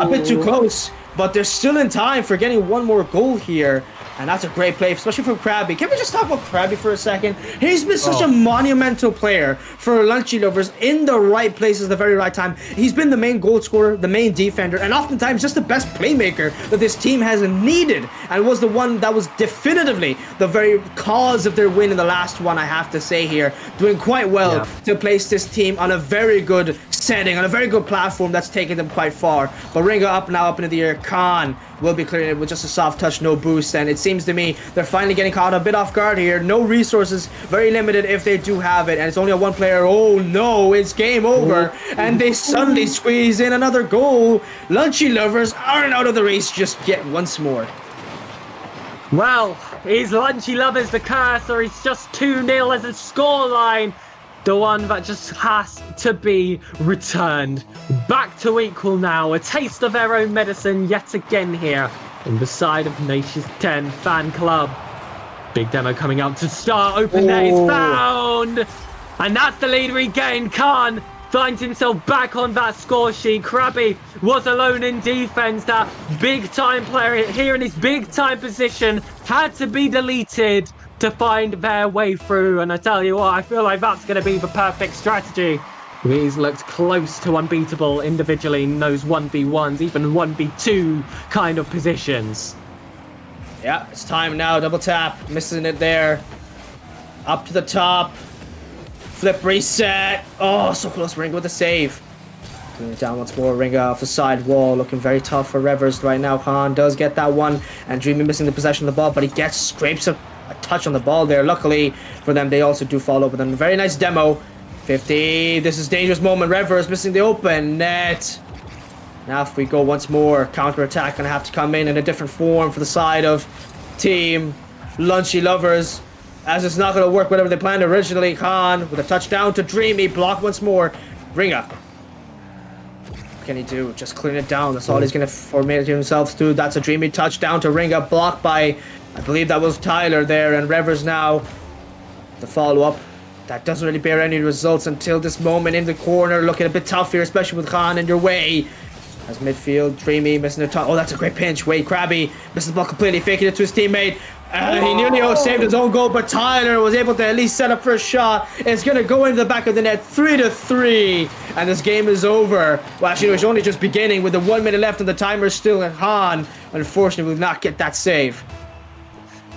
a bit too close, but they're still in time for getting one more goal here. And that's a great play, especially from Krabby. Can we just talk about Krabby for a second? He's been such a monumental player for Lunchy Lovers, in the right places at the very right time. He's been the main goal scorer, the main defender, and oftentimes just the best playmaker that this team has needed. And was the one that was definitively the very cause of their win in the last one, I have to say here. Doing quite well to place this team on a very good setting, on a very good platform that's taken them quite far. But Ringa up now, up into the air. Khan will be clearing it with just a soft touch, no boost, and it seems to me they're finally getting caught a bit off guard here. No resources, very limited if they do have it, and it's only a 1 player. Oh no, it's game over, and they suddenly squeeze in another goal. Lunchy Lovers aren't out of the race just yet once more. Well, is Lunchy Lovers the curse, or is just 2-0 as a scoreline the one that just has to be returned? Back to equal now. A taste of their own medicine yet again here on the side of Nation's 10 Fan Club. Big demo coming out to start. Open net is found. And that's the lead regained. Khan finds himself back on that score sheet. Krabby was alone in defense. That big time player here in his big time position had to be deleted to find their way through. And I tell you what, I feel like that's going to be the perfect strategy. He's looked close to unbeatable individually in those 1v1s, even 1v2 kind of positions. Yeah, it's time now. Double tap, missing it there. Up to the top. Flip reset. Oh, so close. Ringa with the save. Going down once more. Ringa off the side wall. Looking very tough for Revers right now. Khan does get that one. And Dreamy missing the possession of the ball, but he scrapes a touch on the ball there. Luckily for them, they also do follow. But then a very nice demo. 50. This is dangerous moment. Revers missing the open net. Now if we go once more, counter-attack gonna have to come in a different form for the side of team Lunchy Lovers, as it's not gonna work whatever they planned originally. Khan with a touchdown to Dreamy, block once more. Ringa can he do? Just clean it down. That's all he's going to formate himself to. That's a dreamy touchdown to Ringa, blocked by, I believe that was Tyler there. And Revers now, the follow-up. That doesn't really bear any results until this moment in the corner. Looking a bit tough here, especially with Khan in your way. As midfield, Dreamy missing a touch. Oh, that's a great pinch. Wade Krabby misses the ball completely, faking it to his teammate. He nearly saved his own goal, but Tyler was able to at least set up for a shot. It's going to go into the back of the net, 3-3, and this game is over. Well, actually, it was only just beginning with the 1 minute left and the timer still at Han. Unfortunately, will not get that save.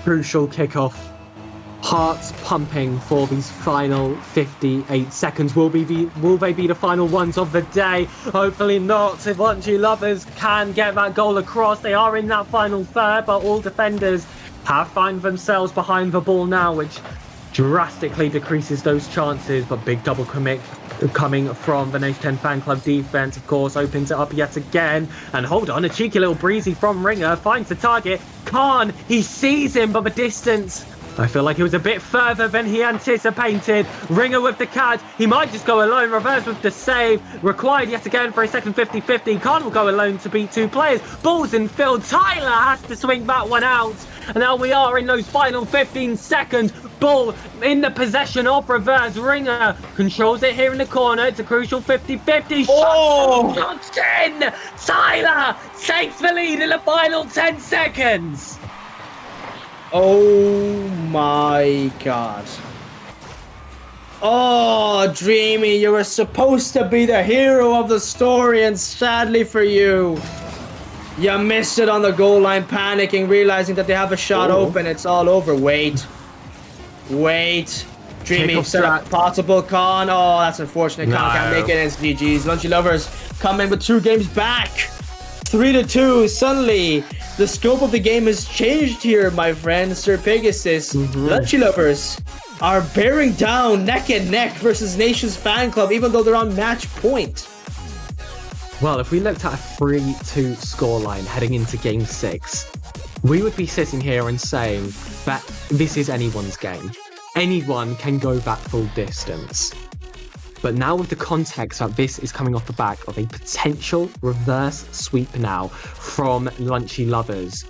Crucial kickoff. Hearts pumping for these final 58 seconds. Will they be the final ones of the day? Hopefully not. If Lunchy lovers can get that goal across, they are in that final third, but all defenders have found themselves behind the ball now, which drastically decreases those chances. But big double commit coming from the Nation 10 Fan Club defense, of course, opens it up yet again. And hold on, a cheeky little breezy from Ringer finds the target. Khan, he sees him, but the distance, I feel like it was a bit further than he anticipated. Ringer with the catch. He might just go alone. Reverse with the save. Required yet again for a second 50-50. Khan will go alone to beat two players. Ball's in field. Tyler has to swing that one out. And now we are in those final 15 seconds. Ball in the possession of Reverse. Ringer controls it here in the corner. It's a crucial 50-50. Shots in. Tyler takes the lead in the final 10 seconds. Oh my god. Oh, Dreamy, you were supposed to be the hero of the story, and sadly for you, you missed it on the goal line, panicking, realizing that they have a shot open. It's all over. Wait. Dreamy set up possible. Khan. Oh, that's unfortunate. Khan can't make it. It's GG's. Lunchy lovers come in with 2 games back. 3-2. Suddenly, the scope of the game has changed here, my friend. Sir Pegasus. Lunchy lovers are bearing down neck and neck versus Nation's Fan Club, even though they're on match point. Well, if we looked at a 3-2 scoreline heading into Game 6, we would be sitting here and saying that this is anyone's game. Anyone can go that full distance. But now with the context that this is coming off the back of a potential reverse sweep now from Lunchy lovers,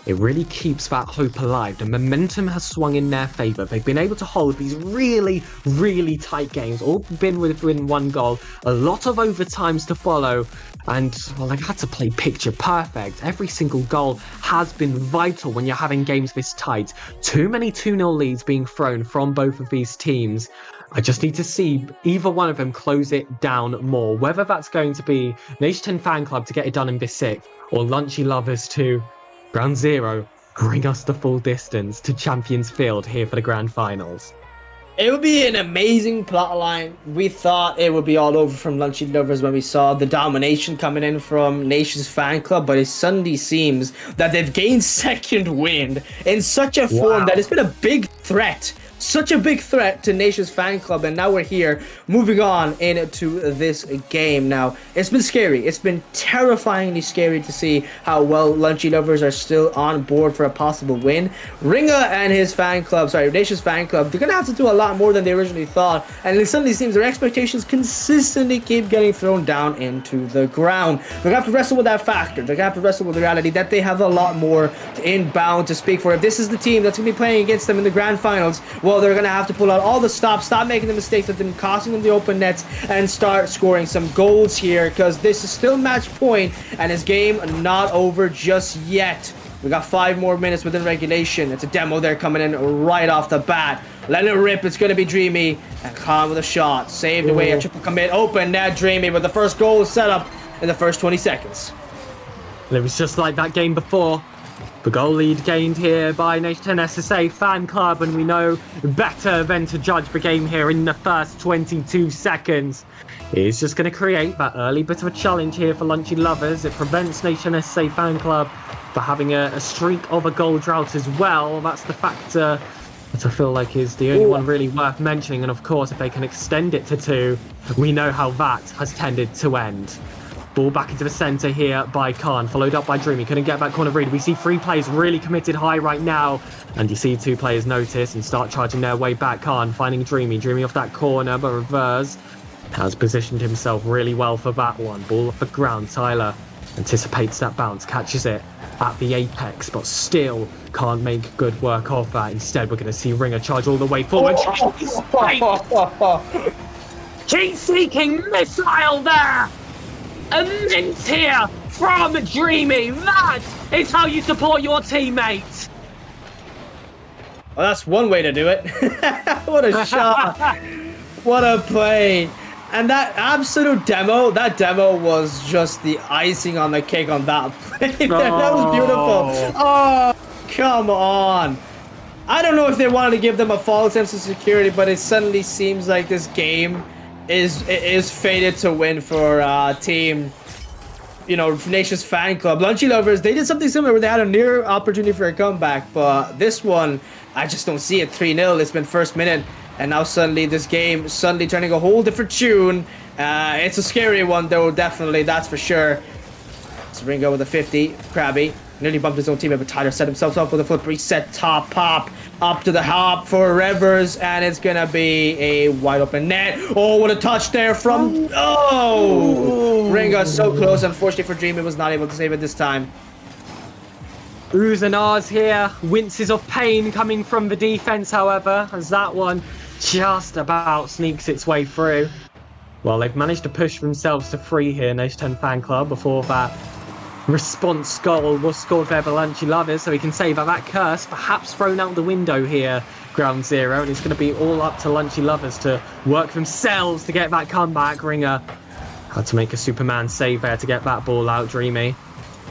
it really keeps that hope alive. The momentum has swung in their favour. They've been able to hold these really, really tight games, all been within 1 goal, a lot of overtimes to follow, and, well, they've had to play picture perfect. Every single goal has been vital when you're having games this tight. Too many 2-0 leads being thrown from both of these teams. I just need to see either one of them close it down more, whether that's going to be Nation 10 Fan Club to get it done in this 6, or Lunchy lovers to Ground Zero bring us the full distance to Champions Field here for the grand finals. It would be an amazing plotline. We thought it would be all over from Lunchy lovers when we saw the domination coming in from Nation's Fan Club, but it suddenly seems that they've gained second wind in such a form that it's been a big threat. Such a big threat to Nation's Fan Club, and now we're here moving on into this game. Now, it's been scary. It's been terrifyingly scary to see how well Lunchy lovers are still on board for a possible win. Ringa and his fan club, Nation's Fan Club, they're going to have to do a lot more than they originally thought, and it suddenly seems their expectations consistently keep getting thrown down into the ground. They're going to have to wrestle with that factor. They're going to have to wrestle with the reality that they have a lot more inbound to speak for. If this is the team that's going to be playing against them in the grand finals, well, they're going to have to pull out all the stops, stop making the mistakes that have been costing them the open nets, and start scoring some goals here, because this is still match point, and this game not over just yet. We got 5 more minutes within regulation. It's a demo there coming in right off the bat. Let it rip. It's going to be Dreamy, and Khan with a shot. Saved away a triple commit. Open net, Dreamy, but the first goal is set up in the first 20 seconds. And it was just like that game before. The goal lead gained here by Nation 10 SSA Fan Club, and we know better than to judge the game here in the first 22 seconds. It's just going to create that early bit of a challenge here for Lunchy lovers. It prevents Nation SSA Fan Club for having a streak of a goal drought as well. That's the factor that I feel like is the only one really worth mentioning, and of course if they can extend it to 2, we know how that has tended to end. Ball back into the centre here by Khan, followed up by Dreamy. Couldn't get that corner read. We see 3 players really committed high right now. And you see 2 players notice and start charging their way back. Khan finding Dreamy. Dreamy off that corner, but reverse. Has positioned himself really well for that one. Ball off the ground. Tyler anticipates that bounce, catches it at the apex, but still can't make good work of that. Instead, we're going to see Ringer charge all the way forward. Heat seeking missile there. A mint here from Dreamy. That is how you support your teammates. Well, that's one way to do it. What a shot. What a play. And that absolute demo, that demo was just the icing on the cake on that play. That was beautiful. Oh, come on. I don't know if they wanted to give them a false sense of security, but it suddenly seems like this game is fated to win for team, you know, Nation's fan club. Lunchy Lovers, they did something similar where they had a near opportunity for a comeback, but this one, I just don't see it. 3-0, it's been first minute. And now suddenly this game suddenly turning a whole different tune. It's a scary one though, definitely, that's for sure. It's Ringo with a 50. Krabby nearly bumped his own teammate, but Tyler set himself up with a flip reset top pop. Up to the hop for Revers, and it's gonna be a wide open net. Oh, what a touch there from... Oh! Ringo so close. Unfortunately for Dreamy, was not able to save it this time. Oohs and ahs here. Winces of pain coming from the defense, however, as that one just about sneaks its way through. Well, they've managed to push themselves to 3 here, Nation 10 Fan Club, before that response goal was scored there by Lunchy Lovers, so we can say that curse perhaps thrown out the window here, ground zero, and it's going to be all up to Lunchy Lovers to work themselves to get that comeback. Ringer had to make a Superman save there to get that ball out. Dreamy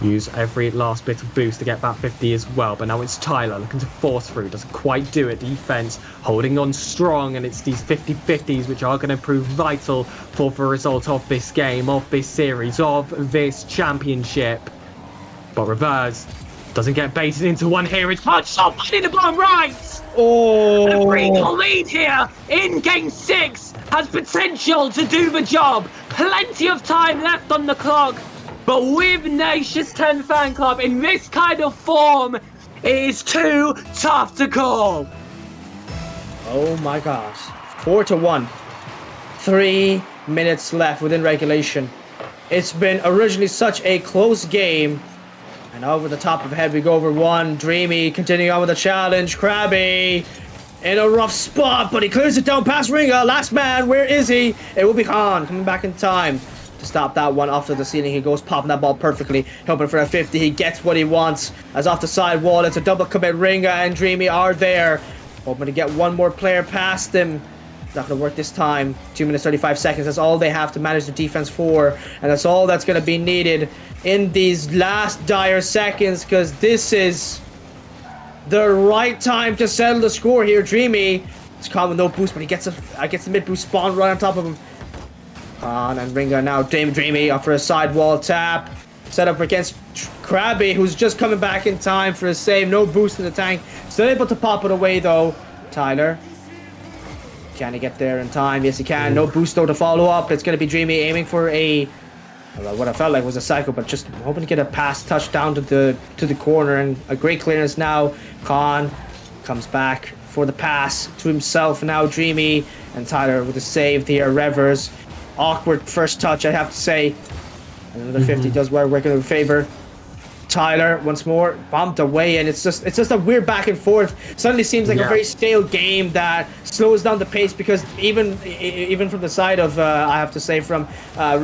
use every last bit of boost to get that 50 as well, but now it's Tyler looking to force through, doesn't quite do it. Defense holding on strong, and it's these 50-50s which are going to prove vital for the result of this game, of this series, of this championship. But Reverse doesn't get baited into one here. It's hard shot in the bottom right. Oh, A 3-0 lead here in game 6 has potential to do the job. Plenty of time left on the clock. But with Nation's 10 Fan Club in this kind of form, it is too tough to call. oh my gosh. 4-1. 3 minutes left within regulation. It's been originally such a close game. And over the top of the head, we go over one. Dreamy continuing on with the challenge. Krabby in a rough spot, but he clears it down past Ringer. Last man, where is he? It will be Khan coming back in time to stop that one off to the ceiling. He goes popping that ball perfectly, hoping for a 50. He gets what he wants. As off the side wall, it's a double commit. Ringer and Dreamy are there, hoping to get one more player past him. Not going to work this time. 2 minutes 35 seconds. That's all they have to manage the defense for, and that's all that's going to be needed in these last dire seconds, because this is the right time to settle the score here. Dreamy, it's calm with no boost, but he gets the mid boost spawn right on top of him. On and Ringer now. Dreamy off for a sidewall tap. Set up against Krabby, who's just coming back in time for a save. No boost in the tank. Still able to pop it away though. Tyler. Can he get there in time? Yes, he can. No boost though to follow up. It's going to be Dreamy aiming for a... what I felt like was a cycle, but just hoping to get a pass touchdown to the corner, and a great clearance now. Khan comes back for the pass to himself. Now Dreamy and Tyler with a save here. Revers, awkward first touch, I have to say. Another 50 does work in their favor. Tyler once more bumped away, and it's just a weird back and forth. Suddenly seems like a very stale game that slows down the pace, because even from the side of I have to say from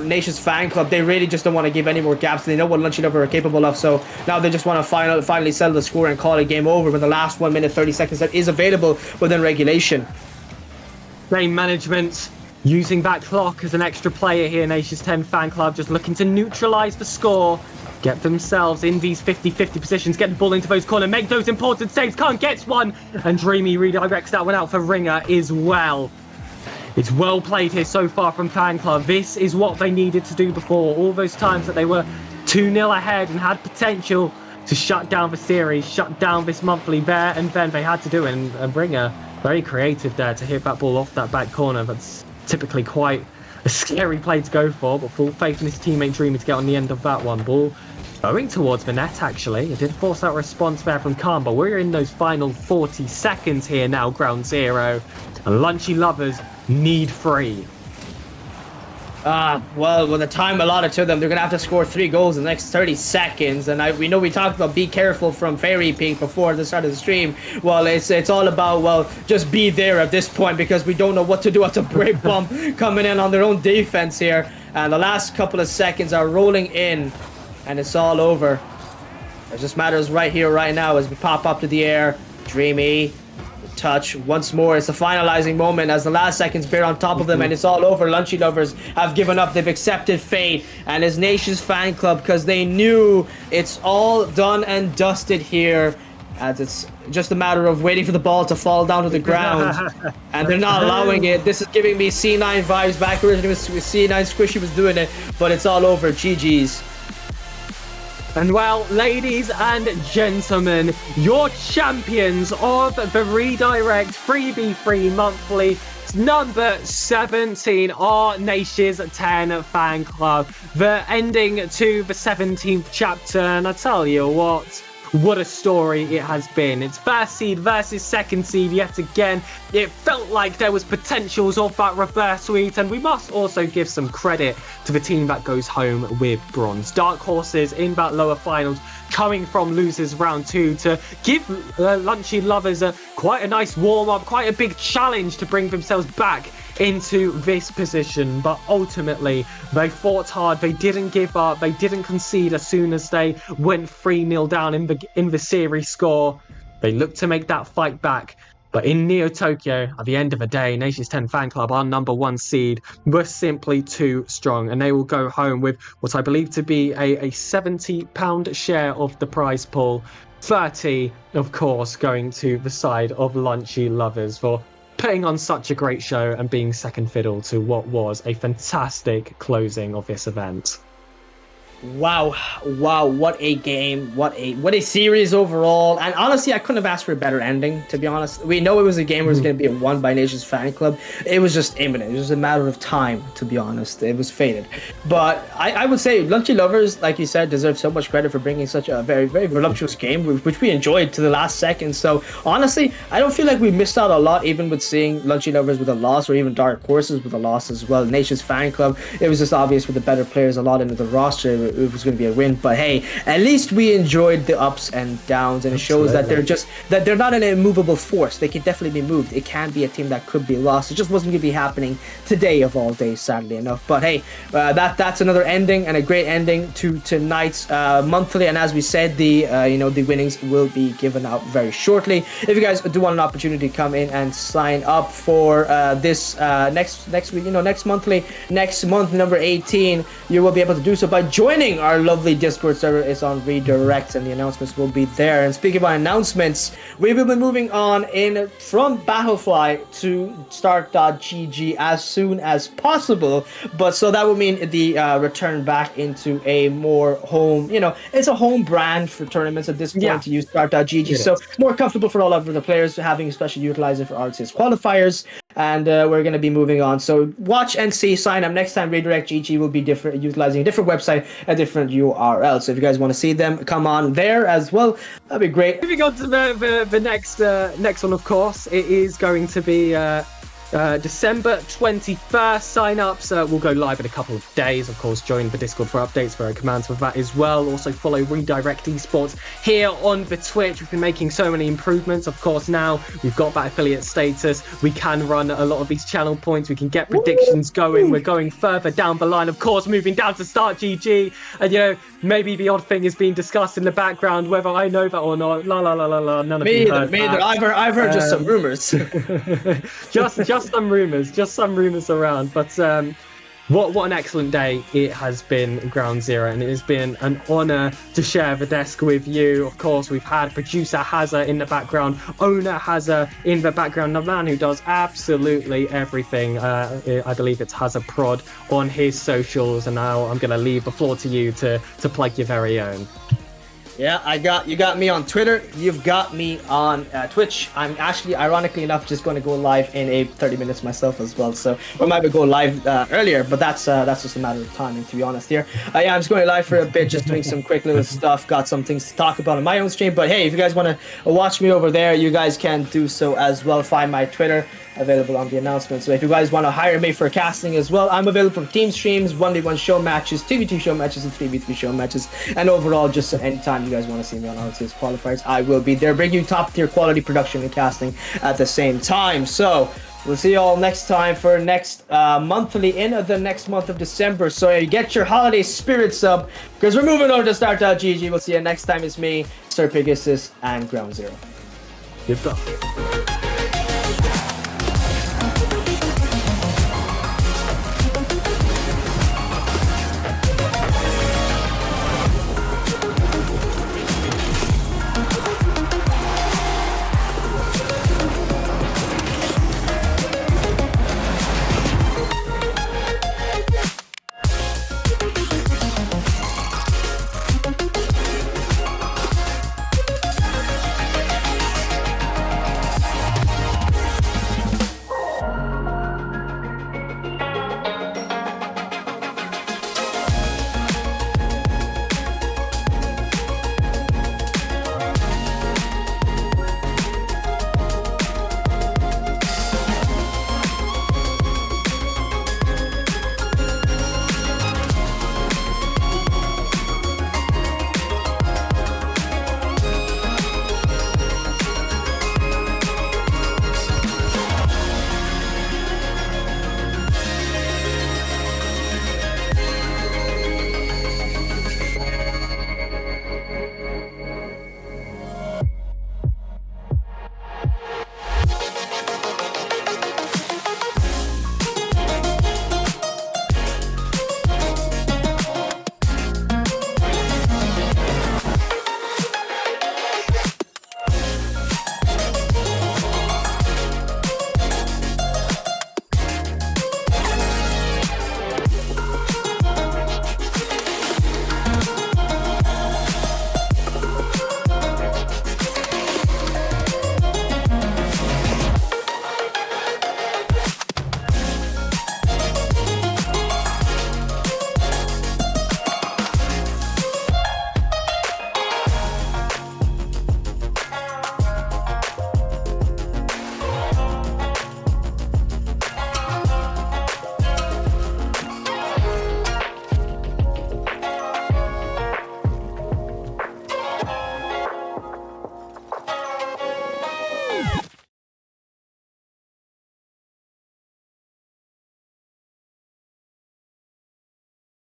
Nation's Fan Club, they really just don't want to give any more gaps. They know what Lunchy Lover are capable of, so now they just want to finally settle the score and call it game over with the last 1 minute 30 seconds that is available within regulation. Game management using that clock as an extra player here. Nation's 10 Fan Club just looking to neutralize the score, get themselves in these 50-50 positions, get the ball into those corners, make those important saves. Khan gets one, and Dreamy redirects that one out for Ringer as well. It's well played here so far from Fan Club. This is what they needed to do before. All those times that they were 2-0 ahead and had potential to shut down the series, shut down this monthly there, and then they had to do it. And Ringer, very creative there to hit that ball off that back corner. That's typically quite a scary play to go for, but full faith in his teammate Dreamy to get on the end of that one. Ball going towards the net, actually. It did force that response there from Khan, but we're in those final 40 seconds here now, ground zero. And Lunchy Lovers need 3. Well, with the time allotted to them, they're gonna have to score 3 goals in the next 30 seconds. And we know we talked about be careful from Fairy Peak before the start of the stream. Well, it's all about, well, just be there at this point because we don't know what to do at the break bump coming in on their own defense here. And the last couple of seconds are rolling in, and it's all over. It just matters right here, right now, as we pop up to the air. Dreamy. Touch once more. It's a finalizing moment as the last seconds bear on top of them, and it's all over. Lunchy lovers have given up. They've accepted fate and his nation's fan club because they knew it's all done and dusted here. As it's just a matter of waiting for the ball to fall down to the ground, and they're not allowing it. This is giving me C9 vibes. Back originally with C9 Squishy was doing it, but it's all over. GG's. And well, ladies and gentlemen, your champions of the Redirect Freebie Free Monthly number 17, our Nations 10 fan club. The ending to the 17th chapter, and I tell you what a story it has been. It's first seed versus second seed yet again. It felt like there was potentials of that reverse sweep, and we must also give some credit to the team that goes home with bronze. Dark horses in that lower finals, coming from losers round 2 to give Lunchy lovers quite a nice warm-up, quite a big challenge to bring themselves back into this position. But ultimately they fought hard, they didn't give up, they didn't concede as soon as they went 3-0 down in the series score. They looked to make that fight back, but in Neo Tokyo, at the end of the day, Nations 10 fan club, our number 1 seed, were simply too strong, and they will go home with what I believe to be a £70 share of the prize pool. 30, of course, going to the side of Lunchy lovers for putting on such a great show and being second fiddle to what was a fantastic closing of this event. Wow, what a game, what a series overall. And honestly, I couldn't have asked for a better ending, to be honest. We know it was a game where it was going to be won by Nations fan club. It was just imminent. It was a matter of time, to be honest. It was fated. But I would say Lunchy lovers, like you said, deserve so much credit for bringing such a very, very voluptuous game, which we enjoyed to the last second. So honestly, I don't feel like we missed out a lot, even with seeing Lunchy lovers with a loss, or even Dark Horses with a loss as well. Nations fan club, it was just obvious with the better players a lot into the roster, it was going to be a win. But hey, at least we enjoyed the ups and downs, and it shows that they're not an immovable force. They can definitely be moved. It can be a team that could be lost. It just wasn't going to be happening today of all days, sadly enough. But hey, that's another ending, and a great ending to tonight's monthly. And as we said, the winnings will be given out very shortly. If you guys do want an opportunity to come in and sign up for this next week, next month number 18, you will be able to do so by joining our lovely Discord server. It's on Redirect, and the announcements will be there. And speaking about announcements, we will be moving on from Battlefly to Start.gg as soon as possible. But so that would mean the return back into a more home, it's a home brand for tournaments at this point to use Start.gg. So more comfortable for all of the players, having especially utilized it for RTS qualifiers. And we're going to be moving on. So watch and see. Sign up next time. Redirect GG will be different, utilizing a different website, a different URL. So if you guys want to see them, come on there as well. That'd be great. Moving on to the next one, of course, it is going to be December 21st. Sign-ups will go live in a couple of days. Of course, join the Discord for updates, for commands for that as well. Also follow Redirect Esports here on the Twitch. We've been making so many improvements. Of course, now we've got that affiliate status. We can run a lot of these channel points. We can get predictions going. We're going further down the line. Of course, moving down to Start GG. And, maybe the odd thing is being discussed in the background, whether I know that or not. La la la la la. None of you heard that. I've heard just some rumors. just some rumors around. But what an excellent day it has been, Ground Zero, and it has been an honor to share the desk with you. Of course, we've had producer Hazza in the background, owner Hazza in the background, the man who does absolutely everything. I believe it's Hazza Prod on his socials, and now I'm going to leave the floor to you to plug your very own. Yeah, you got me on Twitter. You've got me on Twitch. I'm actually, ironically enough, just going to go live in 30 minutes myself as well. So we might go live earlier, but that's just a matter of timing, to be honest here. Yeah, I'm just going live for a bit, just doing some quick little stuff. Got some things to talk about on my own stream. But hey, if you guys want to watch me over there, you guys can do so as well. Find my Twitter available on the announcement. So if you guys want to hire me for casting as well, I'm available for team streams, 1v1 show matches, 2v2 show matches, and 3v3 show matches. And overall, just anytime you guys want to see me on RTS qualifiers, I will be there, bringing you top tier quality production and casting at the same time. So we'll see you all next time for next monthly in the next month of December. So you get your holiday spirits up, because we're moving over to Start.gg. We'll see you next time. It's me, Sir Pegasus, and Ground Zero. Good stuff.